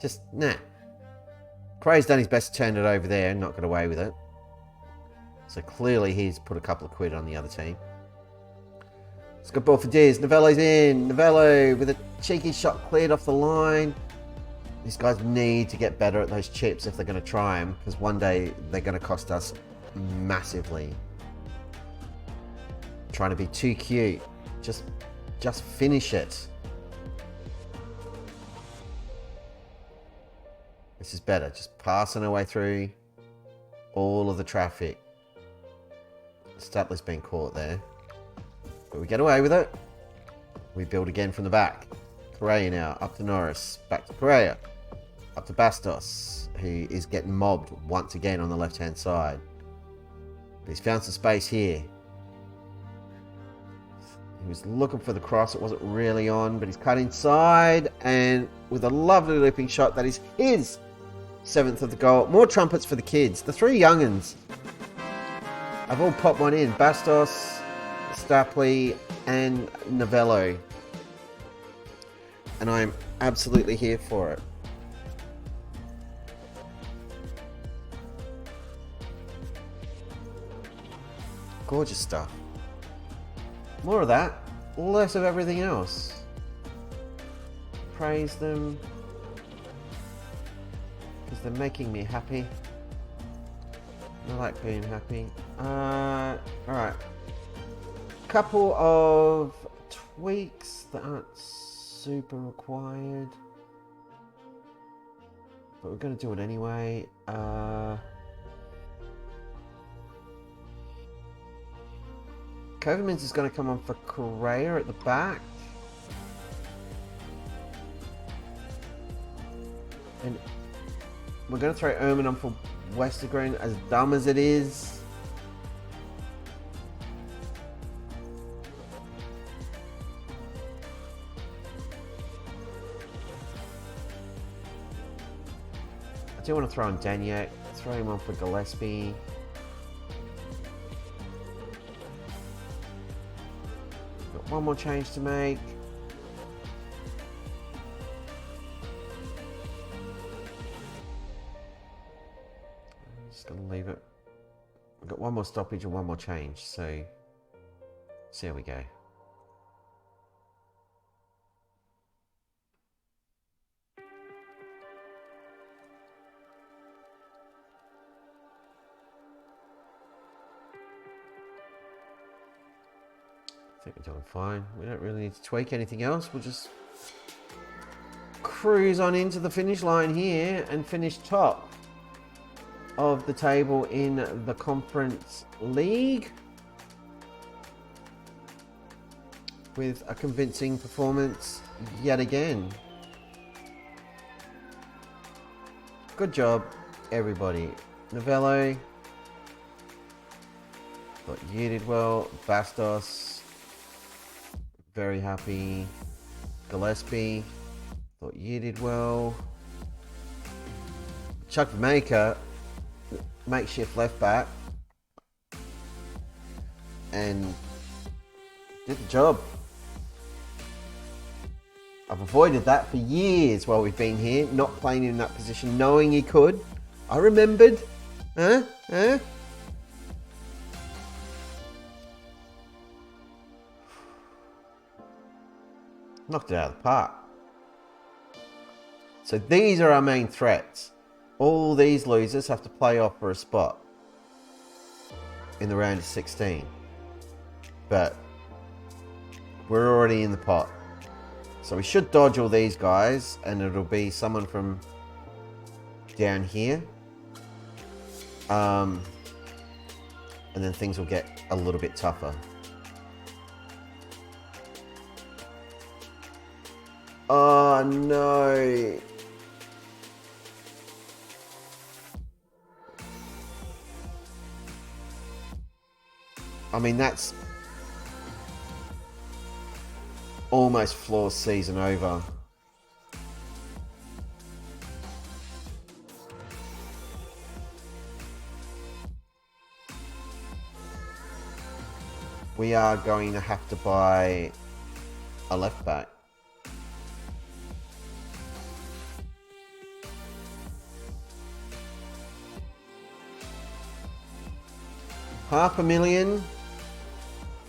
Just nah. Cray's done his best to turn it over there and not get away with it. So clearly he's put a couple of quid on the other team. It's a good ball for Diz. Novello's in. Novello with a cheeky shot cleared off the line. These guys need to get better at those chips if they're going to try them, because one day they're going to cost us massively. Trying to be too cute. Just finish it. This is better. Just passing our way through all of the traffic. Statler's been caught there. But we get away with it. We build again from the back. Correa now. Up to Norris. Back to Correa. Up to Bastos, who is getting mobbed once again on the left-hand side. But he's found some space here. He was looking for the cross. It wasn't really on, but he's cut inside. And with a lovely looping shot, that is his 7th of the goal. More trumpets for the kids. The three young'uns. I've all popped one in. Bastos, Stapley, and Novello. And I'm absolutely here for it. Gorgeous stuff. More of that, less of everything else. Praise them, because they're making me happy. I like being happy. Alright. Couple of tweaks that aren't super required, but we're going to do it anyway. Kovermans is going to come on for Correa at the back. And we're going to throw Erman on for Westergren, as dumb as it is. I do want to throw on Danyak. Throw him on for Gillespie. One more change to make. I'm just going to leave it. I've got one more stoppage and one more change, so there we go. I think we're doing fine. We don't really need to tweak anything else. We'll just cruise on into the finish line here and finish top of the table in the Conference League with a convincing performance yet again. Good job, everybody. Novello, thought you did well. Bastos, very happy. Gillespie, thought you did well. Chuck Maker, makeshift left back, and did the job. I've avoided that for years while we've been here, not playing in that position, knowing he could. I remembered. Knocked it out of the park. So these are our main threats. All these losers have to play off for a spot in the round of 16. But we're already in the pot. So we should dodge all these guys, and it'll be someone from down here. And then things will get a little bit tougher. Oh no. I mean, that's almost floor season over. We are going to have to buy a left back. $500,000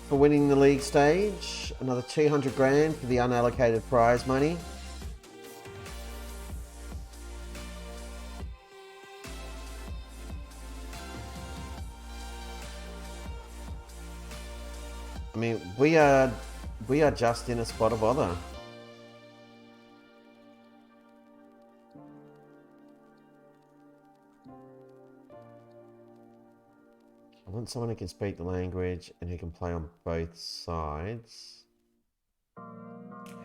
for winning the league stage. Another 200 grand for the unallocated prize money. I mean, we are just in a spot of bother. I want someone who can speak the language and who can play on both sides.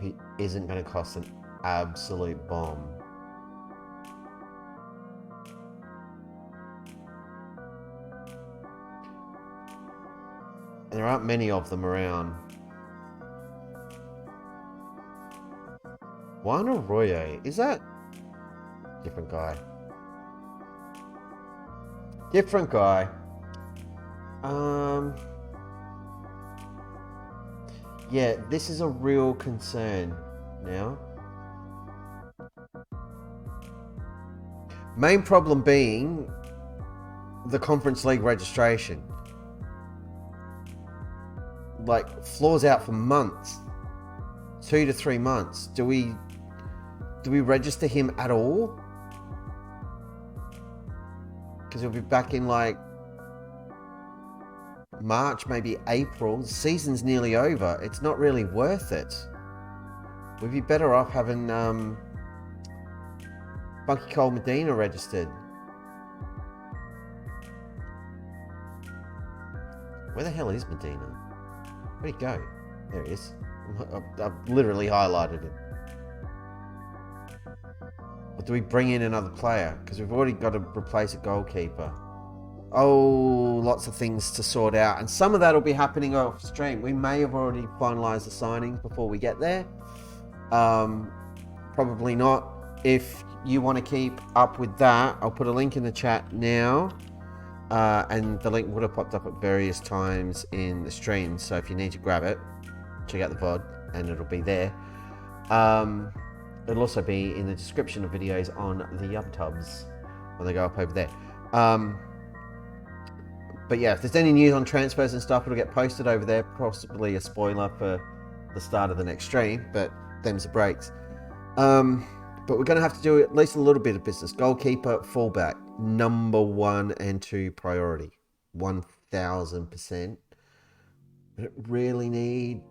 He isn't going to cost an absolute bomb. And there aren't many of them around. Juan Arroyo, is that? Different guy. Different guy. Yeah, this is a real concern now. Main problem being the Conference League registration. Like, Floor's out for months. 2 to 3 months. Do we register him at all? Because he'll be back in like March, maybe April. The season's nearly over. It's not really worth it. We'd be better off having Bunky Cole Medina registered. Where the hell is Medina? Where'd he go? There he is. I've literally highlighted it. Or do we bring in another player? Because we've already got to replace a goalkeeper. Oh, lots of things to sort out. And some of that will be happening off stream. We may have already finalised the signings before we get there. Probably not. If you want to keep up with that, I'll put a link in the chat now. And the link would have popped up at various times in the stream. So if you need to grab it, check out the VOD and it'll be there. It'll also be in the description of videos on the YubTubs when they go up over there. But yeah, if there's any news on transfers and stuff, it'll get posted over there. Possibly a spoiler for the start of the next stream, but them's the breaks. But we're going to have to do at least a little bit of business. Goalkeeper, fullback, number 1 and 2 priority. 1000%. I don't really need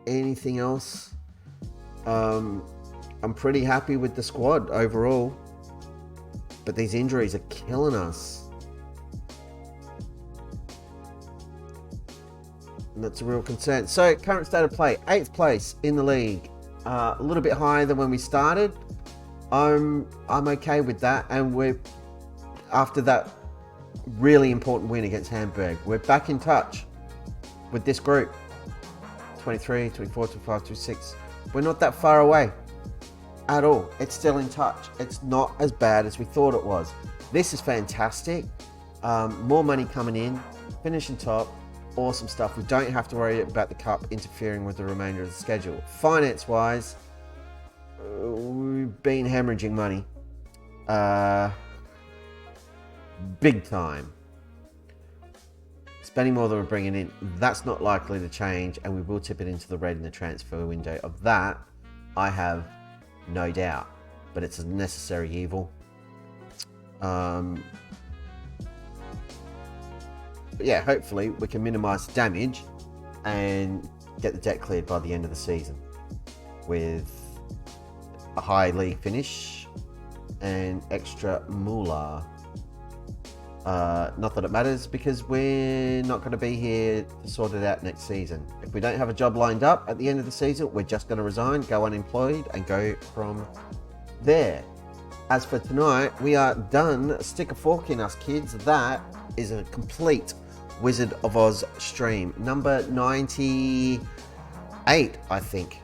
anything else. I'm pretty happy with the squad overall. But these injuries are killing us. And that's a real concern. So, current state of play. 8th place in the league. A little bit higher than when we started. I'm okay with that. And we're, after that really important win against Hamburg, we're back in touch with this group. 23, 24, 25, 26. We're not that far away. at all. It's still in touch. It's not as bad as we thought it was. This is fantastic. More money coming in, finishing top, awesome stuff. We don't have to worry about the cup interfering with the remainder of the schedule. Finance-wise, we've been hemorrhaging money. Big time. Spending more than we're bringing in. That's not likely to change, and we will tip it into the red in the transfer window. Of that, I have no doubt. But it's a necessary evil. But yeah, hopefully we can minimise the damage and get the debt cleared by the end of the season with a high league finish and extra moolah. Not that it matters, because we're not going to be here to sort it out next season. If we don't have a job lined up at the end of the season, we're just going to resign, go unemployed, and go from there. As for tonight, we are done. Stick a fork in us, kids. That is a complete Wizard of Oz stream. Number 98, I think.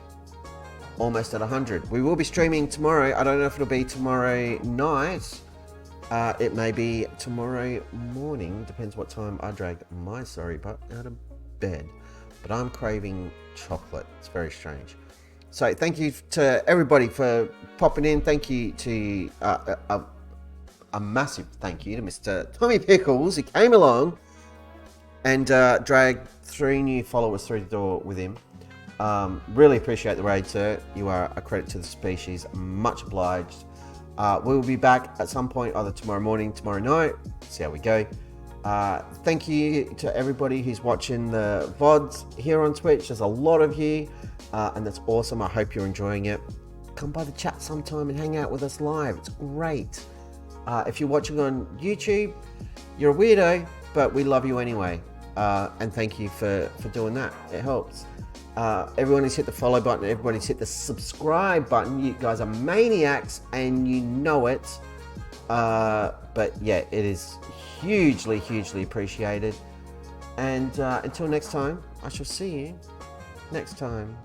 Almost at 100. We will be streaming tomorrow. I don't know if it'll be tomorrow night. It may be tomorrow morning. Depends what time I drag my sorry butt out of bed. But I'm craving chocolate. It's very strange. So thank you to everybody for popping in. Thank you to a massive thank you to Mr. Tommy Pickles, who came along and dragged 3 new followers through the door with him. Really appreciate the raid, sir. You are a credit to the species. Much obliged. We'll be back at some point, either tomorrow morning, tomorrow night. See how we go. Thank you to everybody who's watching the VODs here on Twitch. There's a lot of you, and that's awesome. I hope you're enjoying it. Come by the chat sometime and hang out with us live. It's great. If you're watching on YouTube, you're a weirdo, but we love you anyway. And thank you for doing that. It helps. Everyone who's hit the follow button, everyone who's hit the subscribe button, you guys are maniacs and you know it. But yeah, it is hugely appreciated. And until next time, I shall see you next time.